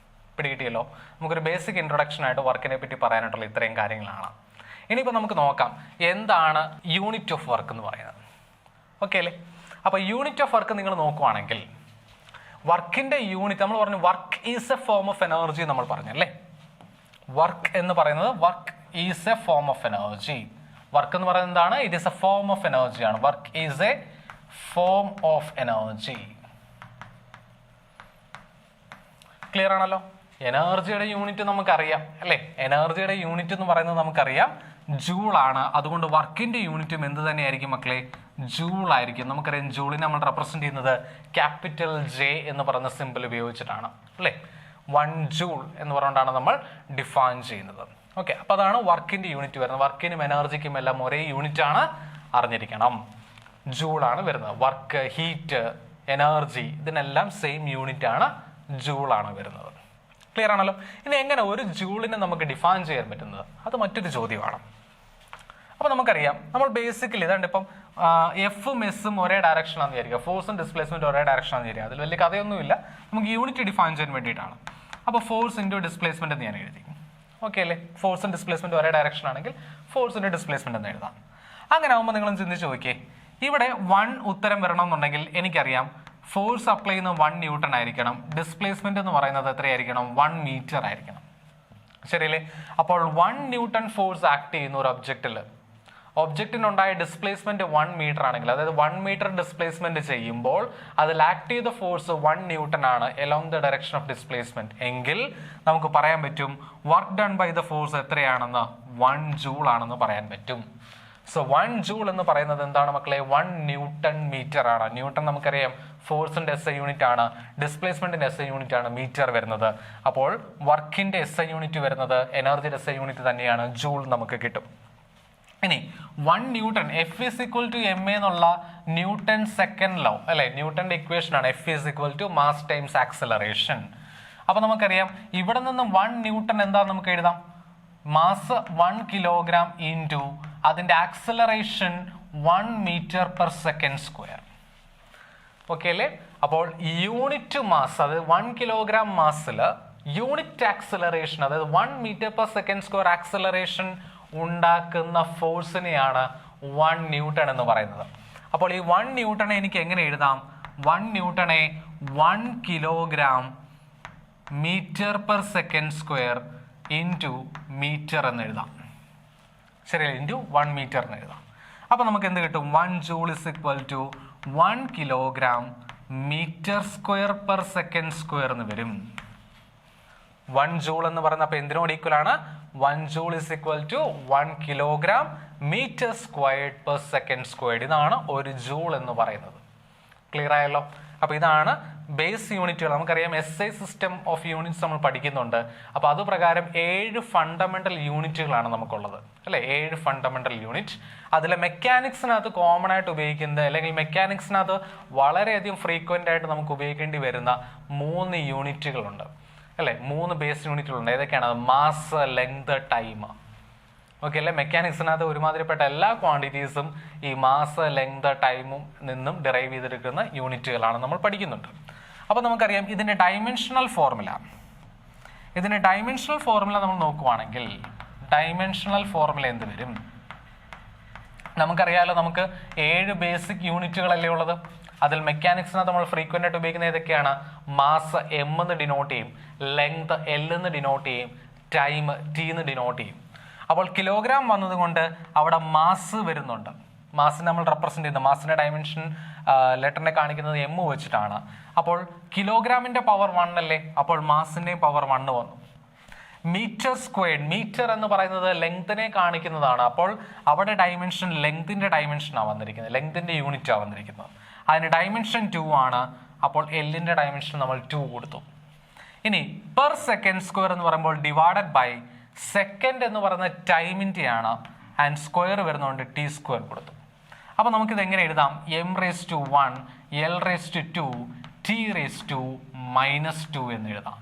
പിടികിട്ടിയല്ലോ? നമുക്കൊരു ബേസിക് ഇൻട്രൊഡക്ഷൻ ആയിട്ട് വർക്കിനെ പറ്റി പറയാനായിട്ടുള്ള ഇത്രയും കാര്യങ്ങളാണ്. ഇനിയിപ്പോൾ നമുക്ക് നോക്കാം എന്താണ് യൂണിറ്റ് ഓഫ് വർക്ക് എന്ന് പറയുന്നത്. ഓക്കെ അല്ലേ? അപ്പോൾ യൂണിറ്റ് ഓഫ് വർക്ക് നിങ്ങൾ നോക്കുവാണെങ്കിൽ വർക്കിന്റെ യൂണിറ്റ് നമ്മൾ പറഞ്ഞു work is a form of energy നമ്മൾ പറഞ്ഞല്ലേ. വർക്ക് എന്ന് പറയുന്നത് work is a form of energy. Work എന്ന് പറയുന്നത് എന്താണ്? It is a form of energy ആണ്. Work is a form of energy. Clear ആണല്ലോ? എനർജിയുടെ യൂണിറ്റ് നമുക്കറിയാം അല്ലേ? എനർജിയുടെ യൂണിറ്റ് എന്ന് പറയുന്നത് നമുക്കറിയാം ജൂൾ ആണ്. അതുകൊണ്ട് വർക്കിന്റെ യൂണിറ്റും എന്ത് തന്നെയായിരിക്കും മക്കളെ? ജൂൾ ആയിരിക്കും. നമുക്കറിയാം ജൂളിനെ നമ്മൾ റെപ്രസെന്റ് ചെയ്യുന്നത് ക്യാപിറ്റൽ ജെ എന്ന് പറയുന്ന സിമ്പിൾ ഉപയോഗിച്ചിട്ടാണ് അല്ലേ? 1 ജൂൾ എന്ന് പറഞ്ഞുകൊണ്ടാണ് നമ്മൾ ഡിഫൈൻ ചെയ്യുന്നത്. ഓക്കെ, അപ്പോൾ അതാണ് വർക്കിന്റെ യൂണിറ്റ് വരുന്നത്. വർക്കിനും എനർജിക്കും എല്ലാം ഒരേ യൂണിറ്റ് ആണ്, അറിഞ്ഞിരിക്കണം. ജൂൾ ആണ് വരുന്നത്. വർക്ക്, ഹീറ്റ്, എനർജി ഇതിനെല്ലാം സെയിം യൂണിറ്റ് ആണ്, ജൂൾ ആണ് വരുന്നത്. ക്ലിയർ ആണല്ലോ? ഇനി എങ്ങനെ ഒരു ജൂളിനെ നമുക്ക് ഡിഫൈൻ ചെയ്യാൻ പറ്റുന്നത്? അത് മറ്റൊരു ചോദ്യമാണ്. അപ്പോൾ നമുക്കറിയാം നമ്മൾ ബേസിക്കലി ഇതാണ്ട് ഇപ്പം എഫും എസും ഒരേ ഡയറക്ഷൻ ആണെന്ന് വിചാരിക്കുക, ഫോഴ്സും ഡിസ്പ്ലേസ്മെന്റ് ഒരേ ഡയറക്ഷൻ ആണെന്ന് വിചാരിക്കുക. അതിൽ വലിയ കഥയൊന്നുമില്ല, നമുക്ക് യൂണിറ്റ് ഡിഫൈൻ ചെയ്യാൻ വേണ്ടിയിട്ടാണ്. അപ്പോൾ ഫോഴ്സ് ഇൻറ്റു ഡിസ്പ്ലേസ്മെന്റ് എന്ന് ഞാൻ എഴുതി. ഓക്കെ അല്ലേ? ഫോഴ്സും ഡിസ്പ്ലേസ്മെന്റ് ഒരേ ഡയറക്ഷൻ ആണെങ്കിൽ ഫോഴ്സിന്റെ ഡിസ്പ്ലേസ്മെന്റ് എന്ന് എഴുതാം. അങ്ങനെ ആകുമ്പോൾ നിങ്ങൾ ചിന്തിച്ച് നോക്കിയേ, ഇവിടെ 1 ഉത്തരം വരണമെന്നുണ്ടെങ്കിൽ എനിക്കറിയാം ഫോഴ്സ് അപ്ലൈ ചെയ്യുന്ന 1 ന്യൂട്ടൺ ആയിരിക്കണം, ഡിസ്പ്ലേസ്മെന്റ് എന്ന് പറയുന്നത് എത്രയായിരിക്കണം? 1 മീറ്റർ ആയിരിക്കണം. ശരിയല്ലേ? അപ്പോൾ 1 ന്യൂട്ടൺ ഫോഴ്സ് ആക്ട് ചെയ്യുന്ന ഒരു ഒബ്ജക്റ്റിനുണ്ടായ ഡിസ്പ്ലേസ്മെന്റ് 1 മീറ്റർ ആണെങ്കിൽ, അതായത് 1 മീറ്റർ ഡിസ്പ്ലേസ്മെന്റ് ചെയ്യുമ്പോൾ അതിൽ ആക്ട് ചെയ്ത ഫോഴ്സ് 1 ന്യൂട്ടൺ ആണ് along the direction of displacement എങ്കിൽ നമുക്ക് പറയാൻ പറ്റും work done by the force എത്രയാണെന്ന്? 1 ജൂൾ ആണെന്ന് പറയാൻ പറ്റും. സോ 1 ജൂൾ എന്ന് പറയുന്നത് എന്താണ് മക്കളെ? 1 ന്യൂട്ടൺ മീറ്റർ ആണ്. ന്യൂട്ടൺ നമുക്കറിയാം ഫോഴ്സിന്റെ SI യൂണിറ്റ് ആണ്, ഡിസ്പ്ലേസ്മെന്റിന്റെ SI യൂണിറ്റ് ആണ് മീറ്റർ വരുന്നത്. അപ്പോൾ വർക്കിന്റെ SI യൂണിറ്റ് വരുന്നത് എനർജിയുടെ SI യൂണിറ്റ് തന്നെയാണ്, ജൂൾ നമുക്ക് കിട്ടും. ഇനി 1 newton F is equal to ma എന്നുള്ള ന്യൂട്ടൺ സെക്കൻഡ് ലോ അല്ലെ, ന്യൂട്ടന്റെ ഇക്വേഷൻ ആണ് F is equal to mass times acceleration. അപ്പൊ നമുക്കറിയാം ഇവിടെ നിന്ന് 1 ന്യൂട്ടൺ എന്താ നമുക്ക് എഴുതാം? മാസ് 1 കിലോഗ്രാം ഇൻറ്റു അതിന്റെ acceleration 1 metre per second square. Okay അല്ലേ? അപ്പോൾ യൂണിറ്റ് മാസ്, അതായത് 1 കിലോഗ്രാം മാസിൽ യൂണിറ്റ് ആക്സലറേഷൻ, അതായത് 1 metre per second square acceleration ഉണ്ടാക്കുന്ന ഫോഴ്സിനെയാണ് 1 ന്യൂട്ടൺ എന്ന് പറയുന്നത്. അപ്പോൾ ഈ 1 ന്യൂട്ടണെ എനിക്ക് എങ്ങനെ എഴുതാം? 1 ന്യൂട്ടണെ 1 kilogram metre per second square into metre എന്ന് എഴുതാം. ശരിയല്ലേ? ഇൻറ്റു 1 മീറ്റർ എന്ന് എഴുതാം. അപ്പോൾ നമുക്ക് എന്ത് കിട്ടും? 1 joule is equal to 1 kilogram metre square per second square എന്ന് വരും. 1 ജൂൾ എന്ന് പറയുന്നത് അപ്പോൾ എന്തിനോട് ഈക്വൽ ആണ്? 1 joule is equal to 1 kilogram metre squared per second squared. ഇതാണ് 1 ജൂൾ എന്ന് പറയുന്നത്. ക്ലിയർ ആയല്ലോ? അപ്പോൾ ഇതാണ് ബേസ് യൂണിറ്റുകൾ. നമുക്കറിയാം SI സിസ്റ്റം ഓഫ് യൂണിറ്റ്സ് നമ്മൾ പഠിക്കുന്നുണ്ട്. അപ്പോൾ അതുപ്രകാരം 7 ഫണ്ടമെന്റൽ യൂണിറ്റുകളാണ് നമുക്കുള്ളത് അല്ലെ? 7 ഫണ്ടമെന്റൽ യൂണിറ്റ്. അതിലെ മെക്കാനിക്സിനകത്ത് കോമൺ ആയിട്ട് ഉപയോഗിക്കുന്നത്, അല്ലെങ്കിൽ മെക്കാനിക്സിനകത്ത് വളരെയധികം ഫ്രീക്വന്റ് ആയിട്ട് നമുക്ക് ഉപയോഗിക്കേണ്ടി വരുന്ന 3 യൂണിറ്റുകളുണ്ട് അല്ലെ? 3 ബേസ് യൂണിറ്റുകളുണ്ട്. ഏതൊക്കെയാണ്? Mass, length, time. ഓക്കെ അല്ലെ? മെക്കാനിക്സിനകത്ത് ഒരുമാതിരിപ്പെട്ട എല്ലാ ക്വാണ്ടിറ്റീസും ഈ മാസ്, ലെങ്ത്, ടൈമും നിന്നും ഡിറൈവ് ചെയ്തെടുക്കുന്ന യൂണിറ്റുകളാണ് നമ്മൾ പഠിക്കുന്നുണ്ട്. അപ്പോൾ നമുക്കറിയാം ഇതിന്റെ ഡൈമെൻഷണൽ ഫോർമുല നമ്മൾ നോക്കുവാണെങ്കിൽ ഡൈമെൻഷണൽ ഫോർമുല എന്ത് വരും? നമുക്കറിയാലോ, നമുക്ക് 7 ബേസിക് യൂണിറ്റുകളല്ലേ ഉള്ളത്. അതിൽ മെക്കാനിക്സിനകത്ത് നമ്മൾ ഫ്രീക്വന്റ് ആയിട്ട് ഉപയോഗിക്കുന്ന ഏതൊക്കെയാണ്? മാസ് M എന്ന് ഡിനോട്ട് ചെയ്യും, ലെങ്ത് L എന്ന് ഡിനോട്ട് ചെയ്യും, ടൈം T എന്ന് ഡിനോട്ട് ചെയ്യും. അപ്പോൾ കിലോഗ്രാം വന്നതുകൊണ്ട് അവിടെ മാസ് വരുന്നുണ്ട്. മാസിനെ നമ്മൾ റെപ്രസെന്റ് ചെയ്യുന്നത്, മാസിന്റെ ഡയമെൻഷൻ ലെറ്ററിനെ കാണിക്കുന്നത് M വെച്ചിട്ടാണ്. അപ്പോൾ കിലോഗ്രാമിന്റെ പവർ 1 അല്ലേ? അപ്പോൾ മാസിന്റെയും പവർ 1 വന്നു. മീറ്റർ സ്ക്വയർഡ്, മീറ്റർ എന്ന് പറയുന്നത് ലെങ്തിനെ കാണിക്കുന്നതാണ്. അപ്പോൾ അവിടെ ഡയമെൻഷൻ ലെങ്തിന്റെ ഡയമെൻഷനാണ് വന്നിരിക്കുന്നത്, ലെങ്തിന്റെ യൂണിറ്റ് ആണ് വന്നിരിക്കുന്നത്. അതിന് ഡയമെൻഷൻ 2 ആണ്. അപ്പോൾ എല്ലിന്റെ ഡയമെൻഷൻ നമ്മൾ 2 കൊടുത്തു. ഇനി പെർ സെക്കൻഡ് സ്ക്വയർ എന്ന് പറയുമ്പോൾ ഡിവൈഡഡ് ബൈ സെക്കൻഡ് എന്ന് പറയുന്ന ടൈമിന്റെ ആണ്, ആൻഡ് സ്ക്വയർ വരുന്നതുകൊണ്ട് T സ്ക്വയർ കൊടുത്തു. അപ്പൊ നമുക്കിത് എങ്ങനെ എഴുതാം? m⁻1 L⁻2 T⁻2 എന്ന് എഴുതാം.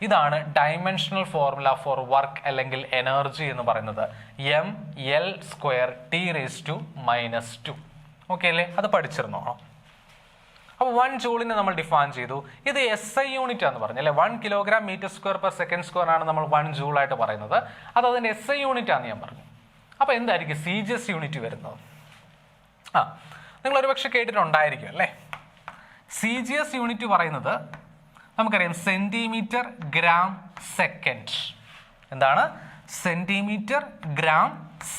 ഇതാണ് ഡൈമെൻഷണൽ ഫോർമുല ഫോർ വർക്ക് അല്ലെങ്കിൽ എനർജി എന്ന് പറയുന്നത്. mL² T⁻2. ഓക്കെ അല്ലേ? അത് പഠിച്ചിരുന്നോ? അപ്പോൾ 1 ജൂളിനെ നമ്മൾ ഡിഫൈൻ ചെയ്തു. ഇത് SI യൂണിറ്റ് ആണെന്ന് പറഞ്ഞു അല്ലെ? 1 kilogram metre square per second square ആണ് നമ്മൾ 1 ജൂൾ ആയിട്ട് പറയുന്നത്. അത് അതിന്റെ SI യൂണിറ്റ് ആണെന്ന് ഞാൻ പറഞ്ഞു. അപ്പോൾ എന്തായിരിക്കും CGS യൂണിറ്റ് വരുന്നത്? നിങ്ങൾ ഒരുപക്ഷെ കേട്ടിട്ടുണ്ടായിരിക്കും അല്ലേ? CGS യൂണിറ്റ് പറയുന്നത് നമുക്കറിയാം സെന്റിമീറ്റർ ഗ്രാം സെക്കൻഡ്. എന്താണ്? Centimetre gram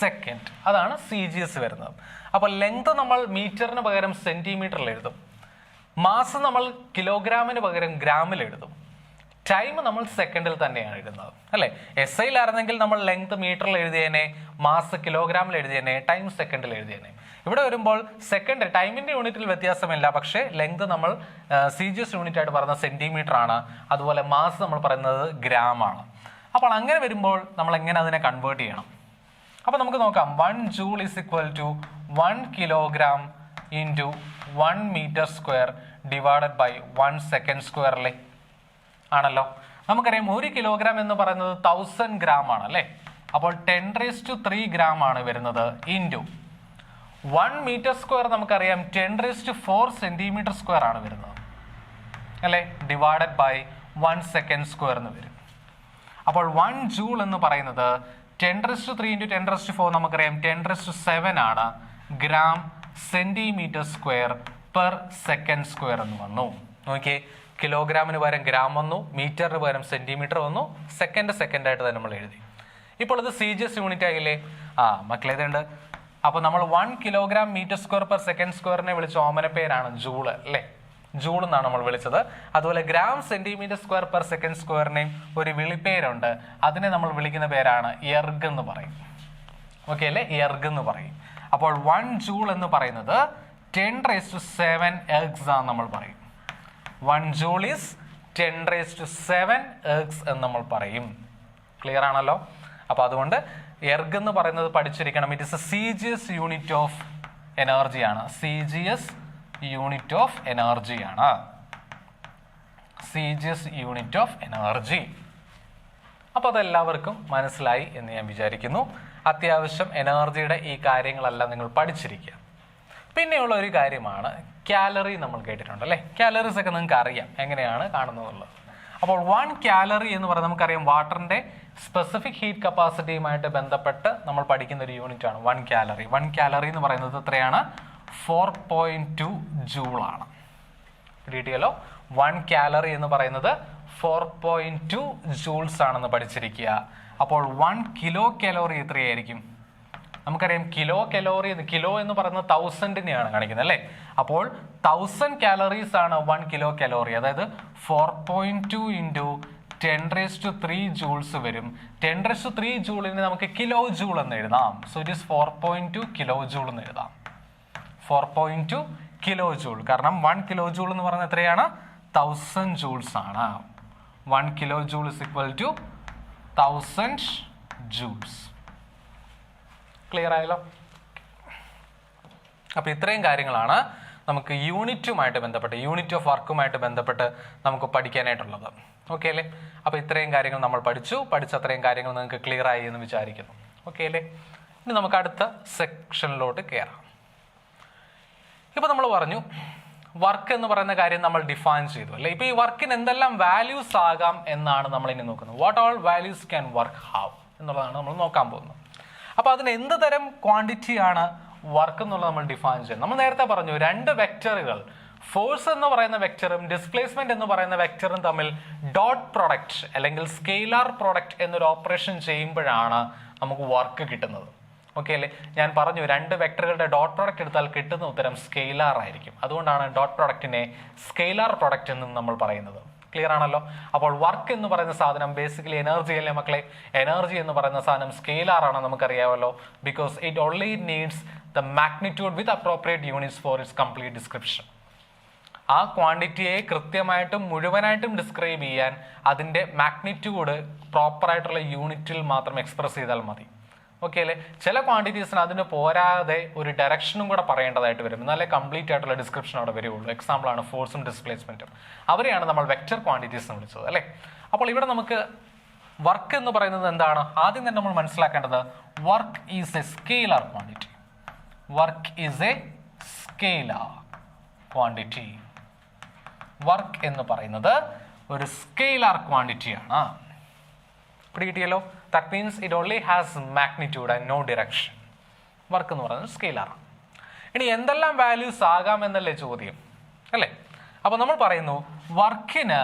second. അതാണ് CGS വരുന്നത്. അപ്പോൾ ലെങ്ത് നമ്മൾ മീറ്ററിന് പകരം സെന്റിമീറ്ററിൽ എഴുതും, മാസ് നമ്മൾ കിലോഗ്രാമിന് പകരം ഗ്രാമിൽ എഴുതും, ടൈം നമ്മൾ സെക്കൻഡിൽ തന്നെയാണ് എഴുതുന്നത് അല്ലേ? SIയിലായിരുന്നെങ്കിൽ നമ്മൾ ലെങ്ത് മീറ്ററിൽ എഴുതിയേനെ, മാസ് കിലോഗ്രാമിൽ എഴുതിയേനെ, ടൈം സെക്കൻഡിൽ എഴുതിയേനെ. ഇവിടെ വരുമ്പോൾ സെക്കൻഡ് ടൈമിന്റെ യൂണിറ്റിൽ വ്യത്യാസമില്ല, പക്ഷേ ലെങ്ത് നമ്മൾ CGS യൂണിറ്റ് ആയിട്ട് പറയുന്നത് സെന്റിമീറ്റർ ആണ്, അതുപോലെ മാസ് നമ്മൾ പറയുന്നത് ഗ്രാം ആണ്. അപ്പോൾ അങ്ങനെ വരുമ്പോൾ നമ്മൾ എങ്ങനെ അതിനെ കൺവേർട്ട് ചെയ്യണം? അപ്പോൾ നമുക്ക് നോക്കാം. 1 joule is equal to 1 kilogram into 1 metre square divided by 1 second സ്ക്വയറിലെ ആണല്ലോ. നമുക്കറിയാം 1 കിലോഗ്രാം എന്ന് പറയുന്നത് 1000 ഗ്രാം ആണ് അല്ലേ? അപ്പോൾ 10³ ഗ്രാം ആണ് വരുന്നത് ഇൻറ്റു 1 മീറ്റർ സ്ക്വയർ നമുക്കറിയാം 10⁴ സെന്റിമീറ്റർ സ്ക്വയർ ആണ് വരുന്നത് അല്ലേ, ഡിവൈഡഡ് ബൈ 1 സെക്കൻഡ് സ്ക്വയർ എന്ന് വരും. അപ്പോൾ 1 ജൂൾ എന്ന് പറയുന്നത് 10⁵ ഇൻറ്റു 10⁴ നമുക്കറിയാം 10⁷ ആണ് gram centimetre square per second square എന്ന് വന്നു. നോക്കിയേ, കിലോഗ്രാമിന് പകരം ഗ്രാം വന്നു, മീറ്ററിന് പകരം സെന്റിമീറ്റർ വന്നു, സെക്കൻഡ് ആയിട്ട് തന്നെ നമ്മൾ എഴുതി. ഇപ്പോൾ ഇത് CGS യൂണിറ്റ് ആയില്ലേ? മക്കളേതുണ്ട്. അപ്പോൾ നമ്മൾ 1 kilogram metre square per second സ്ക്വയറിനെ വിളിച്ച ഓമന പേരാണ് ജൂള് അല്ലേ, ജൂൾ എന്നാണ് നമ്മൾ വിളിച്ചത്. അതുപോലെ gram centimetre square per second സ്ക്വയറിനെയും ഒരു വിളിപ്പേരുണ്ട്, അതിനെ നമ്മൾ വിളിക്കുന്ന പേരാണ് എർഗ് എന്ന് പറയും. ഓക്കെ അല്ലേ, എർഗ് എന്ന് പറയും. അപ്പോൾ 1 ജൂൾ എന്ന് പറയുന്നത് 10⁷ എർഗ്സ് ആണ് നമ്മൾ പറയും. 1 ജൂൾ ഈസ് 10⁷ എർഗ്സ് എന്ന് നമ്മൾ പറയും. ക്ലിയർ ആണല്ലോ? അപ്പോൾ അതുകൊണ്ട് എർഗ് എന്ന് പറയുന്നത് പഠിച്ചിരിക്കണം. It is A CGS unit of energy ആണ്. CGS യൂണിറ്റ് ഓഫ് എനർജി ആണ്. CGS unit of energy. അപ്പോൾ അതെല്ലാവർക്കും മനസ്സിലായി എന്ന് ഞാൻ വിചാരിക്കുന്നു. അത്യാവശ്യം എനർജിയുടെ ഈ കാര്യങ്ങളെല്ലാം നിങ്ങൾ പഠിച്ചിരിക്കുക. പിന്നെയുള്ള ഒരു കാര്യമാണ് കാലറി. നമ്മൾ കേട്ടിട്ടുണ്ട് അല്ലേ, കാലറീസ് ഒക്കെ നിങ്ങൾക്ക് അറിയാം എങ്ങനെയാണ് കാണുന്നതുള്ളത്. അപ്പോൾ 1 കാലറി എന്ന് പറയുന്നത് നമുക്കറിയാം വാട്ടറിന്റെ സ്പെസിഫിക് ഹീറ്റ് കപ്പാസിറ്റിയുമായിട്ട് ബന്ധപ്പെട്ട് നമ്മൾ പഠിക്കുന്ന ഒരു യൂണിറ്റ് ആണ് 1 കാലറി. 1 കാലറി എന്ന് പറയുന്നത് എത്രയാണ്? 4.2 ജൂൾ ആണ്. കിട്ടിയല്ലോ? 1 കാലറി എന്ന് പറയുന്നത് 4.2 ജൂൾസ് ആണെന്ന് പഠിച്ചിരിക്കുക. അപ്പോൾ 1 കിലോ കലോറി എത്രയായിരിക്കും? നമുക്കറിയാം കിലോ കലോറി, കിലോ എന്ന് പറയുന്നത് 1000-നെയാണ് കാണിക്കുന്നത് അല്ലേ. അപ്പോൾ 1000 കാലറീസ് ആണ് 1 കിലോ കലോറി. അതായത് 4.2 ഇൻറ്റു 10⁻³ ജൂൾസ് വരും. 10⁻³ ജൂളിന് നമുക്ക് കിലോ ജൂൾ എന്ന് എഴുതാം. So it is 4.2 kilo joule എന്ന് എഴുതാം. 4.2 കിലോ ജൂൾ. കാരണം 1 കിലോ ജൂൾ എന്ന് പറയുന്നത് എത്രയാണ്? 1000 ജൂൾസ് ആണ്. 1 kilo joule is equal to 1000 joules. Clear ആയല്ലോ? അപ്പോൾ ഇത്രയും കാര്യങ്ങളാണ് നമുക്ക് യൂണിറ്റുമായിട്ട് ബന്ധപ്പെട്ട്, യൂണിറ്റ് ഓഫ് വർക്കുമായിട്ട് ബന്ധപ്പെട്ട് നമുക്ക് പഠിക്കാനായിട്ടുള്ളത്. ഓക്കെ അല്ലേ? അപ്പോൾ ഇത്രയും കാര്യങ്ങൾ നമ്മൾ പഠിച്ച അത്രയും കാര്യങ്ങൾ നിങ്ങൾക്ക് ക്ലിയർ ആയി എന്ന് വിചാരിക്കുന്നു. ഓക്കെ അല്ലേ? ഇനി നമുക്ക് അടുത്ത സെക്ഷനിലോട്ട് കയറാം. ഇപ്പോൾ നമ്മൾ പറഞ്ഞു വർക്ക് എന്ന് പറയുന്ന കാര്യം നമ്മൾ ഡിഫൈൻ ചെയ്തു അല്ലേ. ഇപ്പോൾ ഈ വർക്കിന് എന്തെല്ലാം വാല്യൂസ് ആകാം എന്നാണ് നമ്മൾ ഇനി നോക്കുന്നത്. What all values can work have എന്നുള്ളതാണ് നമ്മൾ നോക്കാൻ പോകുന്നത്. അപ്പോൾ അതിന് എന്ത് തരം ക്വാണ്ടിറ്റിയാണ് വർക്ക് എന്നുള്ളത് നമ്മൾ ഡിഫൈൻ ചെയ്യുന്നത്. നമ്മൾ നേരത്തെ പറഞ്ഞു 2 വെക്ടറുകൾ, ഫോഴ്സ് എന്ന് പറയുന്ന വെക്ടറും ഡിസ്പ്ലേസ്മെന്റ് എന്ന് പറയുന്ന വെക്ടറും തമ്മിൽ ഡോട്ട് പ്രൊഡക്റ്റ് അല്ലെങ്കിൽ സ്കെയിലാർ പ്രൊഡക്റ്റ് എന്നൊരു ഓപ്പറേഷൻ ചെയ്യുമ്പോഴാണ് നമുക്ക് വർക്ക് കിട്ടുന്നത്. ഓക്കെ അല്ലേ? ഞാൻ പറഞ്ഞു 2 വെക്ടറുകളുടെ ഡോട്ട് പ്രൊഡക്റ്റ് എടുത്താൽ കിട്ടുന്ന ഉത്തരം സ്കെയിലാർ ആയിരിക്കും. അതുകൊണ്ടാണ് ഡോട്ട് പ്രൊഡക്റ്റിനെ സ്കെയിലാർ പ്രൊഡക്റ്റ് എന്നും നമ്മൾ പറയുന്നത്. ക്ലിയർ ആണല്ലോ? അപ്പോൾ വർക്ക് എന്ന് പറയുന്ന സാധനം ബേസിക്കലി എനർജി അല്ലേ മക്കളെ. എനർജി എന്ന് പറയുന്ന സാധനം സ്കെയിലാർ ആണ്, നമുക്കറിയാമല്ലോ. Because it only needs the magnitude with appropriate units four it's complete description. ആ ക്വാണ്ടിറ്റിയെ കൃത്യമായിട്ടും മുഴുവനായിട്ടും ഡിസ്ക്രൈബ് ചെയ്യാൻ അതിൻ്റെ മാഗ്നിറ്റ്യൂഡ് പ്രോപ്പറായിട്ടുള്ള യൂണിറ്റിൽ മാത്രം എക്സ്പ്രസ് ചെയ്താൽ മതി. ഓക്കെ അല്ലേ? ചില ക്വാണ്ടിറ്റീസിന് അതിന് പോരാതെ ഒരു ഡയറക്ഷനും കൂടെ പറയേണ്ടതായിട്ട് വരും, എന്നാലേ കംപ്ലീറ്റ് ആയിട്ടുള്ള ഡിസ്ക്രിപ്ഷൻ അവിടെ വരുള്ളൂ. എക്സാമ്പിൾ ആണ് ഫോഴ്സും ഡിസ്പ്ലേസ്മെന്റും. അവരെയാണ് നമ്മൾ വെക്ടർ ക്വാണ്ടിറ്റീസ് എന്ന് വിളിച്ചത് അല്ലേ. അപ്പോൾ ഇവിടെ നമുക്ക് വർക്ക് എന്ന് പറയുന്നത് എന്താണ്? ആദ്യം തന്നെ നമ്മൾ മനസ്സിലാക്കേണ്ടത് work is a scalar quantity. Work is a scalar quantity. Work എന്ന് പറയുന്നത് ഒരു സ്കെയിലാർ ക്വാണ്ടിറ്റിയാണ്. കിട്ടിയല്ലോ? That means it only has magnitude and no direction. Work എന്ന് പറയുന്നത് സ്കെയിലാർ. ഇനി എന്തെല്ലാം വാല്യൂസ് ആകാം എന്നല്ലേ ചോദ്യം അല്ലേ. അപ്പോൾ നമ്മൾ പറയുന്നു വർക്കിന്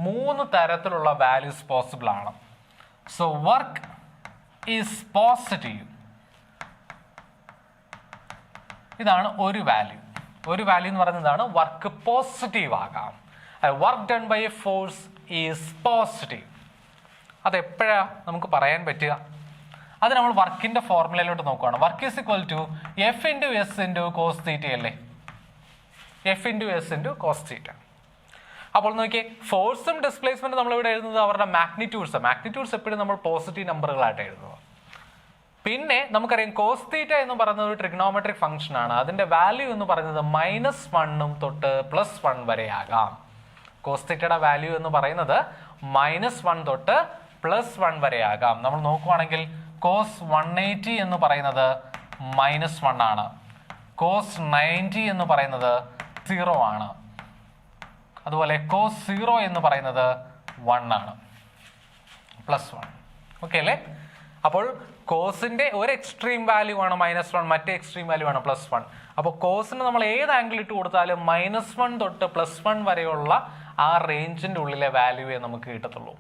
3 തരത്തിലുള്ള വാല്യൂസ് പോസിബിൾ ആണ്. So work is positive. ഇതാണ് ഒരു വാല്യൂ. ഒരു വാല്യൂ എന്ന് പറയുന്നത് എന്താണ്? വർക്ക് പോസിറ്റീവ് ആകാം. Work done by a force is positive. അതെപ്പോഴാണ് നമുക്ക് പറയാൻ പറ്റുക? അത് നമ്മൾ വർക്കിന്റെ ഫോർമുലയിലോട്ട് നോക്കുകയാണ്. Work is equal to F into S into cos theta അല്ലേ. F into S into cos theta. അപ്പോൾ നോക്കിയേ, ഫോഴ്സും ഡിസ്പ്ലേസ്മെന്റും നമ്മളിവിടെ എഴുതുന്നത് അവരുടെ മാഗ്നിറ്റ്യൂഡ്സ്. മാഗ്നിറ്റ്യൂഡ്സ് എപ്പോഴും നമ്മൾ പോസിറ്റീവ് നമ്പറുകളായിട്ട് എഴുതുക. പിന്നെ നമുക്കറിയാം കോസ് തീറ്റ എന്ന് പറയുന്നത് ഒരു ട്രിഗ്നോമെട്രിക് ഫംഗ്ഷൻ ആണ്. അതിന്റെ വാല്യൂ എന്ന് പറയുന്നത് -1 തൊട്ട് +1 വരെ ആകാം. കോസ് തീറ്റയുടെ വാല്യൂ എന്ന് പറയുന്നത് -1 തൊട്ട് +1 വരെ ആകാം. നമ്മൾ നോക്കുവാണെങ്കിൽ cos 180 എന്ന് പറയുന്നത് -1 ആണ്. cos 90 എന്ന് പറയുന്നത് 0 ആണ്. അതുപോലെ cos 0 എന്ന് പറയുന്നത് 1 ആണ്, +1. ഓക്കെ അല്ലേ? അപ്പോൾ കോസിന്റെ ഒരു എക്സ്ട്രീം വാല്യൂ ആണ് -1, മറ്റേ എക്സ്ട്രീം വാല്യൂ ആണ് +1. അപ്പോൾ കോസിന് നമ്മൾ ഏത് ആംഗിൾ ഇട്ട് കൊടുത്താലും -1 തൊട്ട് +1 വരെയുള്ള ആ റേഞ്ചിന്റെ ഉള്ളിലെ വാല്യൂവേ നമുക്ക് കിട്ടത്തുള്ളൂ.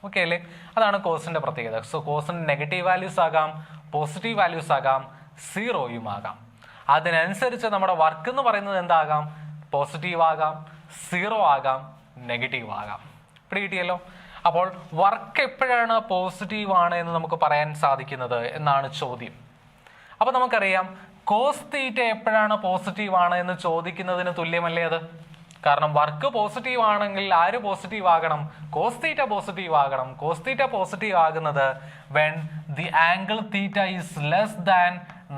ഓക്കെ അല്ലേ? അതാണ് കോസിന്റെ പ്രത്യേകത. സോ കോസിന് നെഗറ്റീവ് വാല്യൂസ് ആകാം, പോസിറ്റീവ് വാല്യൂസ് ആകാം, 0യും ആകാം. അതിനനുസരിച്ച് നമ്മുടെ വർക്ക് എന്ന് പറയുന്നത് എന്താകാം? പോസിറ്റീവ് ആകാം, 0 ആകാം, നെഗറ്റീവ് ആകാം. കിട്ടിയല്ലോ? അപ്പോൾ വർക്ക് എപ്പോഴാണ് പോസിറ്റീവ് ആണ് എന്ന് നമുക്ക് പറയാൻ സാധിക്കുന്നത് എന്നാണ് ചോദ്യം. അപ്പോൾ നമുക്കറിയാം കോസ് തീറ്റ എപ്പോഴാണ് പോസിറ്റീവ് ആണ് എന്ന് ചോദിക്കുന്നതിന് തുല്യമല്ലേ അത്? കാരണം വർക്ക് പോസിറ്റീവ് ആണെങ്കിൽ ആര് പോസിറ്റീവ് ആകണം? കോസ് തീറ്റ പോസിറ്റീവ് ആകണം. കോസ് തീറ്റ പോസിറ്റീവ് ആകുന്നത് when the angle theta is less than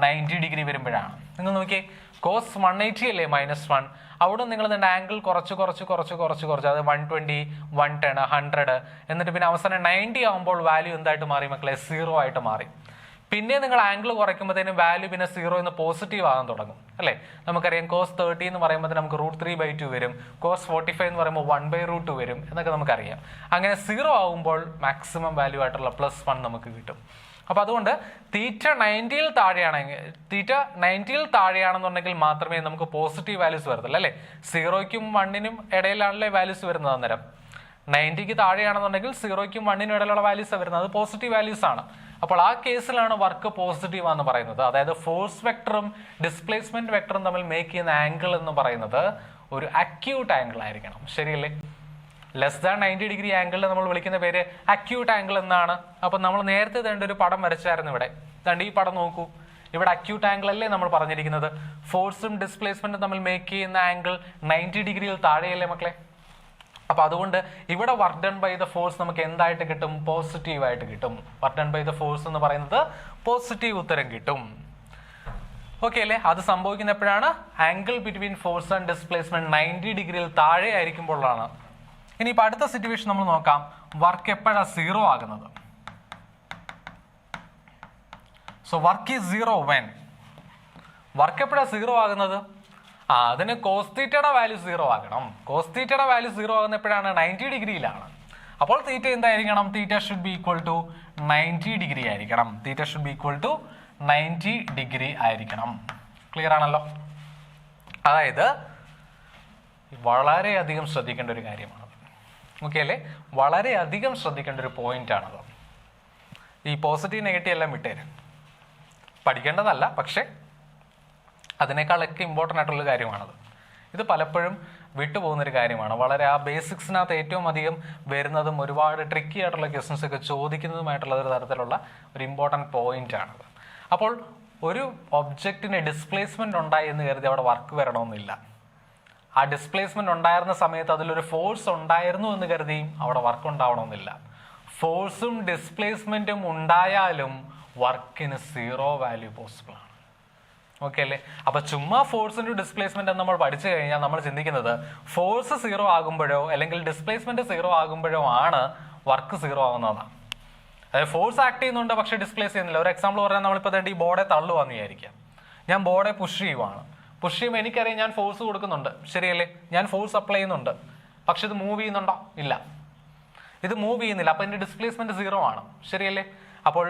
90 degree വരുമ്പോഴാണ്. നിങ്ങൾ നോക്കിയേ, കോസ് 180 അല്ലേ -1, അവിടെ നിങ്ങൾ നിങ്ങളുടെ ആംഗിൾ കുറച്ച് അത് 120, 110, 100 എന്നിട്ട് പിന്നെ അവസാനം 90 ആകുമ്പോൾ വാല്യൂ എന്തായിട്ട് മാറി മക്കളെ? 0 ആയിട്ട് മാറി. പിന്നെ നിങ്ങൾ ആംഗിൾ കുറയ്ക്കുമ്പോഴത്തേനും വാല്യൂ പിന്നെ 0 എന്ന് പോസിറ്റീവ് ആകാൻ തുടങ്ങും അല്ലേ? നമുക്കറിയാം cos 30 എന്ന് പറയുമ്പോൾ നമുക്ക് √3/2 വരും, cos 45 എന്ന് പറയുമ്പോൾ 1/√2 വരും എന്നൊക്കെ നമുക്കറിയാം. അങ്ങനെ 0 ആകുമ്പോൾ മാക്സിമം വാല്യൂ ആയിട്ടുള്ള +1 നമുക്ക് കിട്ടും. അപ്പൊ അതുകൊണ്ട് തീറ്റ 90ൽ താഴെയാണെന്നുണ്ടെങ്കിൽ മാത്രമേ നമുക്ക് പോസിറ്റീവ് വാല്യൂസ് വരത്തുള്ളൂ അല്ലേ? 0ക്കും 1നും ഇടയിലാണല്ലേ വാല്യൂസ് വരുന്നത്. അന്നേരം 90ക്ക് താഴെയാണെന്നുണ്ടെങ്കിൽ 0ക്കും 1നും ഇടയിലുള്ള വാല്യൂസ് വരുന്നത്, അത് പോസിറ്റീവ് വാല്യൂസ് ആണ്. അപ്പോൾ ആ കേസിലാണ് വർക്ക് പോസിറ്റീവ് എന്ന് പറയുന്നത്. അതായത് ഫോഴ്സ് വെക്ടറും ഡിസ്പ്ലേസ്മെന്റ് വെക്ടറും തമ്മിൽ മേക്ക് ചെയ്യുന്ന ആംഗിൾ എന്ന് പറയുന്നത് ഒരു അക്യൂട്ട് ആംഗിൾ ആയിരിക്കണം. ശരിയല്ലേ? ലെസ് ദാൻ 90 ഡിഗ്രി ആംഗിളിൽ നമ്മൾ വിളിക്കുന്ന പേര് അക്യൂട്ട് ആംഗിൾ എന്നാണ്. അപ്പൊ നമ്മൾ നേരത്തെ തന്നെ ഒരു പടം വരച്ചായിരുന്നു ഇവിടെ. ഈ പടം നോക്കൂ, ഇവിടെ അക്യൂട്ട് ആംഗിൾ അല്ലേ നമ്മൾ പറഞ്ഞിരിക്കുന്നത്. ഫോഴ്സും ഡിസ്പ്ലേസ്മെന്റും തമ്മിൽ മേക്ക് ചെയ്യുന്ന ആംഗിൾ 90 ഡിഗ്രിയിൽ താഴെയല്ലേ മക്കളെ? അപ്പൊ അതുകൊണ്ട് ഇവിടെ work done by the force നമുക്ക് എന്തായിട്ട് കിട്ടും? പോസിറ്റീവ് ആയിട്ട് കിട്ടും. Work done by the force എന്ന് പറയുന്നത് പോസിറ്റീവ് ഉത്തരം കിട്ടും. ഓക്കെ അല്ലേ? അത് സംഭവിക്കുന്ന എപ്പോഴാണ്? Angle between force and displacement 90 ഡിഗ്രിയിൽ താഴെ ആയിരിക്കുമ്പോഴാണ്. ഇനിയിപ്പോ അടുത്ത സിറ്റുവേഷൻ നമ്മൾ നോക്കാം. വർക്ക് എപ്പോഴാണ് 0 ആകുന്നത്? So work is 0 when? Work എപ്പോഴാണ് 0 ആകുന്നത്? അതിന് കോസ് തീറ്റയുടെ വാല്യൂ 0 ആകണം. കോസ് തീറ്റയുടെ വാല്യൂ 0 ആകുന്ന എപ്പോഴാണ്? 90 ഡിഗ്രിയിലാണ്. അപ്പോൾ തീറ്റ എന്തായിരിക്കണം? Theta should be equal to 90 degree ആയിരിക്കണം. Theta should be equal to 90 degree ആയിരിക്കണം. ക്ലിയർ ആണല്ലോ? അതായത് വളരെയധികം ശ്രദ്ധിക്കേണ്ട ഒരു കാര്യമാണ്. ഓക്കെ അല്ലേ? വളരെയധികം ശ്രദ്ധിക്കേണ്ട ഒരു പോയിന്റ് ആണത്. ഈ പോസിറ്റീവ് നെഗറ്റീവ് എല്ലാം വിട്ടേരും, പഠിക്കേണ്ടതല്ല, പക്ഷെ അതിനേക്കാളൊക്കെ ഇമ്പോർട്ടൻ്റ് ആയിട്ടുള്ള കാര്യമാണത്. ഇത് പലപ്പോഴും വിട്ടുപോകുന്നൊരു കാര്യമാണ്. വളരെ ആ ബേസിക്സിനകത്ത് ഏറ്റവും അധികം വരുന്നതും ഒരുപാട് ട്രിക്കി ആയിട്ടുള്ള ക്വസ്റ്റ്യൻസ് ഒക്കെ ചോദിക്കുന്നതുമായിട്ടുള്ള ഒരു തരത്തിലുള്ള ഒരു ഇമ്പോർട്ടൻറ്റ് പോയിന്റ് ആണത്. അപ്പോൾ ഒരു ഒബ്ജക്റ്റിന് ഡിസ്പ്ലേസ്മെന്റ് ഉണ്ടായി എന്ന് കരുതി അവിടെ വർക്ക് വരണമെന്നില്ല. ആ ഡിസ്പ്ലേസ്മെന്റ് ഉണ്ടായിരുന്ന സമയത്ത് അതിലൊരു ഫോഴ്സ് ഉണ്ടായിരുന്നു എന്ന് കരുതിയും അവിടെ വർക്ക് ഉണ്ടാവണമെന്നില്ല. ഫോഴ്സും ഡിസ്പ്ലേസ്മെന്റും ഉണ്ടായാലും വർക്കിന് 0 വാല്യൂ പോസിബിൾ ആണ്. ഓക്കെ അല്ലേ? അപ്പൊ ചുമ്മാ ഫോഴ്സിന്റെ ഡിസ്പ്ലേസ്മെന്റ് എന്ന് നമ്മൾ പഠിച്ചു കഴിഞ്ഞാൽ നമ്മൾ ചിന്തിക്കുന്നത് ഫോഴ്സ് 0 ആകുമ്പോഴോ അല്ലെങ്കിൽ ഡിസ്പ്ലേസ്മെന്റ് 0 ആകുമ്പോഴോ ആണ് വർക്ക് 0 ആവുന്നതാണ്. അതായത് ഫോഴ്സ് ആക്ട് ചെയ്യുന്നുണ്ട് പക്ഷെ ഡിസ്പ്ലേസ് ചെയ്യുന്നില്ല. ഒരു എക്സാമ്പിൾ പറഞ്ഞാൽ നമ്മളിപ്പോൾ ഈ ബോർഡെ തള്ളുവാന്ന് വിചാരിക്കാം. ഞാൻ ബോർഡെ പുഷ് ചെയ്യുവാണ്. പുഷ് ചെയ്യുമ്പോൾ എനിക്കറിയാം ഞാൻ ഫോഴ്സ് കൊടുക്കുന്നുണ്ട്, ശരിയല്ലേ? ഞാൻ ഫോഴ്സ് അപ്ലൈ ചെയ്യുന്നുണ്ട്. പക്ഷെ ഇത് മൂവ് ചെയ്യുന്നുണ്ടോ? ഇല്ല, ഇത് മൂവ് ചെയ്യുന്നില്ല. അപ്പൊ ഇതിന്റെ ഡിസ്പ്ലേസ്മെന്റ് 0 ആണ്, ശരിയല്ലേ? അപ്പോൾ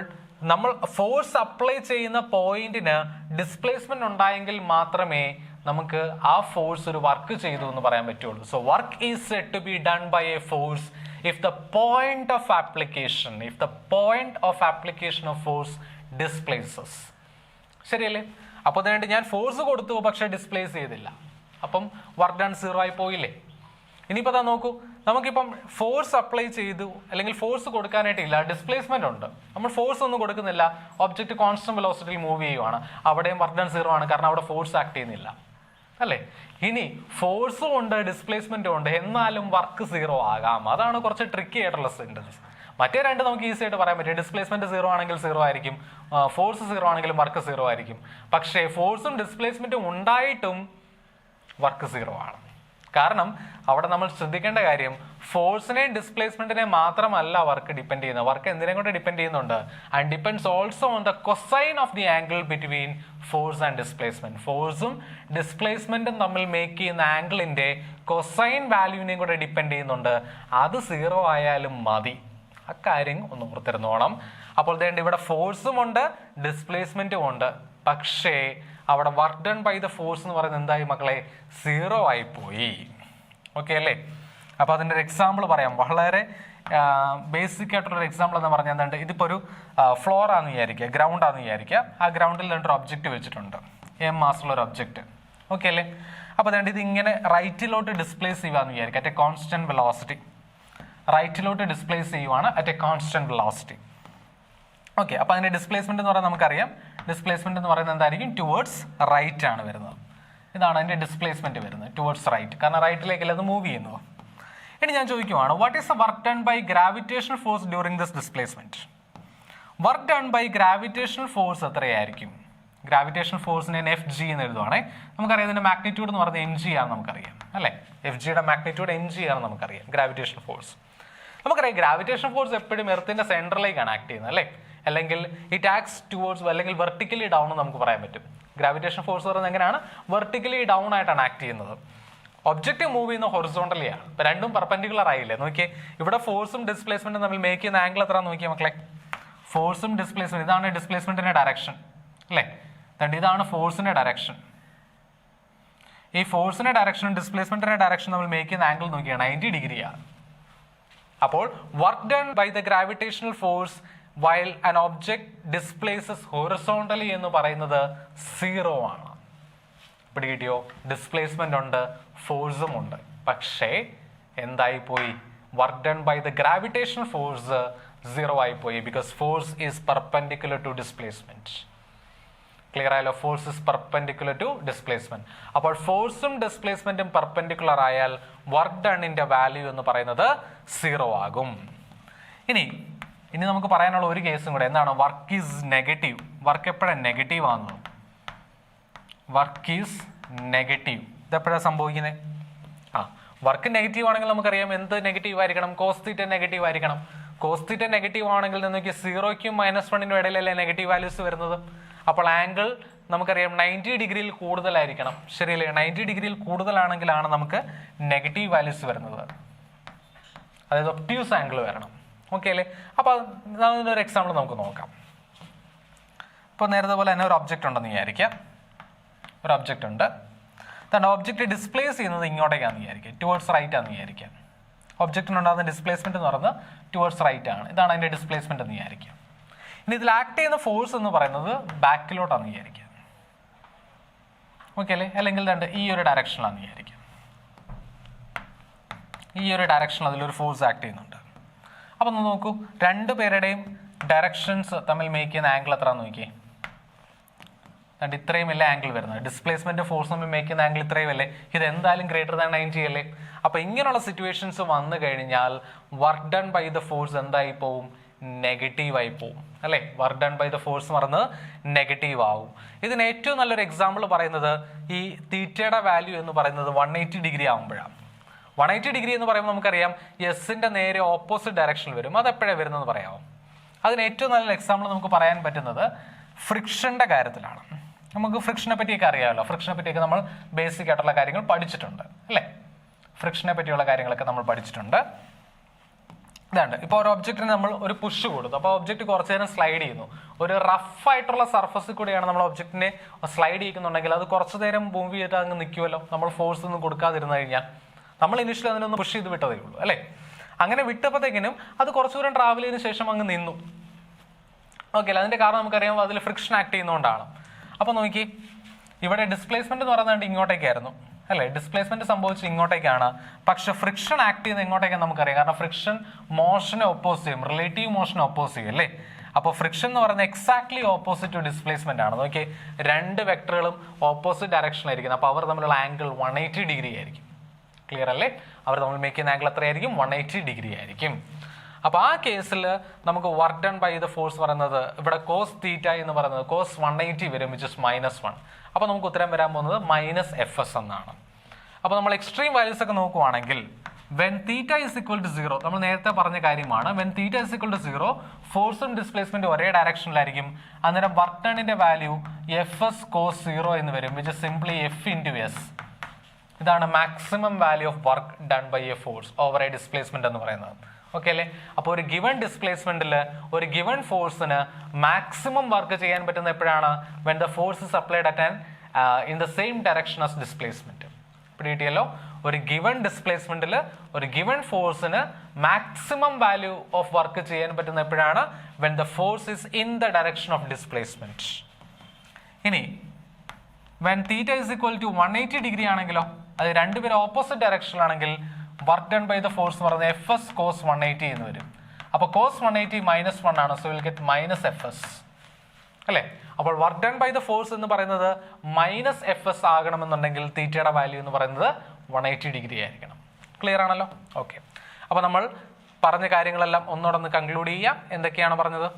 നമ്മൾ ഫോഴ്സ് അപ്ലൈ ചെയ്യുന്ന പോയിന്റിന് ഡിസ്പ്ലേസ്മെന്റ് ഉണ്ടായെങ്കിൽ മാത്രമേ നമുക്ക് ആ ഫോഴ്സ് ഒരു വർക്ക് ചെയ്തു എന്ന് പറയാൻ പറ്റുള്ളൂ. So work is said to be done by a force if the point of application of force displaces. ശരിയല്ലേ? അപ്പോൾ അതുകൊണ്ട് ഞാൻ ഫോഴ്സ് കൊടുത്തു പക്ഷെ ഡിസ്പ്ലേസ് ചെയ്തില്ല, അപ്പം വർക്ക് ഡൺ 0 ആയി പോയില്ലേ? ഇനിയിപ്പോൾ നോക്കൂ, നമുക്കിപ്പം ഫോഴ്സ് അപ്ലൈ ചെയ്തു അല്ലെങ്കിൽ ഫോഴ്സ് കൊടുക്കാനായിട്ടില്ല, ഡിസ്പ്ലേസ്മെന്റ് ഉണ്ട്, നമ്മൾ ഫോഴ്സ് ഒന്നും കൊടുക്കുന്നില്ല, ഒബ്ജക്റ്റ് കോൺസ്റ്റന്റ് വെലോസിറ്റിയിൽ മൂവ് ചെയ്യുവാണ്, അവിടെയും വർക്ക് ഡൺ 0 ആണ്, കാരണം അവിടെ ഫോഴ്സ് ആക്ട് ചെയ്യുന്നില്ല അല്ലേ? ഇനി ഫോഴ്സും ഉണ്ട് ഡിസ്പ്ലേസ്മെന്റും ഉണ്ട്, എന്നാലും വർക്ക് 0 ആകാം. അതാണ് കുറച്ച് ട്രിക്കി ആയിട്ടുള്ള സെന്റൻസ്. മറ്റേ രണ്ട് നമുക്ക് ഈസി ആയിട്ട് പറയാൻ പറ്റും. ഡിസ്പ്ലേസ്മെന്റ് 0 ആണെങ്കിൽ 0 ആയിരിക്കും, ഫോഴ്സ് 0 ആണെങ്കിലും വർക്ക് 0 ആയിരിക്കും. പക്ഷേ ഫോഴ്സും ഡിസ്പ്ലേസ്മെന്റും ഉണ്ടായിട്ടും വർക്ക് 0 ആണ്. കാരണം അവിടെ നമ്മൾ ശ്രദ്ധിക്കേണ്ട കാര്യം ഫോഴ്സിനെയും ഡിസ്പ്ലേസ്മെന്റിനെ മാത്രമല്ല വർക്ക് ഡിപ്പെൻഡ് ചെയ്യുന്നത്. വർക്ക് എന്തിനെ കൊണ്ട് ഡിപ്പെൻഡ് ചെയ്യുന്നുണ്ട്? And depends also on the cosine of the angle between force and displacement. ഫോഴ്സും ഡിസ്പ്ലേസ്മെന്റും തമ്മിൽ മേക്ക് ചെയ്യുന്ന ആംഗിളിന്റെ കൊസൈൻ വാല്യൂവിനെയും കൂടെ ഡിപ്പെൻഡ് ചെയ്യുന്നുണ്ട്. അത് 0 ആയാലും മതി. അക്കാര്യം ഒന്ന് ഓർത്തിരുന്നോണം. അപ്പോൾ ഇവിടെ ഫോഴ്സും ഉണ്ട് ഡിസ്പ്ലേസ്മെന്റും ഉണ്ട്. പക്ഷേ അവിടെ work done by the force എന്ന് പറയുന്നത് എന്തായി മക്കളെ? 0 ആയി പോയി. ഓക്കെ അല്ലേ? അപ്പൊ അതിന്റെ ഒരു എക്സാമ്പിൾ പറയാം. വളരെ ബേസിക് ആയിട്ടുള്ള ഒരു എക്സാമ്പിൾ എന്ന് പറഞ്ഞാൽ എന്തുണ്ട്? ഇതിപ്പോ ഒരു ഫ്ലോർ ആണെന്ന് വിചാരിക്കുക, ഗ്രൗണ്ട് ആണെന്ന് വിചാരിക്കുക. ആ ഗ്രൗണ്ടിൽ രണ്ടൊരു ഒബ്ജക്റ്റ് വെച്ചിട്ടുണ്ട്, m മാസുള്ള ഒരു ഒബ്ജക്റ്റ്. ഓക്കെ അല്ലേ? അപ്പൊ ഇത് ഇങ്ങനെ റൈറ്റിലോട്ട് ഡിസ്പ്ലേസ് ചെയ്യുവാന്ന് വിചാരിക്കുക അറ്റ് എ കോൺസ്റ്റന്റ് വെലോസിറ്റി. റൈറ്റിലോട്ട് ഡിസ്പ്ലേസ് ചെയ്യുവാണ് at a constant velocity. Okay, അപ്പൊ അതിന്റെ ഡിസ്പ്ലേസ്മെന്റ് എന്ന് പറയുന്നത് നമുക്കറിയാം. ഡിസ്പ്ലേസ്മെന്റ് എന്ന് പറയുന്നത് എന്തായിരിക്കും? ടുവേർഡ്സ് റൈറ്റ് ആണ് വരുന്നത്. ഇതാണ് അതിന്റെ ഡിസ്പ്ലേസ്മെന്റ് വരുന്നത്, ടുവേർഡ്സ് റൈറ്റ്. കാരണം റൈറ്റിലേക്കല്ല അത് മൂവ് ചെയ്യുന്നത്. ഇനി ഞാൻ ചോദിക്കുവാണ്, what is the work done by gravitational force during this displacement? Work done by gravitational force എത്രയായിരിക്കും? ഗ്രാവിറ്റേഷണൽ ഫോഴ്സിനെ FG എന്ന് എഴുതുവാണേ. നമുക്കറിയാം ഇതിന്റെ മാഗ്നിറ്റ്യൂഡ് എന്ന് പറയുന്നത് mg ആണ്, നമുക്കറിയാം അല്ലെ? FGയുടെ മാഗ്നിറ്റ്യൂഡ് mg ആണ് നമുക്കറിയാം, ഗ്രാവിറ്റേഷണൽ ഫോഴ്സ്. നമുക്കറിയാം ഗ്രാവിറ്റേഷണൽ ഫോഴ്സ് എപ്പോഴും എർത്തിന്റെ സെന്ററിലേക്കാണ് ആക്ട് ചെയ്യുന്നത് അല്ലേ? അല്ലെങ്കിൽ ഇറ്റ് ആക്ട്സ് ടുവേർഡ്സ്, അല്ലെങ്കിൽ വെർട്ടിക്കലി ഡൗൺ എന്ന് നമുക്ക് പറയാൻ പറ്റും. ഗ്രാവിറ്റേഷൻ ഫോഴ്സ് പറയുന്നത് എങ്ങനെയാണ്? വെർട്ടിക്കലി ഡൗൺ ആയിട്ടാണ് ആക്ട് ചെയ്യുന്നത്. ഒബ്ജക്റ്റ് മൂവ് ചെയ്യുന്ന ഹൊറിസോണ്ടലി ആണ്. ഇപ്പൊ രണ്ടും പെർപെൻഡിക്കുലർ ആയില്ലേ? നോക്കിയേ, ഇവിടെ ഫോഴ്സും ഡിസ്പ്ലേസ്മെന്റും തമ്മിൽ മേക്ക് ചെയ്യുന്ന ആംഗിൾ എത്ര നോക്കിയാൽ മക്കളെ? ഫോഴ്സും ഡിസ്പ്ലേസ്മെന്റ്, ഇതാണ് ഡിസ്പ്ലേസ്മെന്റിന്റെ ഡയറക്ഷൻ അല്ലേ? ഇതാണ് ഫോഴ്സിന്റെ ഡയറക്ഷൻ. ഈ ഫോഴ്സിന്റെ ഡയറക്ഷനും ഡിസ്പ്ലേസ്മെന്റിന്റെ ഡയറക്ഷൻ നമ്മൾ മേക്ക് ചെയ്യുന്ന ആംഗിൾ നോക്കിയാൽ 90 ഡിഗ്രിയാണ്. അപ്പോൾ work done by the gravitational force while an object displaces horizontally എന്ന് പറയുന്നത് 0 ആണ്. ഇവിടെ കിട്ടിയോ? ഡിസ്പ്ലേസ്മെന്റ് ഉണ്ട്, ഫോഴ്സും ഉണ്ട്. പക്ഷേ എന്തായി പോയി? Work done by the gravitational force 0 ആയി പോയി. Because force is perpendicular to displacement. Clear ആയല്ലോ? Force is perpendicular to displacement. അപ്പോൾ ഫോഴ്സും ഡിസ്പ്ലേസ്മെന്റും പെർപെൻഡിക്കുലർ ആയാൽ വർക്ക് ഡണ്ണിന്റെ വാല്യൂ എന്ന് പറയുന്നത് 0 ആകും. ഇനി നമുക്ക് പറയാനുള്ള ഒരു കേസും കൂടെ. എന്താണ്? Work is negative. വർക്ക് എപ്പോഴാണ് നെഗറ്റീവ് ആകുന്നത്? Work is negative. ഇതെപ്പോഴാണ് സംഭവിക്കുന്നത്? വർക്ക് നെഗറ്റീവ് ആണെങ്കിൽ നമുക്കറിയാം എന്ത് നെഗറ്റീവ് ആയിരിക്കണം? കോസ് തീറ്റ നെഗറ്റീവ് ആയിരിക്കണം. കോസ് തീറ്റ നെഗറ്റീവ് ആണെങ്കിൽ നോക്കി 0ക്കും -1നും ഇടയിലല്ലേ നെഗറ്റീവ് വാല്യൂസ് വരുന്നത്. അപ്പോൾ ആംഗിൾ നമുക്കറിയാം 90 ഡിഗ്രിയിൽ കൂടുതലായിരിക്കണം. ശരിയല്ലേ? 90 ഡിഗ്രിയിൽ കൂടുതലാണെങ്കിലാണ് നമുക്ക് നെഗറ്റീവ് വാല്യൂസ് വരുന്നത്. അതായത് ഒബ്റ്റ്യൂസ് ആംഗിൾ വരണം. ഓക്കെ അല്ലേ? അപ്പൊ അതിനൊരു എക്സാമ്പിൾ നമുക്ക് നോക്കാം. ഇപ്പൊ നേരത്തെ പോലെ തന്നെ ഒരു ഒബ്ജക്റ്റ് ഉണ്ടെന്ന് വിചാരിക്കാം. ഒരു ഒബ്ജക്റ്റ് ഉണ്ട്. ഒബ്ജക്റ്റ് ഡിസ്പ്ലേസ് ചെയ്യുന്നത് ഇങ്ങോട്ടേക്കാന്ന് വിചാരിക്കാം, ടുവേർഡ്സ് റൈറ്റ് ആണെന്ന് വിചാരിക്കാം. ഒബ്ജക്റ്റിനുണ്ടാകുന്ന ഡിസ്പ്ലേസ്മെന്റ് എന്ന് പറയുന്നത് ടുവേർഡ്സ് റൈറ്റ് ആണ്. ഇതാണ് അതിന്റെ ഡിസ്പ്ലേസ്മെന്റ് എന്ന് വിചാരിക്കാം. ഇനി ഇതിൽ ആക്ട് ചെയ്യുന്ന ഫോഴ്സ് എന്ന് പറയുന്നത് ബാക്കിലോട്ടാന്ന് വിചാരിക്കാം. ഓക്കെ അല്ലേ? അല്ലെങ്കിൽ ഈ ഒരു ഡയറക്ഷനിലാന്ന് വിചാരിക്കാം. ഈ ഒരു ഡയറക്ഷനിൽ അതിലൊരു ഫോഴ്സ് ആക്ട് ചെയ്യുന്നുണ്ട്. അപ്പൊ നോക്കൂ, രണ്ടുപേരുടെയും ഡയറക്ഷൻസ് തമ്മിൽ മേക്ക് ചെയ്യുന്ന ആംഗിൾ എത്രയാണെന്ന് നോക്കിയേ. ഇത്രയും വലിയ ആംഗിൾ വരുന്നത്. ഡിസ്പ്ലേസ്മെന്റ് ഫോഴ്സ് തമ്മിൽ മേക്ക് ചെയ്യുന്ന ആംഗിൾ ഇത്രയും അല്ലേ? ഇത് എന്തായാലും ഗ്രേറ്റർ ദാൻ 90 അല്ലേ? അപ്പൊ ഇങ്ങനെയുള്ള സിറ്റുവേഷൻസ് വന്നു കഴിഞ്ഞാൽ work done by the force എന്തായി പോവും? നെഗറ്റീവ് ആയി പോവും അല്ലെ? Work done by the force പറഞ്ഞത് നെഗറ്റീവ് ആവും. ഇതിന് ഏറ്റവും നല്ലൊരു എക്സാമ്പിൾ പറയുന്നത് ഈ തീറ്റയുടെ വാല്യൂ എന്ന് പറയുന്നത് 180 ഡിഗ്രി ആകുമ്പോഴാണ്. 180 ഡിഗ്രി എന്ന് പറയുമ്പോൾ നമുക്കറിയാം എസിന്റെ നേരെ ഓപ്പോസിറ്റ് ഡയറക്ഷനിൽ വരും. അത് എപ്പോഴാണ് വരുന്നത് പറയാമോ? അതിന് ഏറ്റവും നല്ല എക്സാമ്പിൾ നമുക്ക് പറയാൻ പറ്റുന്നത് ഫ്രിക്ഷന്റെ കാര്യത്തിലാണ്. നമുക്ക് ഫ്രിക്ഷനെ പറ്റിയൊക്കെ അറിയാമല്ലോ. ഫ്രിക്ഷനെ പറ്റിയൊക്കെ നമ്മൾ ബേസിക് ആയിട്ടുള്ള കാര്യങ്ങൾ പഠിച്ചിട്ടുണ്ട് അല്ലേ? ഫ്രിക്ഷനെ പറ്റിയുള്ള കാര്യങ്ങളൊക്കെ നമ്മൾ പഠിച്ചിട്ടുണ്ട്. ഇതാണ് ഇപ്പോൾ ഒരു ഒബ്ജക്റ്റിന് നമ്മൾ ഒരു പുഷ് കൊടുത്തു. അപ്പോൾ ഒബ്ജക്റ്റ് കുറച്ചു നേരം സ്ലൈഡ് ചെയ്യുന്നു. ഒരു റഫ് ആയിട്ടുള്ള സർഫസിൽ കൂടെയാണ് നമ്മൾ ഒബ്ജക്റ്റിനെ സ്ലൈഡ് ചെയ്യുന്നുണ്ടെങ്കിൽ അത് കുറച്ചു നേരം മൂവ് ചെയ്തിട്ട് അങ്ങ് നിൽക്കുമല്ലോ. നമ്മൾ ഫോഴ്സ് ഒന്നും കൊടുക്കാതിരുന്നു കഴിഞ്ഞാൽ നമ്മൾ ഇനിഷ്യലി അതിനൊന്ന് പുഷ് ചെയ്ത് വിട്ടതേ ഉള്ളൂ അല്ലേ? അങ്ങനെ വിട്ടപ്പോഴത്തേക്കിനും അത് കുറച്ചു ദൂരം ട്രാവൽ ചെയ്തതിനു ശേഷം അങ്ങ് നിന്നു. ഓക്കെ അല്ലേ? അതിന്റെ കാരണം നമുക്കറിയാം അതിൽ ഫ്രിക്ഷൻ ആക്ട് ചെയ്യുന്നതുകൊണ്ടാണ്. അപ്പൊ നോക്കി, ഇവിടെ ഡിസ്പ്ലേസ്മെന്റ് എന്ന് പറയുന്നത് ഇങ്ങോട്ടേക്കായിരുന്നു അല്ലെ? ഡിസ്പ്ലേസ്മെന്റ് സംഭവിച്ചത് ഇങ്ങോട്ടേക്കാണ്. പക്ഷെ ഫ്രിക്ഷൻ ആക്ട് ചെയ്യുന്നത് എങ്ങോട്ടേക്കാണ് നമുക്കറിയാം. കാരണം ഫ്രിക്ഷൻ മോഷനെ ഒപ്പോസ് ചെയ്യും, റിലേറ്റീവ് മോഷനെ ഒപ്പോസ് ചെയ്യും അല്ലേ? അപ്പോൾ ഫ്രിക്ഷൻ എന്ന് പറയുന്നത് എക്സാക്ട്ലി ഓപ്പോസിറ്റ് ടു ഡിസ്പ്ലേസ്മെന്റ് ആണ്. നോക്കി, രണ്ട് വെക്ടറുകളും ഓപ്പോസിറ്റ് ഡയറക്ഷനിലായിരിക്കും. അപ്പോൾ അവർ തമ്മിലുള്ള ആംഗിൾ 180 ഡിഗ്രി ആയിരിക്കും. ക്ലിയർ അല്ലേ? അവർ തമ്മിൽ മേക്ക് ചെയ്യുന്ന ആംഗിൾ എത്രയായിരിക്കും? 180 ഡിഗ്രി ആയിരിക്കും. അപ്പൊ ആ കേസിൽ നമുക്ക് work done by the force പറയുന്നത് ഇവിടെ കോസ് തീറ്റ എന്ന് പറയുന്നത് കോസ് 180 വരും, വിച്ച് ഇസ് -1. അപ്പൊ നമുക്ക് ഉത്തരം വരാൻ പോകുന്നത് -Fs എന്നാണ്. അപ്പൊ നമ്മൾ എക്സ്ട്രീം വാല്യൂസ് ഒക്കെ നോക്കുവാണെങ്കിൽ when theta is equal to 0, നമ്മൾ നേരത്തെ പറഞ്ഞ കാര്യമാണ്. When theta is equal to 0, ഫോഴ്സും ഡിസ്പ്ലേസ്മെന്റ് ഒരേ ഡയറക്ഷനിലായിരിക്കും. അന്നേരം വർക്ക് ഡണിന്റെ വാല്യൂ Fs cos 0 എന്ന് വരും, which is simply F into S. ഇതാണ് maximum value of work done by a force over a displacement എന്ന് പറയുന്നത്. ഓക്കെ അല്ലേ? അപ്പോൾ ഒരു ഗിവൺ ഡിസ്പ്ലേസ്മെന്റിൽ ഒരു ഗിവൺ ഫോഴ്സിന് മാക്സിമം വർക്ക് ചെയ്യാൻ പറ്റുന്ന എപ്പോഴാണ്? When the force is applied at an in the same direction as displacement. പിടികിട്ടിയല്ലോ? ഒരു ഗിവൺ ഡിസ്പ്ലേസ്മെന്റിൽ ഒരു ഗിവൺ ഫോഴ്സിന് മാക്സിമം വാല്യൂ ഓഫ് വർക്ക് ചെയ്യാൻ പറ്റുന്ന എപ്പോഴാണ്? When the force is in the direction of displacement. ഇനി when theta is equal to 180 degree ആണെങ്കിലോ, അത് രണ്ടുപേരും ഓപ്പോസിറ്റ് ഡയറക്ഷനിലാണെങ്കിൽ work done by the force എന്ന് പറയുന്നത് Fs cos 180 എന്ന് വരും. അപ്പോൾ cos 180 -1 ആണ്, സോ വിൽ ഗെറ്റ് -Fs അല്ലേ? അപ്പോൾ work done by the force എന്ന് പറയുന്നത് -Fs ആകണമെന്നുണ്ടെങ്കിൽ തീറ്റയുടെ വാല്യൂ എന്ന് പറയുന്നത് 180 ഡിഗ്രി ആയിരിക്കണം. ക്ലിയർ ആണല്ലോ? ഓക്കെ. അപ്പോൾ നമ്മൾ പറഞ്ഞ കാര്യങ്ങളെല്ലാം ഒന്നുകൂടെ കൺക്ലൂഡ് ചെയ്യാം. എന്തൊക്കെയാണ് പറഞ്ഞത്?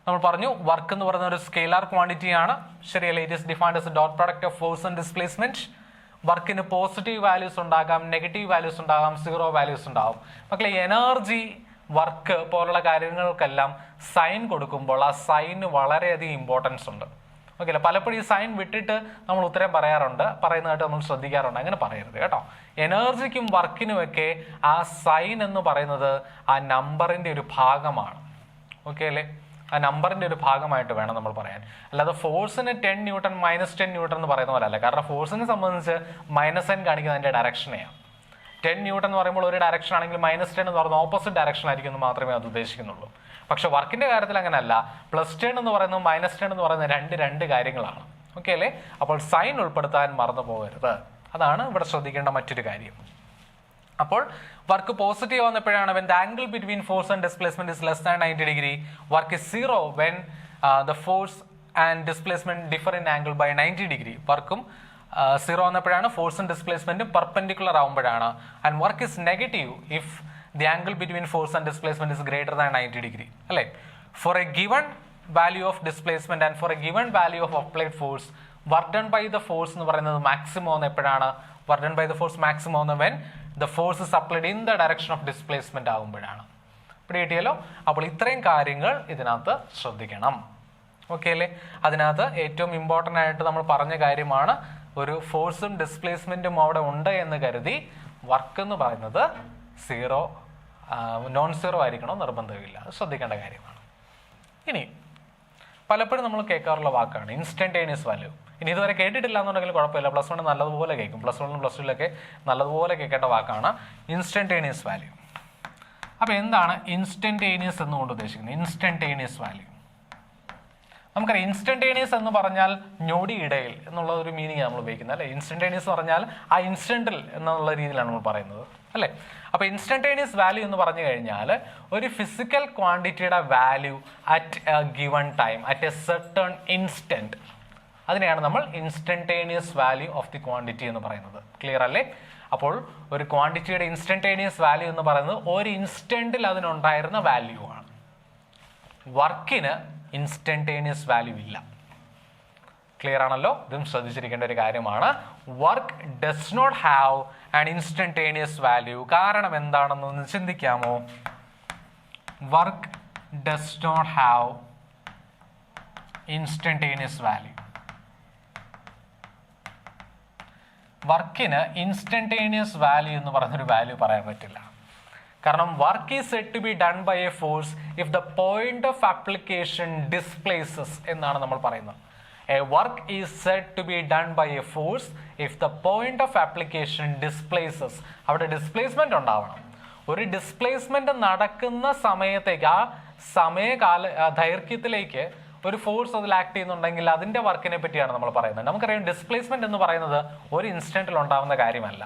നമ്മൾ പറഞ്ഞു വർക്ക് എന്ന് പറയുന്ന ഒരു സ്കെയിലാർ ക്വാണ്ടിറ്റി ആണ്. ശരിയല്ലേ? It is defined as A dot product of force and displacement. വർക്കിന് പോസിറ്റീവ് വാല്യൂസ് ഉണ്ടാകാം, നെഗറ്റീവ് വാല്യൂസ് ഉണ്ടാകാം, സീറോ വാല്യൂസ് ഉണ്ടാകും. മക്കളെ, എനർജി, വർക്ക് പോലുള്ള കാര്യങ്ങൾക്കെല്ലാം സൈൻ കൊടുക്കുമ്പോൾ ആ സൈന് വളരെയധികം ഇമ്പോർട്ടൻസ് ഉണ്ട്. ഓക്കെ അല്ലേ? പലപ്പോഴും ഈ സൈൻ വിട്ടിട്ട് നമ്മൾ ഉത്തരം പറയുന്നതായിട്ട് നമ്മൾ ശ്രദ്ധിക്കാറുണ്ട്. അങ്ങനെ പറയരുത് കേട്ടോ. എനർജിക്കും വർക്കിനുമൊക്കെ ആ സൈൻ എന്ന് പറയുന്നത് ആ നമ്പറിന്റെ ഒരു ഭാഗമാണ്. ഓക്കെ അല്ലേ? ആ നമ്പറിന്റെ ഒരു ഭാഗമായിട്ട് വേണം നമ്മൾ പറയാൻ. അല്ലാതെ ഫോഴ്സിന് 10 ന്യൂട്ടൺ -10 ന്യൂട്ടൺ എന്ന് പറയുന്ന പോലെ അല്ല. കാരണം ഫോഴ്സിനെ സംബന്ധിച്ച് -n കാണിക്കുന്നത് അതിന്റെ ഡയറക്ഷനെയാണ്. 10 ന്യൂട്ടൺ എന്ന് പറയുമ്പോൾ ഒരു ഡയറക്ഷൻ ആണെങ്കിൽ -10 എന്ന് പറയുന്നത് ഓപ്പോസിറ്റ് ഡയറക്ഷൻ ആയിരിക്കും എന്ന് മാത്രമേ അത് ഉദ്ദേശിക്കുന്നുള്ളൂ. പക്ഷെ വർക്കിന്റെ കാര്യത്തിൽ അങ്ങനെയല്ല. +10 എന്ന് പറയുന്നത് -10 എന്ന് പറയുന്നത് രണ്ട് കാര്യങ്ങളാണ്. ഓക്കെ അല്ലേ? അപ്പോൾ സൈൻ ഉൾപ്പെടുത്താൻ മറന്നു പോകരുത്. അതാണ് ഇവിടെ ശ്രദ്ധിക്കേണ്ട മറ്റൊരു കാര്യം. അപ്പോൾ വർക്ക് പോസിറ്റീവ് ആവുന്നപ്പോഴാണ് when the angle between force and displacement is less than 90 degree. Work is 0 when the force and displacement differ in angle by 90 degree. വർക്കും 0 ആവുന്നപ്പോഴാണ്, ഫോഴ്സും ഡിസ്പ്ലേസ്മെന്റും പെർപെൻഡിക്കുലർ ആവുമ്പോഴാണ്. And work is negative if the angle between force and displacement is greater than 90 degree. അല്ലേ? For a given value of displacement and for a given value of applied force, work done by the force എന്ന് പറയുന്നത് maximum ആവുന്ന എപ്പോഴാണ്? Work done by the force maximum ആവുന്ന when the force is applied in the direction of displacement ആകുമ്പോഴാണ്. പിടികിട്ടിയല്ലോ? അപ്പോൾ ഇത്രയും കാര്യങ്ങൾ ഇതിനകത്ത് ശ്രദ്ധിക്കണം. ഓക്കെ അല്ലേ? അതിനകത്ത് ഏറ്റവും ഇമ്പോർട്ടൻ്റ് ആയിട്ട് നമ്മൾ പറഞ്ഞ കാര്യമാണ്, ഒരു ഫോഴ്സും ഡിസ്പ്ലേസ്മെന്റും അവിടെ ഉണ്ട് എന്ന് കരുതി വർക്ക് എന്ന് പറയുന്നത് നോൺ സീറോ ആയിരിക്കണം നിർബന്ധമില്ല. അത് ശ്രദ്ധിക്കേണ്ട കാര്യമാണ്. ഇനി പലപ്പോഴും നമ്മൾ കേൾക്കാറുള്ള വാക്കാണ് ഇൻസ്റ്റന്റേനിയസ് വാല്യൂ. ഇനി ഇതുവരെ കേട്ടിട്ടില്ല എന്നുണ്ടെങ്കിൽ കുഴപ്പമില്ല, +1 നല്ലതുപോലെ കേൾക്കും. +1 +2 നല്ലതുപോലെ കേൾക്കേണ്ട വാക്കാണ് ഇൻസ്റ്റന്റേനിയസ് വാല്യൂ. അപ്പോൾ എന്താണ് ഇൻസ്റ്റന്റേനിയസ് എന്നുകൊണ്ട് ഉദ്ദേശിക്കുന്നത്? ഇൻസ്റ്റന്റേനിയസ് വാല്യൂ നമുക്കറിയാം. ഇൻസ്റ്റന്റേനിയസ് എന്ന് പറഞ്ഞാൽ ഞൊടിയിടയിൽ എന്നുള്ള ഒരു മീനിങ് നമ്മൾ ഉപയോഗിക്കുന്നത് അല്ലേ? ഇൻസ്റ്റന്റേനിയസ് പറഞ്ഞാൽ ആ ഇൻസ്റ്റന്റിൽ എന്നുള്ള രീതിയിലാണ് നമ്മൾ പറയുന്നത് അല്ലേ? അപ്പോൾ ഇൻസ്റ്റന്റേനിയസ് വാല്യൂ എന്ന് പറഞ്ഞു കഴിഞ്ഞാൽ ഒരു ഫിസിക്കൽ ക്വാണ്ടിറ്റിയുടെ value at a given time, at a certain instant, അതിനെയാണ് നമ്മൾ instantaneous value of the quantity എന്ന് പറയുന്നത്. ക്ലിയർ അല്ലേ? അപ്പോൾ ഒരു ക്വാണ്ടിറ്റിയുടെ ഇൻസ്റ്റന്റേനിയസ് വാല്യൂ എന്ന് പറയുന്നത് ഒരു ഇൻസ്റ്റന്റിൽ അതിനുണ്ടായിരുന്ന വാല്യൂ ആണ്. വർക്കിന് ഇൻസ്റ്റന്റേനിയസ് വാല്യൂ ഇല്ല. ക്ലിയർ ആണല്ലോ? ഇതും ശ്രദ്ധിച്ചിരിക്കേണ്ട ഒരു കാര്യമാണ്. Work does not have an instantaneous value. കാരണം എന്താണെന്നൊന്ന് ചിന്തിക്കാമോ? Work does not have instantaneous value. വർക്കിന് ഇൻസ്റ്റന്റേനിയസ് വാല്യൂ എന്ന് പറയുന്നൊരു വാല്യൂ പറയാൻ പറ്റില്ല. കാരണം work is said to be done by a force if the point of application displaces എന്നാണ് നമ്മൾ പറയുന്നത്. A work is said to be done by a force if the point of application displaces. അവിടെ displacement ഉണ്ടാവണം. ഒരു displacement നടക്കുന്ന സമയത്തേക്ക്, ആ ദൈർഘ്യത്തിലേക്ക് ഒരു ഫോഴ്സ് അതിൽ ആക്ട് ചെയ്യുന്നുണ്ടെങ്കിൽ അതിന്റെ വർക്കിനെ പറ്റിയാണ് നമ്മൾ പറയുന്നത്. നമുക്കറിയാം ഡിസ്പ്ലേസ്മെന്റ് എന്ന് പറയുന്നത് ഒരു ഇൻസ്റ്റന്റിൽ ഉണ്ടാവുന്ന കാര്യമല്ല.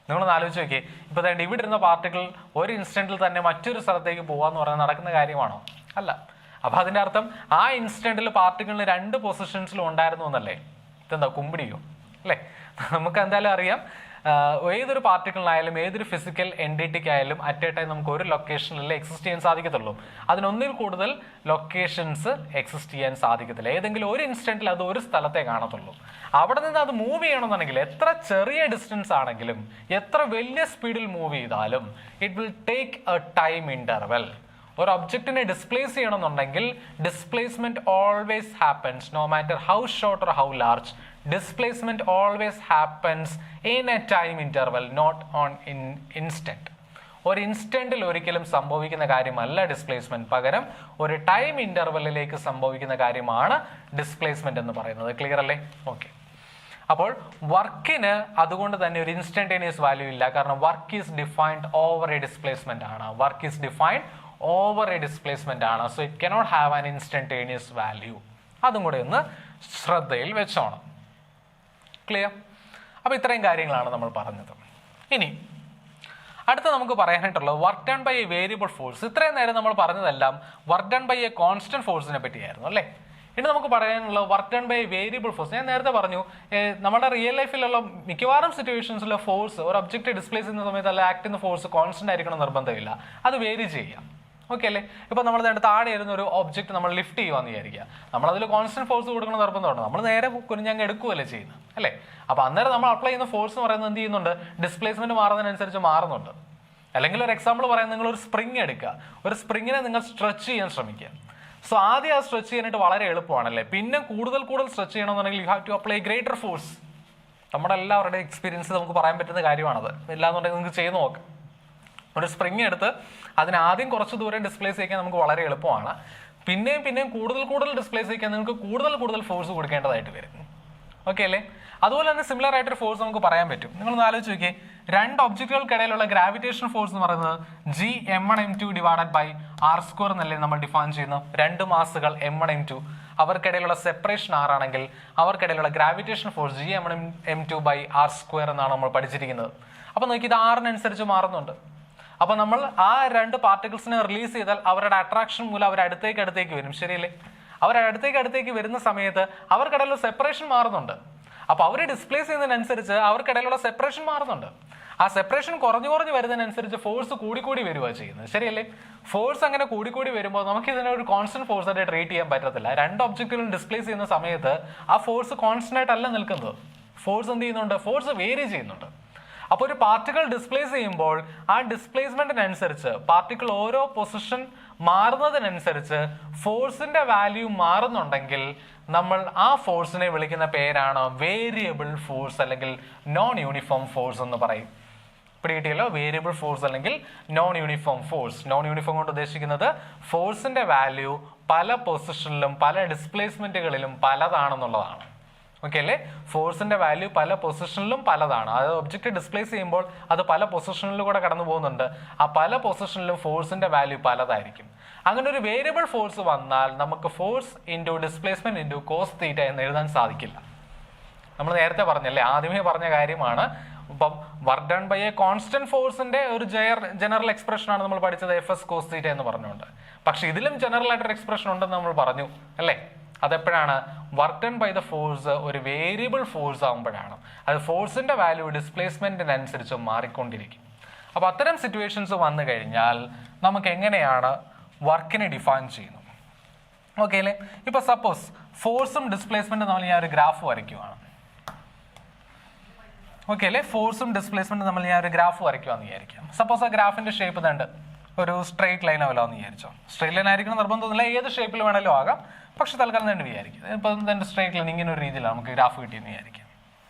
നിങ്ങളൊന്ന് ആലോചിച്ച് നോക്കിയേ. ഇപ്പോൾ തന്നെ ഇവിടെ ഇരുന്ന പാർട്ടിക്കിൾ ഒരു ഇൻസ്റ്റന്റിൽ തന്നെ മറ്റൊരു സ്ഥലത്തേക്ക് പോകാന്ന് പറഞ്ഞാൽ നടക്കുന്ന കാര്യമാണോ? അല്ല. അപ്പൊ അതിന്റെ അർത്ഥം ആ ഇൻസ്റ്റന്റിൽ പാർട്ടിക്കിളിന് 2 പൊസിഷൻസിലും ഉണ്ടായിരുന്നു എന്നല്ലേ? ഇതെന്താ കുമ്പിടിയോ? അല്ലേ? നമുക്ക് എന്തായാലും അറിയാം ഏതൊരു പാർട്ടിക്കിളിനായാലും ഏതൊരു ഫിസിക്കൽ എൻറ്റിറ്റിക്കായാലും അറ്റ് എ ടൈം നമുക്ക് ഒരു ലൊക്കേഷനിൽ എക്സിസ്റ്റ് ചെയ്യാൻ സാധിക്കത്തുള്ളൂ. അതിനൊന്നിൽ കൂടുതൽ ലൊക്കേഷൻസ് എക്സിസ്റ്റ് ചെയ്യാൻ സാധിക്കത്തില്ല. ഏതെങ്കിലും ഒരു ഇൻസ്റ്റന്റിൽ അത് ഒരു സ്ഥലത്തെ കാണത്തുള്ളൂ. അവിടെ നിന്ന് അത് മൂവ് ചെയ്യണമെന്നുണ്ടെങ്കിൽ എത്ര ചെറിയ ഡിസ്റ്റൻസ് ആണെങ്കിലും എത്ര വലിയ സ്പീഡിൽ മൂവ് ചെയ്താലും it will take a time interval. ഒരു ഒബ്ജക്റ്റിനെ ഡിസ്പ്ലേസ് ചെയ്യണമെന്നുണ്ടെങ്കിൽ displacement always happens no matter how short or how large. Displacement always happens in a time interval, not on instant. ഒരു ഇൻസ്റ്റന്റിൽ ഒരിക്കലും സംഭവിക്കുന്ന കാര്യമല്ല ഡിസ്പ്ലേസ്മെന്റ്, പകരം ഒരു ടൈം ഇന്റർവെല്ലിലേക്ക് സംഭവിക്കുന്ന കാര്യമാണ് ഡിസ്പ്ലേസ്മെന്റ് എന്ന് പറയുന്നത്. ക്ലിയർ അല്ലേ? ഓക്കെ. അപ്പോൾ വർക്കിന് അതുകൊണ്ട് തന്നെ ഒരു ഇൻസ്റ്റന്റേനിയസ് വാല്യൂ ഇല്ല. കാരണം work is defined over a displacement ആണ്. Work is defined over a displacement ആണ്. So it cannot have an instantaneous value. അതും കൂടെ ഒന്ന് ശ്രദ്ധയിൽ വെച്ചോണം. ക്ലിയർ? അപ്പൊ ഇത്രയും കാര്യങ്ങളാണ് നമ്മൾ പറഞ്ഞത്. ഇനി അടുത്ത നമുക്ക് പറയാനായിട്ടുള്ളത് work done by a variable force. ഇത്രയും നേരം നമ്മൾ പറഞ്ഞതെല്ലാം work done by a constant ഫോഴ്സിനെ പറ്റിയായിരുന്നു അല്ലേ? ഇനി നമുക്ക് പറയാനുള്ള work done by a variable force. ഞാൻ നേരത്തെ പറഞ്ഞു നമ്മുടെ റിയൽ ലൈഫിലുള്ള മിക്കവാറും സിറ്റുവേഷൻസിലെ ഫോഴ്സ് ഒരു ഒബ്ജക്റ്റ് ഡിസ്പ്ലേസ് ചെയ്യുന്ന സമയത്ത് അല്ല ആക്ട് ചെയ്യുന്ന ഫോഴ്സ് കോൺസ്റ്റന്റ് ആയിരിക്കണം നിർബന്ധമില്ല. അത് വേരി ചെയ്യാം. ഓക്കെ അല്ലേ? ഇപ്പൊ നമ്മൾ താഴെ ഇരുന്ന ഒരു ഒബ്ജക്റ്റ് നമ്മൾ ലിഫ്റ്റ് ചെയ്യുവാന്ന് വിചാരിക്കുക. നമ്മളതിൽ കോൺസ്റ്റന്റ് ഫോഴ്സ് കൊടുക്കണം നിർബന്ധമുണ്ട്. നമ്മൾ നേരെ കുനിഞ്ഞങ്ങ് എടുക്കുകയല്ലേ ചെയ്യുന്നത് അല്ലേ? അപ്പൊ അന്നേരം നമ്മൾ അപ്ലൈ ചെയ്യുന്ന ഫോഴ്സ് എന്ന് പറയുന്നത് എന്ത് ചെയ്യുന്നുണ്ട്? ഡിസ്പ്ലേസ്മെന്റ് മാറുന്നതിനനുസരിച്ച് മാറുന്നുണ്ട്. അല്ലെങ്കിൽ ഒരു എക്സാമ്പിൾ പറയാൻ, നിങ്ങൾ ഒരു സ്പ്രിങ് എടുക്കുക. ഒരു സ്പ്രിങ്ങിനെ നിങ്ങൾ സ്ട്രെച്ച് ചെയ്യാൻ ശ്രമിക്കുക. സോ ആദ്യം ആ സ്ട്രെച്ച് ചെയ്യാനായിട്ട് വളരെ എളുപ്പമാണല്ലേ? പിന്നെ കൂടുതൽ സ്ട്രെച്ച് ചെയ്യണമെന്നുണ്ടെങ്കിൽ you have to apply greater force. നമ്മുടെ എല്ലാവരുടെ എക്സ്പീരിയൻസ് നമുക്ക് പറയാൻ പറ്റുന്ന കാര്യമാണത്. ഇല്ലാന്നുണ്ടെങ്കിൽ നിങ്ങൾക്ക് ചെയ്ത് നോക്കാം. ഒരു സ്പ്രിങ് എടുത്ത് അതിന് ആദ്യം കുറച്ച് ദൂരം ഡിസ്പ്ലേസ് ചെയ്യാൻ നമുക്ക് വളരെ എളുപ്പമാണ്. പിന്നെയും കൂടുതൽ ഡിസ്പ്ലേസ് ചെയ്യാൻ നിങ്ങൾക്ക് കൂടുതൽ ഫോഴ്സ് കൊടുക്കേണ്ടതായിട്ട് വരും. ഓക്കെ അല്ലേ? അതുപോലെ തന്നെ സിമിലർ ആയിട്ടൊരു ഫോഴ്സ് നമുക്ക് പറയാൻ പറ്റും. നിങ്ങളൊന്ന് ആലോചിച്ച് നോക്കിയേ, രണ്ട് ഒബ്ജക്റ്റുകൾക്കിടയിലുള്ള ഗ്രാവിറ്റേഷൻ ഫോഴ്സ് എന്ന് പറയുന്നത് Gm1m2 ഡിവൈഡഡ് ബൈ r² എന്നല്ലേ നമ്മൾ ഡിഫൈൻ ചെയ്യുന്നത്. രണ്ട് മാസുകൾ m1 m2 അവർക്കിടയിലുള്ള സെപ്പറേഷൻ r ആണെങ്കിൽ അവർക്കിടയിലുള്ള gravitation force Gm1m2 by r² എന്നാണ് നമ്മൾ പഠിച്ചിരിക്കുന്നത്. അപ്പൊ നോക്കി, ഇത് r-നനുസരിച്ച് മാറുന്നുണ്ട്. അപ്പൊ നമ്മൾ ആ രണ്ട് പാർട്ടിക്കിൾസിനെ റിലീസ് ചെയ്താൽ അവരുടെ അട്രാക്ഷൻ മൂലം അവർ അടുത്തേക്ക് വരും. ശരിയല്ലേ? അവർ അടുത്തേക്ക് വരുന്ന സമയത്ത് അവർക്കിടയിലുള്ള സെപ്പറേഷൻ മാറുന്നുണ്ട്. അപ്പൊ അവർ ഡിസ്പ്ലേസ് ചെയ്യുന്നതിനനുസരിച്ച് അവർക്കിടയിലുള്ള സെപ്പറേഷൻ മാറുന്നുണ്ട്. ആ സെപ്പറേഷൻ കുറഞ്ഞു വരുന്നതിനനുസരിച്ച് ഫോഴ്സ് കൂടി വരിക ചെയ്യുന്നത്. ശരിയല്ലേ? ഫോഴ്സ് അങ്ങനെ കൂടി വരുമ്പോൾ നമുക്ക് ഇതിനെ ഒരു കോൺസ്റ്റന്റ് ഫോഴ്സ് ആയിട്ട് ട്രീറ്റ് ചെയ്യാൻ പറ്റത്തില്ല. രണ്ട് ഒബ്ജക്റ്റുകളും ഡിസ്പ്ലേസ് ചെയ്യുന്ന സമയത്ത് ആ ഫോഴ്സ് കോൺസ്റ്റന്റ് ആയിട്ടല്ല നിൽക്കുന്നത്. ഫോഴ്സ് എന്ത് ചെയ്യുന്നുണ്ട്? ഫോഴ്സ് വേരി ചെയ്യുന്നുണ്ട്. അപ്പോൾ ഒരു പാർട്ടിക്കിൾ ഡിസ്പ്ലേസ് ചെയ്യുമ്പോൾ ആ ഡിസ്പ്ലേസ്മെന്റിനനുസരിച്ച് പാർട്ടിക്കിൾ ഓരോ പൊസിഷൻ മാറുന്നതിനനുസരിച്ച് ഫോഴ്സിന്റെ വാല്യൂ മാറുന്നുണ്ടെങ്കിൽ നമ്മൾ ആ ഫോഴ്സിനെ വിളിക്കുന്ന പേരാണ് വേരിയബിൾ ഫോഴ്സ് അല്ലെങ്കിൽ നോൺ യൂണിഫോം ഫോഴ്സ് എന്ന് പറയും. പിടികിട്ടിയല്ലോ? വേരിയബിൾ ഫോഴ്സ് അല്ലെങ്കിൽ non uniform force. Non uniform കൊണ്ട് ഉദ്ദേശിക്കുന്നത് ഫോഴ്സിന്റെ വാല്യൂ പല പൊസിഷനിലും പല ഡിസ്പ്ലേസ്മെന്റുകളിലും പലതാണെന്നുള്ളതാണ്. ഓക്കെ അല്ലേ? ഫോഴ്സിന്റെ വാല്യൂ പല പൊസിഷനിലും പലതാണ്. അത് ഒബ്ജക്റ്റ് ഡിസ്പ്ലേസ് ചെയ്യുമ്പോൾ അത് പല പൊസിഷനിലും കൂടെ കടന്നു പോകുന്നുണ്ട്. ആ പല പൊസിഷനിലും ഫോഴ്സിന്റെ വാല്യൂ പലതായിരിക്കും. അങ്ങനെ ഒരു വേരിയബിൾ ഫോഴ്സ് വന്നാൽ നമുക്ക് force into displacement into cos theta എന്ന് എഴുതാൻ സാധിക്കില്ല. നമ്മൾ നേരത്തെ പറഞ്ഞല്ലേ, ആദ്യമേ പറഞ്ഞ കാര്യമാണ്. ഇപ്പം work done by a constant ഫോഴ്സിന്റെ ഒരു ജനറൽ എക്സ്പ്രഷൻ ആണ് നമ്മൾ പഠിച്ചത്, FS കോസ് തീറ്റ എന്ന് പറഞ്ഞുകൊണ്ട്. പക്ഷെ ഇതിലും ജനറൽ ആയിട്ടൊരു എക്സ്പ്രഷൻ ഉണ്ടെന്ന് നമ്മൾ പറഞ്ഞു അല്ലേ? അതെപ്പോഴാണ്? Work done by the force ഒരു വേരിയബിൾ ഫോഴ്സ് ആകുമ്പോഴാണ്. അത് ഫോഴ്സിന്റെ വാല്യൂ ഡിസ്പ്ലേസ്മെന്റിനനുസരിച്ച് മാറിക്കൊണ്ടിരിക്കും. അപ്പൊ അത്തരം സിറ്റുവേഷൻസ് വന്നു കഴിഞ്ഞാൽ നമുക്ക് എങ്ങനെയാണ് വർക്കിനെ ഡിഫൈൻ ചെയ്യുന്നത്? ഓക്കെ അല്ലേ? ഇപ്പൊ സപ്പോസ് ഫോഴ്സും ഡിസ്പ്ലേസ്മെന്റും നമ്മൾ ഞാൻ ഒരു ഗ്രാഫ് വരയ്ക്കുവാണ്. ഓക്കെ അല്ലേ? ഫോഴ്സും ഡിസ്പ്ലേസ്മെന്റും നമ്മൾ ഞാൻ ഒരു ഗ്രാഫ് വരയ്ക്കുവാന്ന് വിചാരിക്കാം. സപ്പോസ് ആ ഗ്രാഫിന്റെ ഷേപ്പ് ഇതുണ്ട്, ഒരു സ്ട്രെയിറ്റ് ലൈൻ ആവലാന്ന് വിചാരിച്ചോ. സ്ട്രെയിറ്റ് ലൈൻ ആയിരിക്കണം നിർബന്ധമൊന്നുമില്ല, ഏത് ഷേപ്പിൽ വേണമെങ്കിലും ആകാം. പക്ഷെ തൽക്കാലം തന്നെ വിചാരിക്കും ഇപ്പം തന്നെ സ്ട്രെയിറ്റ് ലൈൻ ഇങ്ങനെ ഒരു രീതിയിലാണ് നമുക്ക് ഗ്രാഫ് കിട്ടിയെന്ന് വിചാരിക്കാം.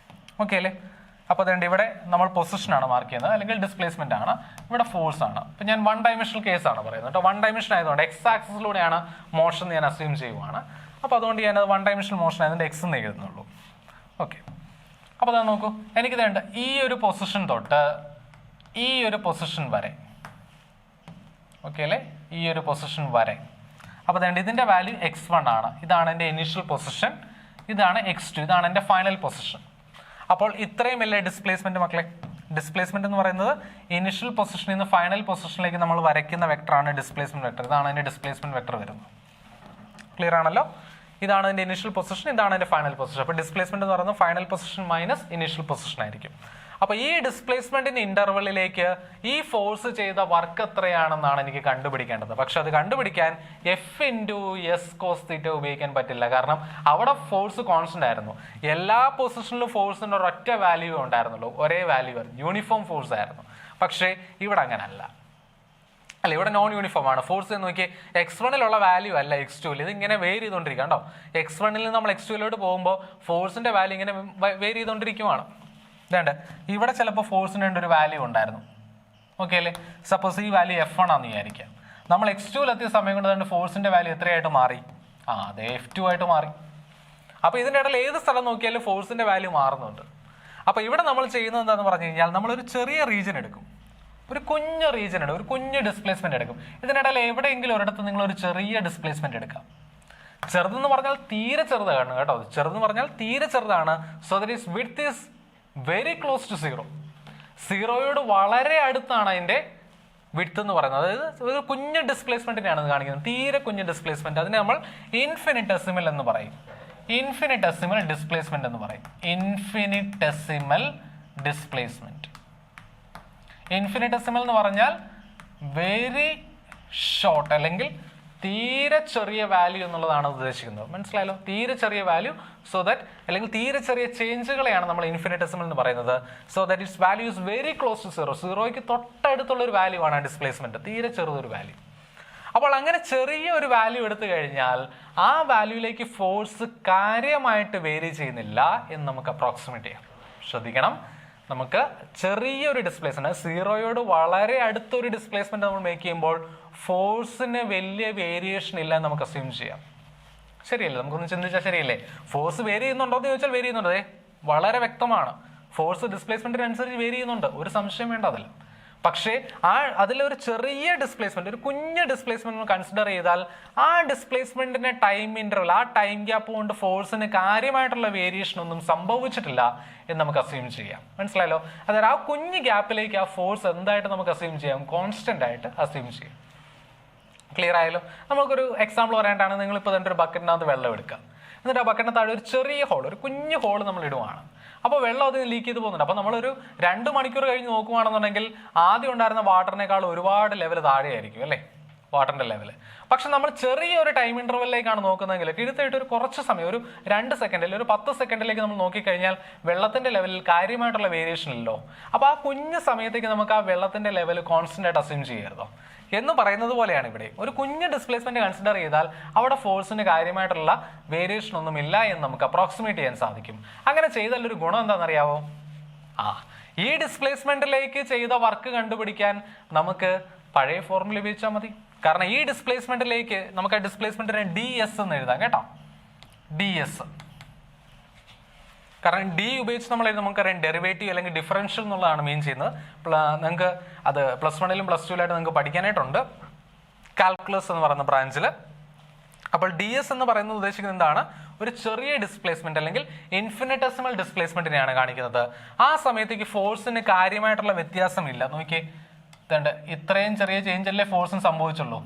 ഓക്കെ അല്ലേ? അപ്പോൾ അതുകൊണ്ട് ഇവിടെ നമ്മൾ പൊസിഷനാണ് മാർക്ക് ചെയ്യുന്നത്, അല്ലെങ്കിൽ ഡിസ്പ്ലേസ്മെന്റ് ആണ്. ഇവിടെ ഫോഴ്സ് ആണ്. ഇപ്പം ഞാൻ 1 ഡയമെൻഷണൽ കേസാണ് പറയുന്നത് കേട്ടോ. 1 ഡയമെൻഷൻ ആയതുകൊണ്ട് എക്സ് ആക്സിസിലൂടെയാണ് മോഷൻ ഞാൻ അസ്യൂം ചെയ്യുവാണ്. അപ്പോൾ അതുകൊണ്ട് ഞാനത് 1 ഡയമെൻഷണൽ മോഷൻ ആയതുകൊണ്ട് എക്സ് എന്ന് എഴുതുന്നുള്ളൂ. ഓക്കെ. അപ്പോൾ അതാ നോക്കൂ, എനിക്ക് വേണ്ട ഈ ഒരു പൊസിഷൻ തൊട്ട് ഈ ഒരു പൊസിഷൻ വരെ. ഓക്കെ അല്ലേ? ഈ ഒരു പൊസിഷൻ വരെ. അപ്പോൾ അതുകൊണ്ട് ഇതിന്റെ വാല്യൂ x1 ആണ്. ഇതാണ് എൻ്റെ ഇനീഷ്യൽ പൊസിഷൻ. ഇതാണ് x2. ഇതാണ് എൻ്റെ ഫൈനൽ പൊസിഷൻ. അപ്പോൾ ഇത്രയും അല്ലേ ഡിസ്പ്ലേസ്മെന്റ് മക്കളെ? ഡിസ്പ്ലേസ്മെന്റ് എന്ന് പറയുന്നത് ഇനിഷ്യൽ പൊസിഷനിൽ നിന്ന് ഫൈനൽ പൊസിഷനിലേക്ക് നമ്മൾ വരയ്ക്കുന്ന വെക്ടറാണ് ഡിസ്പ്ലേസ്മെന്റ് വെക്ടർ. ഇതാണ് അതിന്റെ ഡിസ്പ്ലേസ്മെന്റ് വെക്ടർ വരുന്നത്. ക്ലിയർ ആണല്ലോ? ഇതാണ് അതിന്റെ ഇനിഷ്യൽ പൊസിഷൻ, ഇതാണ് അതിന്റെ ഫൈനൽ പൊസിഷൻ. അപ്പോൾ ഡിസ്പ്ലേസ്മെന്റ് എന്ന് പറയുന്നത് final position minus initial position ആയിരിക്കും. അപ്പോൾ ഈ ഡിസ്പ്ലേസ്മെന്റിന്റെ ഇന്റർവെല്ലിലേക്ക് ഈ ഫോഴ്സ് ചെയ്ത വർക്ക് എത്രയാണെന്നാണ് എനിക്ക് കണ്ടുപിടിക്കേണ്ടത്. പക്ഷെ അത് കണ്ടുപിടിക്കാൻ F into S cos theta ഉപയോഗിക്കാൻ പറ്റില്ല. കാരണം അവിടെ ഫോഴ്സ് കോൺസ്റ്റന്റ് ആയിരുന്നു. എല്ലാ പൊസിഷനിലും ഫോഴ്സിന്റെ ഒരൊറ്റ വാല്യൂ ഉണ്ടായിരുന്നുള്ളൂ, ഒരേ വാല്യൂ ആയിരുന്നു, യൂണിഫോം ഫോഴ്സ് ആയിരുന്നു. പക്ഷേ ഇവിടെ അങ്ങനല്ല, അല്ല ഇവിടെ നോൺ യൂണിഫോം ആണ്. ഫോഴ്സ് നോക്കി x1 വാല്യൂ അല്ല x2, ഇത് ഇങ്ങനെ വേരി ചെയ്തുകൊണ്ടിരിക്കുക കേട്ടോ. x1 നമ്മൾ x2 പോകുമ്പോൾ ഫോഴ്സിന്റെ വാല്യൂ ഇങ്ങനെ വേരി ചെയ്തുകൊണ്ടിരിക്കുവാണ്. ഇതാണ്ട് ഇവിടെ ചിലപ്പോൾ ഫോഴ്സിന് ഒരു വാല്യൂ ഉണ്ടായിരുന്നു, ഓക്കെ അല്ലേ? സപ്പോസ് ഈ വാല്യൂ F1 ആണെന്ന് വിചാരിക്കാം. നമ്മൾ x2 എത്തിയ സമയം കൊണ്ട് തന്നെ ഫോഴ്സിന്റെ വാല്യൂ എത്രയായിട്ട് മാറി? അതെ F2 ആയിട്ട് മാറി. അപ്പോൾ ഇതിൻ്റെ ഇടയിൽ ഏത് സ്ഥലം നോക്കിയാലും ഫോഴ്സിന്റെ വാല്യൂ മാറുന്നുണ്ട്. അപ്പോൾ ഇവിടെ നമ്മൾ ചെയ്യുന്നത് എന്താണെന്ന് പറഞ്ഞു കഴിഞ്ഞാൽ നമ്മളൊരു ചെറിയ റീജിയൻ എടുക്കും, ഒരു കുഞ്ഞ് റീജിയൻ എടുക്കും, ഒരു കുഞ്ഞ് ഡിസ്പ്ലേസ്മെന്റ് എടുക്കും. ഇതിനിടയിൽ എവിടെയെങ്കിലും ഒരിടത്ത് നിങ്ങൾ ഒരു ചെറിയ ഡിസ്പ്ലേസ്മെന്റ് എടുക്കാം. ചെറുതെന്ന് പറഞ്ഞാൽ തീരെ ചെറുതാണ് കേട്ടോ, ചെറുതെന്ന് പറഞ്ഞാൽ തീരെ ചെറുതാണ്. So that is width is very close to 0. 0യോട് വളരെ അടുത്താണ് അതിന്റെ വിഡ്ത്ത് എന്ന് പറയുന്നത്. അതായത് ഒരു കുഞ്ഞ് ഡിസ്പ്ലേസ്മെന്റിനെയാണ് കാണിക്കുന്നത്, തീരെ കുഞ്ഞ് ഡിസ്പ്ലേസ്മെന്റ്. അതിനെ നമ്മൾ ഇൻഫിനിറ്റെസിമൽ എന്ന് പറയും. ഇൻഫിനിറ്റെസിമൽ ഡിസ്പ്ലേസ്മെന്റ് എന്ന് പറയും. Infinitesimal displacement. ഇൻഫിനിറ്റെസിമൽ എന്ന് പറഞ്ഞാൽ വെരി ഷോർട്ട്, അല്ലെങ്കിൽ തീരെ ചെറിയ വാല്യൂ എന്നുള്ളതാണ് ഉദ്ദേശിക്കുന്നത്. മനസ്സിലായല്ലോ? തീരെ ചെറിയ വാല്യൂ, സോ ദാറ്റ്, അല്ലെങ്കിൽ തീരെ ചെറിയ ചേഞ്ചുകളെയാണ് നമ്മൾ ഇൻഫിനിറ്റെസിമൽ എന്ന് പറയുന്നത്. So that its value is very close to 0. 0ക്ക് തൊട്ടടുത്തുള്ള ഒരു വാല്യൂ ആണ് ഡിസ്പ്ലേസ്മെന്റ്, തീരെ ചെറുതൊരു വാല്യൂ. അപ്പോൾ അങ്ങനെ ചെറിയ ഒരു വാല്യൂ എടുത്തു കഴിഞ്ഞാൽ ആ വാല്യൂയിലേക്ക് ഫോഴ്സ് കാര്യമായിട്ട് വേരി ചെയ്യുന്നില്ല എന്ന് നമുക്ക് അപ്രോക്സിമേറ്റ് ചെയ്യാം. ശ്രദ്ധിക്കണം, നമുക്ക് ചെറിയൊരു ഡിസ്പ്ലേസ്മെന്റ്, 0യോട് വളരെ അടുത്തൊരു ഡിസ്പ്ലേസ്മെന്റ് നമ്മൾ മേക്ക് ചെയ്യുമ്പോൾ ഫോഴ്സിന് വലിയ വേരിയേഷൻ ഇല്ല എന്ന് നമുക്ക് അസ്യൂം ചെയ്യാം. ശരിയല്ലേ? നമുക്കൊന്ന് ചിന്തിച്ചാൽ ശരിയല്ലേ? ഫോഴ്സ് വേരി ചെയ്യുന്നുണ്ടോ എന്ന് ചോദിച്ചാൽ വേരി ചെയ്യുന്നുണ്ട്. വളരെ വ്യക്തമാണ്, ഫോഴ്സ് ഡിസ്പ്ലേസ്മെന്റിനനുസരിച്ച് വേരി ചെയ്യുന്നുണ്ട്, ഒരു സംശയം വേണ്ട അതിൽ. പക്ഷേ അതിലൊരു ചെറിയ ഡിസ്പ്ലേസ്മെന്റ്, ഒരു കുഞ്ഞ് ഡിസ്പ്ലേസ്മെന്റ് കൺസിഡർ ചെയ്താൽ ആ ഡിസ്പ്ലേസ്മെന്റിന്റെ ടൈം ഇന്റർവൽ, ആ ടൈം ഗ്യാപ്പ് കൊണ്ട് ഫോഴ്സിന് കാര്യമായിട്ടുള്ള വേരിയേഷൻ ഒന്നും സംഭവിച്ചിട്ടില്ല എന്ന് നമുക്ക് അസ്യൂം ചെയ്യാം. മനസ്സിലായല്ലോ? അതായത് ആ കുഞ്ഞ് ഗ്യാപ്പിലേക്ക് ആ ഫോഴ്സ് എന്തായിട്ട് നമുക്ക് അസ്യൂം ചെയ്യാം? കോൺസ്റ്റന്റ് ആയിട്ട് അസ്യൂം ചെയ്യാം. ക്ലിയർ ആയല്ലോ? നമുക്കൊരു എക്സാമ്പിൾ പറയാനാണ്, നിങ്ങളിപ്പോൾ തന്നെ ഒരു ബക്കറ്റിനകത്ത് വെള്ളം എടുക്കുക, എന്നിട്ട് ആ ബക്കറ്റിന് താഴെ ഒരു ചെറിയ ഹോൾ, ഒരു കുഞ്ഞു ഹോൾ നമ്മൾ ഇടുവാണ്. അപ്പോൾ വെള്ളം അതിന് ലീക്ക് ചെയ്ത് പോകുന്നുണ്ട്. അപ്പോൾ നമ്മളൊരു 2 മണിക്കൂർ കഴിഞ്ഞ് നോക്കുകയാണെന്നുണ്ടെങ്കിൽ ആദ്യം ഉണ്ടായിരുന്ന വാട്ടറിനേക്കാൾ ഒരുപാട് ലെവൽ താഴെയായിരിക്കും അല്ലേ, വാട്ടറിന്റെ ലെവൽ. പക്ഷെ നമ്മൾ ചെറിയൊരു ടൈം ഇന്റർവെല്ലിലേക്കാണ് നോക്കുന്നതെങ്കിൽ കീഴ്ത്തായിട്ട് ഒരു കുറച്ച് സമയം, ഒരു 2 സെക്കൻഡ് അല്ലെങ്കിൽ ഒരു 10 സെക്കൻഡിലേക്ക് നമ്മൾ നോക്കിക്കഴിഞ്ഞാൽ വെള്ളത്തിന്റെ ലെവലിൽ കാര്യമായിട്ടുള്ള വേരിയേഷൻ ഇല്ലല്ലോ. അപ്പോൾ ആ കുഞ്ഞു സമയത്തേക്ക് നമുക്ക് ആ വെള്ളത്തിന്റെ ലെവൽ കോൺസ്റ്റന്റ് ആയിട്ട് അസ്യൂം ചെയ്യരുതോ എന്ന് പറയുന്നത് പോലെയാണ് ഇവിടെ. ഒരു കുഞ്ഞ് ഡിസ്പ്ലേസ്മെന്റ് കൺസിഡർ ചെയ്താൽ അവിടെ ഫോഴ്സിന് കാര്യമായിട്ടുള്ള വേരിയേഷൻ ഒന്നും ഇല്ല എന്ന് നമുക്ക് അപ്രോക്സിമേറ്റ് ചെയ്യാൻ സാധിക്കും. അങ്ങനെ ചെയ്താൽ ഒരു ഗുണം എന്താണെന്നറിയാവോ? ഈ ഡിസ്പ്ലേസ്മെന്റിലേക്ക് ചെയ്ത വർക്ക് കണ്ടുപിടിക്കാൻ നമുക്ക് പഴയ ഫോർമുല ഉപയോഗിച്ചാൽ മതി. കാരണം ഈ ഡിസ്പ്ലേസ്മെന്റിലേക്ക് നമുക്ക് ആ ഡിസ്പ്ലേസ്മെന്റിനെ DS എന്ന് എഴുതാം കേട്ടോ, DS. കാരണം ഡി ഉപയോഗിച്ച് നമ്മൾ നമുക്കറിയാം ഡെറിവേറ്റീവ് അല്ലെങ്കിൽ ഡിഫറൻഷ്യൽ എന്നുള്ളതാണ് മീൻ ചെയ്യുന്നത്. നിങ്ങൾക്ക് അത് +1ലും +2ലായിട്ട് നിങ്ങൾക്ക് പഠിക്കാനായിട്ടുണ്ട്, കാൽക്കുലസ് എന്ന് പറയുന്ന ബ്രാഞ്ചിൽ. അപ്പോൾ DS എന്ന് പറയുന്നത് ഉദ്ദേശിക്കുന്നത് എന്താണ്? ഒരു ചെറിയ ഡിസ്പ്ലേസ്മെന്റ് അല്ലെങ്കിൽ ഇൻഫിനിറ്റെസിമൽ ഡിസ്പ്ലേസ്മെന്റിനെയാണ് കാണിക്കുന്നത്. ആ സമയത്തേക്ക് ഫോഴ്സിന് കാര്യമായിട്ടുള്ള വ്യത്യാസമില്ല. നോക്കിയേ, ഇത്രയും ചെറിയ ചേഞ്ച് അല്ലേ ഫോഴ്സിന് സംഭവിച്ചുള്ളൂ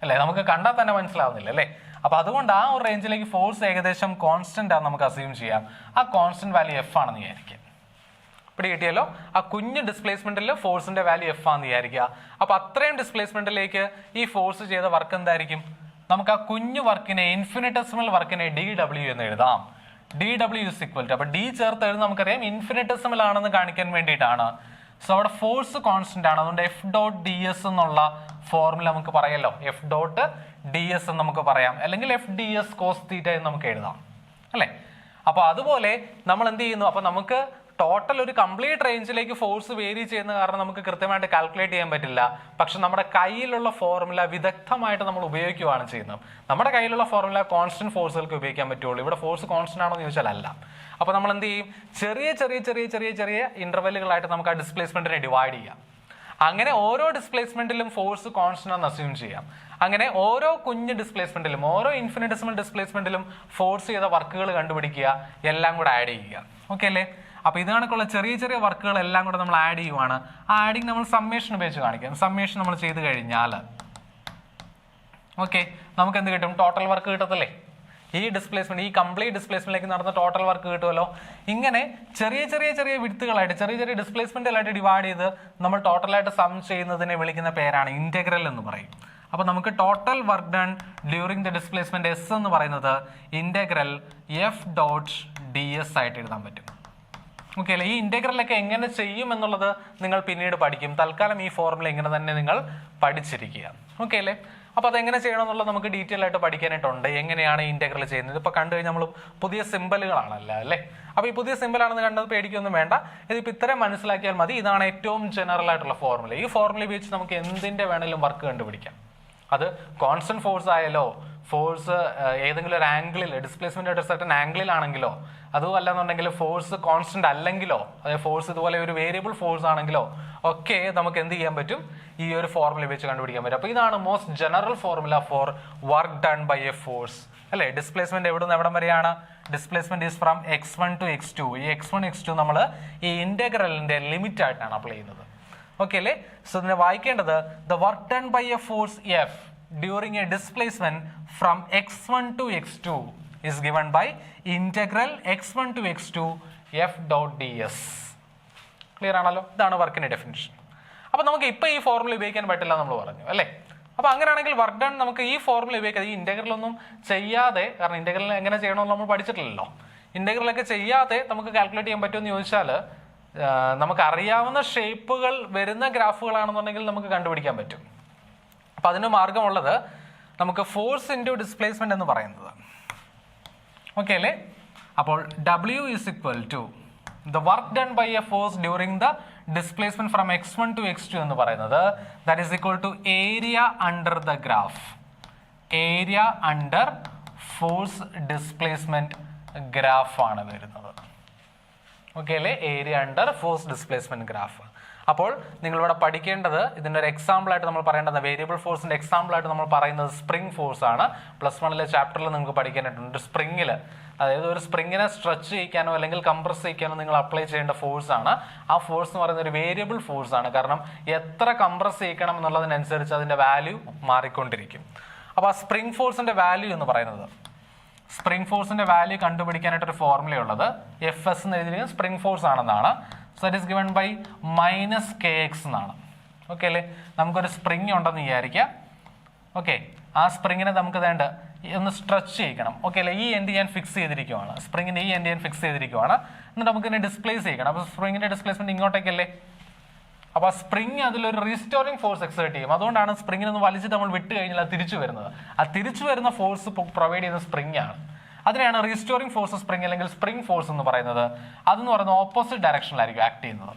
അല്ലേ? നമുക്ക് കണ്ടാൽ തന്നെ മനസ്സിലാവുന്നില്ല അല്ലേ? അപ്പൊ അതുകൊണ്ട് ആ ഒരു റേഞ്ചിലേക്ക് ഫോഴ്സ് ഏകദേശം കോൺസ്റ്റന്റ് ആണ് നമുക്ക് അസ്യൂം ചെയ്യാം. ആ കോൺസ്റ്റന്റ് വാല്യൂ F ആണെന്ന് വിചാരിക്കുക. പിടി കിട്ടിയല്ലോ? ആ കുഞ്ഞ് ഡിസ്പ്ലേസ്മെന്റിൽ ഫോഴ്സിന്റെ വാല്യൂ F ആണെന്ന് വിചാരിക്കുക. അപ്പൊ അത്രയും ഡിസ്പ്ലേസ്മെന്റിലേക്ക് ഈ ഫോഴ്സ് ചെയ്ത വർക്ക് എന്തായിരിക്കും? നമുക്ക് ആ കുഞ്ഞു വർക്കിനെ, ഇൻഫിനിറ്റെസിമൽ വർക്കിനെ DW എന്ന് എഴുതാം. DW ഇസ് ഈക്വൽ ടു, അപ്പൊ D ചേർത്ത് എഴുതുന്നത് നമുക്കറിയാം ഇൻഫിനിറ്റെസിമൽ ആണെന്ന് കാണിക്കാൻ വേണ്ടിയിട്ടാണ്. സോ അവിടെ ഫോഴ്സ് കോൺസ്റ്റന്റ് ആണ്. അതുകൊണ്ട് F.ds എന്നുള്ള ഫോർമുല നമുക്ക് പറയാമല്ലോ, F.ds എന്ന് നമുക്ക് പറയാം, അല്ലെങ്കിൽ FDS cos θ എന്ന് നമുക്ക് എഴുതാം അല്ലെ? അപ്പൊ അതുപോലെ നമ്മൾ എന്ത് ചെയ്യുന്നു? അപ്പൊ നമുക്ക് ടോട്ടൽ ഒരു കംപ്ലീറ്റ് റേഞ്ചിലേക്ക് ഫോഴ്സ് വേരി ചെയ്യുന്ന കാരണം നമുക്ക് കൃത്യമായിട്ട് കാൽക്കുലേറ്റ് ചെയ്യാൻ പറ്റില്ല. പക്ഷെ നമ്മുടെ കയ്യിലുള്ള ഫോർമുല വിദഗ്ധമായിട്ട് നമ്മൾ ഉപയോഗിക്കുകയാണ് ചെയ്യുന്നത്. നമ്മുടെ കയ്യിലുള്ള ഫോർമുല കോൺസ്റ്റന്റ് ഫോഴ്സുകൾക്ക് ഉപയോഗിക്കാൻ പറ്റുള്ളൂ. ഇവിടെ ഫോഴ്സ് കോൺസ്റ്റന്റ് ആണോ എന്ന് ചോദിച്ചാൽ അല്ല. അപ്പൊ നമ്മൾ എന്ത് ചെയ്യും? ചെറിയ ചെറിയ ചെറിയ ചെറിയ ചെറിയ ഇന്റർവെല്ലുകളായിട്ട് നമുക്ക് ആ ഡിസ്പ്ലേസ്മെന്റിനെ ഡിവൈഡ് ചെയ്യാം. അങ്ങനെ ഓരോ ഡിസ്പ്ലേസ്മെന്റിലും ഫോഴ്സ് കോൺസ്റ്റന്റ് ആണെന്ന് അസ്യൂം ചെയ്യാം. അങ്ങനെ ഓരോ കുഞ്ഞ് ഡിസ്പ്ലേസ്മെന്റിലും, ഓരോ ഇൻഫിനിറ്റെസിമൽ ഡിസ്പ്ലേസ്മെന്റിലും ഫോഴ്സ് ചെയ്ത വർക്കുകൾ കണ്ടുപിടിക്കുക, എല്ലാം കൂടെ ആഡ് ചെയ്യുക. ഓക്കെ അല്ലേ? അപ്പൊ ഇത് കണക്കുള്ള ചെറിയ ചെറിയ വർക്കുകൾ എല്ലാം കൂടെ നമ്മൾ ആഡ് ചെയ്യുവാണ്. ആ ആഡിങ് നമ്മൾ സമ്മേഷൻ ഉപയോഗിച്ച് കാണിക്കാം. സമ്മേഷൻ നമ്മൾ ചെയ്ത് കഴിഞ്ഞാൽ ഓക്കെ, നമുക്ക് എന്ത് കിട്ടും? ടോട്ടൽ വർക്ക് കിട്ടത്തില്ലേ? ഈ ഡിസ്പ്ലേസ്മെന്റ്, ഈ കംപ്ലീറ്റ് ഡിസ്പ്ലേസ്മെന്റിലേക്ക് നടന്ന ടോട്ടൽ വർക്ക് കിട്ടുമല്ലോ. ഇങ്ങനെ ചെറിയ ചെറിയ ചെറിയ വിഡ്ത്തുകളായിട്ട്, ചെറിയ ചെറിയ ഡിസ്പ്ലേസ്മെന്റുകളായിട്ട് ഡിവൈഡ് ചെയ്ത് നമ്മൾ ടോട്ടലായിട്ട് സം ചെയ്യുന്നതിനെ വിളിക്കുന്ന പേരാണ് ഇന്റഗ്രൽ എന്ന് പറയും. അപ്പൊ നമുക്ക് total work done during the displacement S എന്ന് പറയുന്നത് integral F dot D S ആയിട്ട് എഴുതാൻ പറ്റും. ഓക്കെ അല്ലേ? ഈ ഇന്റഗ്രലൊക്കെ എങ്ങനെ ചെയ്യും എന്നുള്ളത് നിങ്ങൾ പിന്നീട് പഠിക്കും. തൽക്കാലം ഈ ഫോർമുല ഇങ്ങനെ തന്നെ നിങ്ങൾ പഠിച്ചിരിക്കുക. ഓക്കെ അല്ലേ? അപ്പോൾ അതെങ്ങനെ ചെയ്യണം എന്നുള്ളത് നമുക്ക് ഡീറ്റെയിൽ ആയിട്ട് പഠിക്കാനായിട്ടുണ്ട്. എങ്ങനെയാണ് ഇന്റഗ്രൽ ചെയ്യുന്നത്? ഇപ്പോൾ കണ്ടു കഴിഞ്ഞാൽ നമ്മൾ പുതിയ സിമ്പലുകളാണല്ലോ അല്ലേ? അപ്പോൾ ഈ പുതിയ സിമ്പലാണെന്ന് കണ്ടത് പേടിക്കൊന്നും വേണ്ട. ഇതിപ്പോൾ ഇത്രയും മനസ്സിലാക്കിയാൽ മതി. ഇതാണ് ഏറ്റവും ജനറൽ ആയിട്ടുള്ള ഫോർമുല. ഈ ഫോർമുല ഉപയോഗിച്ച് നമുക്ക് എന്തിന്റെ വേണമെങ്കിലും വർക്ക് കണ്ടുപിടിക്കാം. അത് കോൺസ്റ്റന്റ് ഫോഴ്സ് ആയാലോ, ഫോഴ്സ് ഏതെങ്കിലും ഒരു ആംഗിളിൽ, ഡിസ്പ്ലേസ്മെന്റ് ഒരു സർട്ടൻ ആംഗിളിലാണെങ്കിലോ, അതുമല്ല എന്നുണ്ടെങ്കിൽ ഫോഴ്സ് കോൺസ്റ്റന്റ് അല്ലെങ്കിലോ, അതായത് ഫോഴ്സ് ഇതുപോലെ ഒരു വേരിയബിൾ ഫോഴ്സ് ആണെങ്കിലോ ഒക്കെ നമുക്ക് എന്ത് ചെയ്യാൻ പറ്റും? ഈ ഒരു ഫോർമുല വെച്ച് കണ്ടുപിടിക്കാൻ പറ്റും. അപ്പോൾ ഇതാണ് most general formula for work done by a force അല്ലേ? ഡിസ്പ്ലേസ്മെന്റ് എവിടെ നിന്ന് എവിടം വരെയാണ്? Displacement is from x1 to x2. ഈ x1 x2 നമ്മൾ ഈ ഇന്റഗ്രലിന്റെ ലിമിറ്റ് ആയിട്ടാണ് അപ്ലൈ ചെയ്യുന്നത്. ഓക്കെ അല്ലേ? സോ ഇതിനെ വായിക്കേണ്ടത് the work done by a force F during a displacement from x1 to x2 is given by integral x1 to x2 f dot ds. Clear ആണല്ലോ? ഇതാണ് വർക്കിന്റെ ഡെഫിനിഷൻ. അപ്പൊ നമുക്ക് ഇപ്പൊ ഈ ഫോർമുല ഉപയോഗിക്കാൻ പറ്റില്ല നമ്മൾ പറഞ്ഞു അല്ലേ? അപ്പൊ അങ്ങനെയാണെങ്കിൽ വർക്ക് ഡൺ നമുക്ക് ഈ ഫോർമുല ഉപയോഗിക്കാതെ, ഈ ഇന്റഗ്രൽ ഒന്നും ചെയ്യാതെ, കാരണം ഇന്റഗ്രൽ എങ്ങനെ ചെയ്യണമെന്ന് നമ്മൾ പഠിച്ചിട്ടില്ലല്ലോ, ഇന്റഗ്രലൊക്കെ ചെയ്യാതെ നമുക്ക് കാൽക്കുലേറ്റ് ചെയ്യാൻ പറ്റുമെന്ന് ചോദിച്ചാൽ നമുക്ക് അറിയാവുന്ന ഷേപ്പുകൾ വരുന്ന ഗ്രാഫുകളാണെന്നുണ്ടെങ്കിൽ നമുക്ക് കണ്ടുപിടിക്കാൻ പറ്റും. അപ്പൊ അതിന് മാർഗമുള്ളത് നമുക്ക് ഫോഴ്സ് ഇൻറ്റു ഡിസ്പ്ലേസ്മെന്റ് എന്ന് പറയുന്നത്. ഓക്കെ അല്ലേ? അപ്പോൾ W is equal to the work done by a force during the displacement from x1 to x2 എന്ന് പറയുന്നത് that is equal to area under the graph. Area under force displacement graph ആണ് വരുന്നത്. Okay അല്ലേ? Area under force displacement graph. അപ്പോൾ നിങ്ങളിവിടെ പഠിക്കേണ്ടത്, ഇതിൻ്റെ ഒരു എക്സാമ്പിൾ ആയിട്ട് നമ്മൾ പറയേണ്ടത്, വേരിയബിൾ ഫോഴ്സിന്റെ എക്സാമ്പിൾ ആയിട്ട് നമ്മൾ പറയുന്നത് സ്പ്രിംഗ് ഫോഴ്സ് ആണ്. +1 ചാപ്റ്ററിൽ നിങ്ങൾക്ക് പഠിക്കാനായിട്ടുണ്ട്. സ്പ്രിംഗിൽ, അതായത് ഒരു സ്പ്രിങ്ങിനെ സ്ട്രെച്ച് ചെയ്യിക്കാനോ അല്ലെങ്കിൽ കംപ്രസ് ചെയ്യിക്കാനോ നിങ്ങൾ അപ്ലൈ ചെയ്യേണ്ട ഫോഴ്സ് ആണ്. ആ ഫോഴ്സ് എന്ന് പറയുന്നത് ഒരു വേരിയബിൾ ഫോഴ്സ് ആണ്. കാരണം എത്ര കംപ്രസ് ചെയ്യിക്കണം എന്നുള്ളതിനനുസരിച്ച് അതിന്റെ വാല്യൂ മാറിക്കൊണ്ടിരിക്കും. അപ്പോൾ ആ സ്പ്രിംഗ് ഫോഴ്സിന്റെ വാല്യൂ എന്ന് പറയുന്നത്, സ്പ്രിംഗ് ഫോഴ്സിന്റെ വാല്യൂ കണ്ടുപിടിക്കാനായിട്ട് ഒരു ഫോർമുല ഉള്ളത് FS എന്ന് എഴുതിയിരിക്കുന്നത് സ്പ്രിംഗ് ഫോഴ്സ് ആണെന്നാണ്. So it is given by -kx എന്നാണ്. ഓക്കെ അല്ലേ? നമുക്കൊരു സ്പ്രിംഗ് ഉണ്ടെന്ന് വിചാരിക്കാം. ഓക്കെ, ആ സ്പ്രിങ്ങിനെ നമുക്ക് വേണ്ട ഒന്ന് സ്ട്രെച്ച് ചെയ്യിക്കണം. ഓക്കെ അല്ലേ? ഈ എൻഡ് ഞാൻ ഫിക്സ് ചെയ്തിരിക്കുവാണ്, സ്പ്രിങ്ങിന്റെ ഈ എൻഡ് ഞാൻ ഫിക്സ് ചെയ്തിരിക്കുവാണ്. എന്നിട്ട് നമുക്ക് ഇതിനെ ഡിസ്പ്ലേസ് ചെയ്യണം. അപ്പോൾ സ്പ്രിങ്ങിന്റെ ഡിസ്പ്ലേസ്മെന്റ് ഇങ്ങോട്ടേക്കല്ലേ? അപ്പോൾ ആ സ്പ്രിങ് അതിലൊരു റീസ്റ്റോറിംഗ് ഫോഴ്സ് എക്സേർട്ട് ചെയ്യും. അതുകൊണ്ടാണ് സ്പ്രിങ്ങിനൊന്ന് വലിച്ചിട്ട് നമ്മൾ വിട്ട് കഴിഞ്ഞാൽ അത് തിരിച്ചു വരുന്നത്. ആ തിരിച്ചു വരുന്ന ഫോഴ്സ് പ്രൊവൈഡ് ചെയ്യുന്ന സ്പ്രിങ് ആണ്. അതിനെയാണ് റീസ്റ്റോറിംഗ് ഫോഴ്സ് സ്പ്രിങ് അല്ലെങ്കിൽ സ്പ്രിംഗ് ഫോഴ്സ് എന്ന് പറയുന്നത്. അതെന്ന് പറയുന്നത് ഓപ്പോസിറ്റ് ഡയറക്ഷനിലായിരിക്കും ആക്ട് ചെയ്യുന്നത്.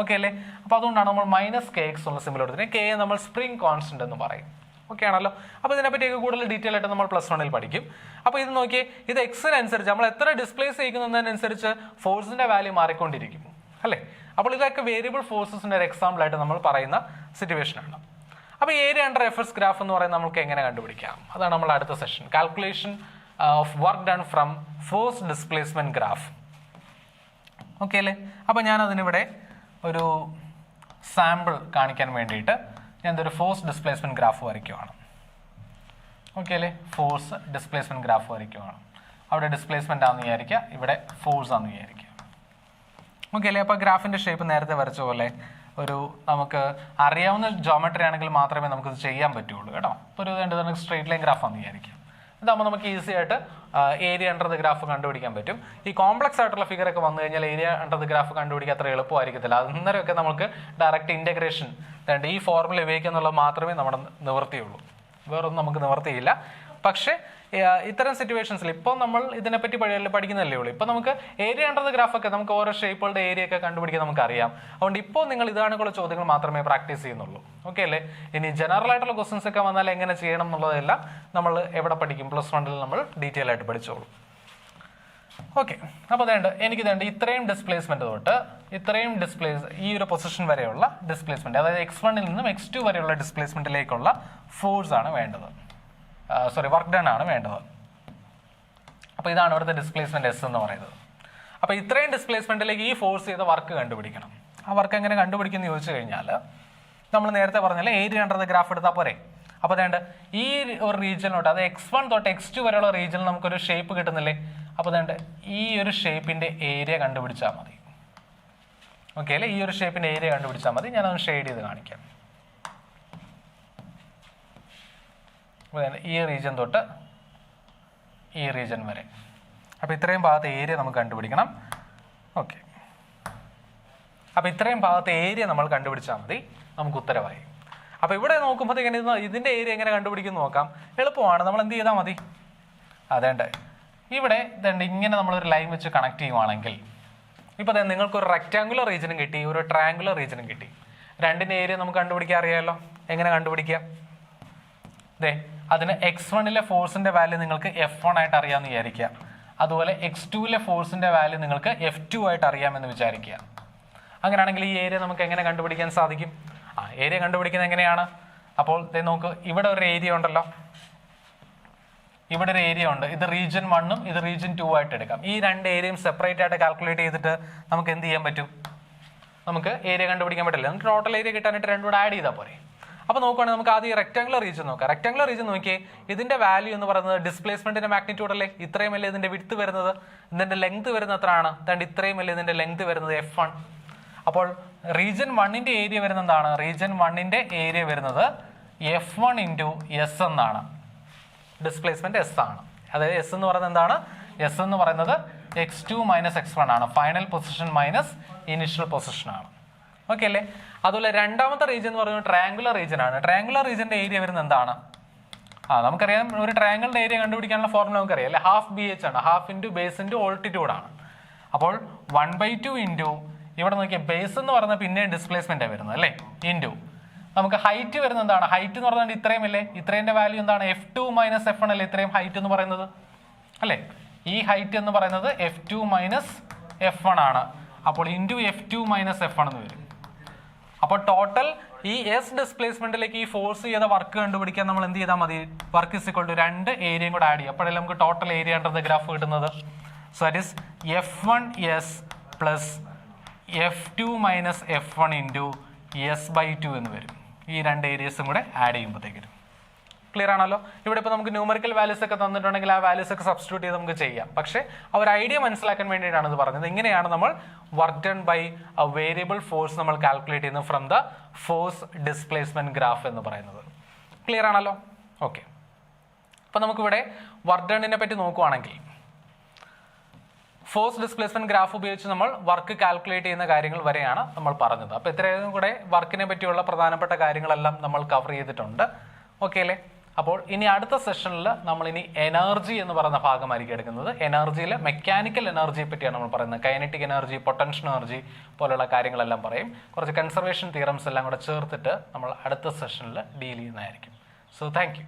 ഓക്കെ അല്ലേ? അപ്പോൾ അതുകൊണ്ടാണ് നമ്മൾ -kx ഉള്ള സിമ്പിൾ കൊടുത്തിട്ട് k നമ്മൾ സ്പ്രിംഗ് കോൺസ്റ്റന്റ് എന്ന് പറയും. ഓക്കെ ആണല്ലോ? അപ്പോൾ ഇതിനെപ്പറ്റിയൊക്കെ കൂടുതൽ ഡീറ്റെയിൽ ആയിട്ട് നമ്മൾ +1 പഠിക്കും. അപ്പോൾ ഇത് നോക്കിയേ, ഇത് എക്സിനനുസരിച്ച് നമ്മൾ എത്ര ഡിസ്പ്ലേസ് ചെയ്യുന്നതിനനുസരിച്ച് ഫോഴ്സിന്റെ വാല്യൂ മാറിക്കൊണ്ടിരിക്കും അല്ലേ? അപ്പോൾ ഇതൊക്കെ വേരിയബിൾ ഫോഴ്സസിന്റെ ഒരു എക്സാമ്പിൾ ആയിട്ട് നമ്മൾ പറയുന്ന സിറ്റുവേഷൻ ആണ്. അപ്പോൾ ഏരിയ അണ്ടർ എഫേഴ്സ് ഗ്രാഫ് എന്ന് പറയുന്നത് നമുക്ക് എങ്ങനെ കണ്ടുപിടിക്കാം? അതാണ് നമ്മൾ അടുത്ത session, calculation of work done from force displacement graph. Okay അല്ലേ? അപ്പോൾ ഞാൻ അതിനിവിടെ ഒരു സാമ്പിൾ കാണിക്കാൻ വേണ്ടിയിട്ട് ഞാൻ ഒരു ഫോഴ്സ് ഡിസ്പ്ലേസ്മെന്റ് ഗ്രാഫ് വരയ്ക്കുവാണ്. ഓക്കെ അല്ലേ? ഫോഴ്സ് ഡിസ്പ്ലേസ്മെന്റ് ഗ്രാഫ് വരയ്ക്കുവാണ്. അവിടെ ഡിസ്പ്ലേസ്മെന്റ് ആണെന്ന് വിചാരിക്കുക, ഇവിടെ ഫോഴ്സ് ആണെന്ന് വിചാരിക്കുക. ഓക്കെ അല്ലേ? അപ്പോൾ ഗ്രാഫിന്റെ ഷേപ്പ് നേരത്തെ വരച്ച പോലെ ഒരു നമുക്ക് അറിയാവുന്ന ജോമെട്രി ആണെങ്കിൽ മാത്രമേ നമുക്കിത് ചെയ്യാൻ പറ്റുള്ളൂ കേട്ടോ. ഇപ്പോൾ ഒരു സ്ട്രെയിറ്റ് ലൈൻ ഗ്രാഫ് ആണെന്ന് വിചാരിക്കാം. ഇതാകുമ്പോൾ നമുക്ക് ഈസി ആയിട്ട് ഏരിയ അണ്ടർ ദ ഗ്രാഫ് കണ്ടുപിടിക്കാൻ പറ്റും. ഈ കോംപ്ലക്സ് ആയിട്ടുള്ള ഫിഗർ ഒക്കെ വന്നു കഴിഞ്ഞാൽ ഏരിയ അണ്ടർ ദ ഗ്രാഫ് കണ്ടുപിടിക്കാൻ അത്ര എളുപ്പമായിരിക്കത്തില്ല. അന്നേരമൊക്കെ നമുക്ക് ഡയറക്റ്റ് ഇന്റഗ്രേഷൻ ഈ ഫോർമുല ഉപയോഗിക്കുക എന്നുള്ളത് മാത്രമേ നമ്മുടെ നിവൃത്തിയുള്ളൂ. വേറൊന്നും നമുക്ക് നിവൃത്തിയില്ല. പക്ഷേ ഇത്തരം സിറ്റുവേഷൻസിൽ ഇപ്പോൾ നമ്മൾ ഇതിനെപ്പറ്റി പഠിക്കുന്നതല്ലേ ഉള്ളൂ. ഇപ്പോൾ നമുക്ക് ഏരിയ അണ്ടർ ദ ഗ്രാഫ് ഒക്കെ നമുക്ക് ഓരോ ഷേപ്പുകളുടെ ഏരിയ ഒക്കെ കണ്ടുപിടിക്കാൻ നമുക്ക് അറിയാം. അതുകൊണ്ട് ഇപ്പോൾ നിങ്ങൾ ഇതാണുള്ള ചോദ്യങ്ങൾ മാത്രമേ പ്രാക്ടീസ് ചെയ്യുന്നുള്ളൂ. ഓക്കെ അല്ലേ? ഇനി ജനറൽ ആയിട്ടുള്ള ക്വസ്റ്റൻസ് ഒക്കെ വന്നാൽ എങ്ങനെ ചെയ്യണം എന്നുള്ളതെല്ലാം നമ്മൾ എവിടെ പഠിക്കും? +1 നമ്മൾ ഡീറ്റെയിൽ ആയിട്ട് പഠിച്ചോളൂ. ഓക്കെ, അപ്പോൾ എനിക്കിതുണ്ട് ഇത്രയും ഡിസ്പ്ലേസ്മെന്റ് തൊട്ട് ഇത്രയും ഈ ഒരു പൊസിഷൻ വരെയുള്ള ഡിസ്പ്ലേസ്മെന്റ്, അതായത് x1 നിന്നും x2 വരെയുള്ള ഡിസ്പ്ലേസ്മെന്റിലേക്കുള്ള ഫോഴ്സ് ആണ് വേണ്ടത്. വർക്ക് ഡൺ ആണ് വേണ്ടത്. അപ്പോൾ ഇതാണ് ഇവിടുത്തെ ഡിസ്പ്ലേസ്മെന്റ് S എന്ന് പറയുന്നത്. അപ്പോൾ ഇത്രയും ഡിസ്പ്ലേസ്മെന്റിലേക്ക് ഈ ഫോഴ്സ് ചെയ്ത വർക്ക് കണ്ടുപിടിക്കണം. ആ വർക്ക് എങ്ങനെ കണ്ടുപിടിക്കുന്നു ചോദിച്ചു കഴിഞ്ഞാൽ നമ്മൾ നേരത്തെ പറഞ്ഞാൽ ഏരിയ അണ്ടർ ദ ഗ്രാഫ് എടുത്താൽ പോരെ. അപ്പോൾ വേണ്ട ഈ ഒരു റീജിയനിലോട്ട്, അത് x1 തൊട്ട് x2 വരെയുള്ള റീജിയനിൽ നമുക്കൊരു ഷേപ്പ് കിട്ടുന്നില്ലേ? അപ്പോൾ വേണ്ട ഈ ഒരു ഷേപ്പിന്റെ ഏരിയ കണ്ടുപിടിച്ചാൽ മതി. ഓക്കെ അല്ലേ? ഈ ഒരു ഷേപ്പിന്റെ ഏരിയ കണ്ടുപിടിച്ചാൽ മതി. ഞാനതൊന്ന് ഷെയ്ഡ് ചെയ്ത് കാണിക്കാം. ഈ റീജിയൻ തൊട്ട് ഈ റീജിയൻ വരെ. അപ്പോൾ ഇത്രയും ഭാഗത്തെ ഏരിയ നമുക്ക് കണ്ടുപിടിക്കണം. ഓക്കെ, അപ്പോൾ ഇത്രയും ഭാഗത്തെ ഏരിയ നമ്മൾ കണ്ടുപിടിച്ചാൽ മതി, നമുക്ക് ഉത്തരവായി. അപ്പോൾ ഇവിടെ നോക്കുമ്പോഴത്തേക്കും ഇതിൻ്റെ ഏരിയ എങ്ങനെ കണ്ടുപിടിക്കും നോക്കാം. എളുപ്പമാണ്. നമ്മൾ എന്ത് ചെയ്താൽ മതി? അതേണ്ട ഇവിടെ ഇതുണ്ട്, ഇങ്ങനെ നമ്മളൊരു ലൈൻ വെച്ച് കണക്ട് ചെയ്യുവാണെങ്കിൽ ഇപ്പോൾ തന്നെ നിങ്ങൾക്കൊരു റെക്റ്റാങ്കുലർ റീജിയനും കിട്ടി, ഒരു ട്രയാങ്കുലർ റീജിയനും കിട്ടി. രണ്ടിൻ്റെ ഏരിയ നമുക്ക് കണ്ടുപിടിക്കാൻ അറിയാമല്ലോ. എങ്ങനെ കണ്ടുപിടിക്കാം? ദേ അതിന് x1ലെ ഫോഴ്സിൻ്റെ വാല്യൂ നിങ്ങൾക്ക് F1 ആയിട്ട് അറിയാമെന്ന് വിചാരിക്കുക. അതുപോലെ x2ലെ ഫോഴ്സിൻ്റെ വാല്യൂ നിങ്ങൾക്ക് F2 ആയിട്ട് അറിയാമെന്ന് വിചാരിക്കുക. അങ്ങനെയാണെങ്കിൽ ഈ ഏരിയ നമുക്ക് എങ്ങനെ കണ്ടുപിടിക്കാൻ സാധിക്കും? ഏരിയ കണ്ടുപിടിക്കുന്നത് എങ്ങനെയാണ്? അപ്പോൾ നോക്ക്, ഇവിടെ ഒരു ഏരിയ ഉണ്ടല്ലോ, ഇവിടെ ഒരു ഏരിയ ഉണ്ട്. ഇത് റീജിയൻ 1ഉം ഇത് റീജിയൻ 2 ആയിട്ട് എടുക്കാം. ഈ രണ്ട് ഏരിയയും സെപ്പറേറ്റ് ആയിട്ട് കാൽക്കുലേറ്റ് ചെയ്തിട്ട് നമുക്ക് എന്ത് ചെയ്യാൻ പറ്റും? നമുക്ക് ഏരിയ കണ്ടുപിടിക്കാൻ പറ്റില്ല. നമുക്ക് ടോട്ടൽ ഏരിയ കിട്ടാനായിട്ട് രണ്ടും കൂടെ ആഡ് ചെയ്താൽ പോരെ. അപ്പോൾ നോക്കുകയാണെങ്കിൽ നമുക്ക് ആദ്യം റെക്ടാങ്കുലർ റീജിയൻ നോക്കാം. റെക്ടാങ്കുലർ റീജിയൻ നോക്കിയേ, ഇതിന്റെ വാല്യൂ എന്ന് പറയുന്നത് ഡിസ്പ്ലേസ്മെന്റിന്റെ മാഗ്നിറ്റ്യൂഡ് അല്ലേ? ഇത്രയും അല്ലേ ഇതിന്റെ വിഡ്ത്ത് വരുന്നത്? ഇതിന്റെ ലെങ്ത് വരുന്നത് എത്രയാണ്? അതുകൊണ്ട് ഇത്രയും അല്ലേ ഇതിന്റെ ലെങ്ത് വരുന്നത്? F1. അപ്പോൾ റീജിയൻ 1ന്റെ ഏരിയ വരുന്നത് എന്താണ്? റീജിയൻ 1ന്റെ ഏരിയ വരുന്നത് F1 × S എന്നാണ്. ഡിസ്പ്ലേസ്മെന്റ് S ആണ്. അതായത് S എന്ന് പറയുന്നത് എന്താണ്? S എന്ന് പറയുന്നത് x2 - x1 ആണ്. Final position minus initial position ആണ്. ഓക്കെ അല്ലേ? അതുപോലെ രണ്ടാമത്തെ റീജിയൻ എന്ന് പറയുന്നത് ട്രയാങ്കുലർ റീജിയൻ ആണ്. ട്രയാങ്കുലർ റീജിയന്റെ ഏരിയ വരുന്നത് എന്താണ്? നമുക്കറിയാം, ഒരു ട്രയാങ്കിളിന്റെ ഏരിയ കണ്ടുപിടിക്കാനുള്ള ഫോർമുല നമുക്കറിയാം അല്ലേ? ഹാഫ് BH ആണ്. ഹാഫ് × ബേസ് × ഓൾട്ടിറ്റ്യൂഡ് ആണ്. അപ്പോൾ 1/2 ഇവിടെ നോക്കിയാൽ ബേസ് എന്ന് പറയുന്നത് പിന്നെ ഡിസ്പ്ലേസ്മെന്റ് വരുന്നത് അല്ലേ? ഇൻറ്റു നമുക്ക് ഹൈറ്റ് വരുന്നത് എന്താണ്? ഹൈറ്റ് എന്ന് പറയുന്നത് ഇത്രയും അല്ലേ? ഇത്രേന്റെ വാല്യൂ എന്താണ്? F2 - F1 അല്ലേ ഇത്രയും ഹൈറ്റ് എന്ന് പറയുന്നത് അല്ലേ? ഈ ഹൈറ്റ് എന്ന് പറയുന്നത് F2 - F1 ആണ്. അപ്പോൾ ഇൻറ്റു F2 - F1 എന്ന് വരും. അപ്പോൾ ടോട്ടൽ ഈ എസ് ഡിസ്പ്ലേസ്മെന്റിലേക്ക് ഈ ഫോഴ്സ് ചെയ്ത വർക്ക് കണ്ടുപിടിക്കാൻ നമ്മൾ എന്ത് ചെയ്താൽ മതി? വർക്ക് ഇസ് ഈക്വൽ ടു രണ്ട് ഏരിയയും കൂടെ ആഡ് ചെയ്യും. അപ്പോഴല്ലേ നമുക്ക് total area under the graph കിട്ടുന്നത്. So that is F1S plus F2 - F1 × S/2 എന്ന് വരും. ഈ രണ്ട് ഏരിയസും കൂടെ ആഡ് ചെയ്യുമ്പോഴത്തേക്കും ക്ലിയർ ആണല്ലോ. ഇവിടെ ഇപ്പോൾ നമുക്ക് ന്യൂമറിക്കൽ വാല്യൂസ് ഒക്കെ തന്നിട്ടുണ്ടെങ്കിൽ ആ വാല്യൂസ് ഒക്കെ സബ്സ്റ്റിറ്റ്യൂട്ട് ചെയ്ത് നമുക്ക് ചെയ്യാം. പക്ഷേ ആ ഒരു ഐഡിയ മനസ്സിലാക്കാൻ വേണ്ടിയിട്ടാണ് ഇത് പറഞ്ഞത്. ഇങ്ങനെയാണ് നമ്മൾ work done by a variable force നമ്മൾ കാൽക്കുലേറ്റ് ചെയ്യുന്നത് from the force displacement graph എന്ന് പറയുന്നത്. ക്ലിയർ ആണല്ലോ? ഓക്കെ, അപ്പോൾ നമുക്കിവിടെ വർക്ക് ഡണ്ണിനെ പറ്റി നോക്കുവാണെങ്കിൽ ഫോഴ്സ് ഡിസ്പ്ലേസ്മെന്റ് ഗ്രാഫ് ഉപയോഗിച്ച് നമ്മൾ വർക്ക് കാൽക്കുലേറ്റ് ചെയ്യുന്ന കാര്യങ്ങൾ വരെയാണ് നമ്മൾ പറഞ്ഞത്. അപ്പോൾ ഇത്രയും കൂടെ വർക്കിനെ പറ്റിയുള്ള പ്രധാനപ്പെട്ട കാര്യങ്ങളെല്ലാം നമ്മൾ കവർ ചെയ്തിട്ടുണ്ട്. ഓക്കെ അല്ലേ? അപ്പോൾ ഇനി അടുത്ത സെഷനിൽ നമ്മൾ ഇനി എനർജി എന്ന് പറയുന്ന ഭാഗമായിരിക്കും എടുക്കുന്നത്. എനർജിയിലെ മെക്കാനിക്കൽ എനർജിയെ പറ്റിയാണ് നമ്മൾ പറയുന്നത്. കൈനറ്റിക് എനർജി, പൊട്ടൻഷ്യൽ എനർജി പോലുള്ള കാര്യങ്ങളെല്ലാം പറയും. കുറച്ച് കൺസർവേഷൻ തിയറംസ് എല്ലാം കൂടെ ചേർത്തിട്ട് നമ്മൾ അടുത്ത സെഷനിൽ ഡീൽ ചെയ്യുന്നതായിരിക്കും. So thank you.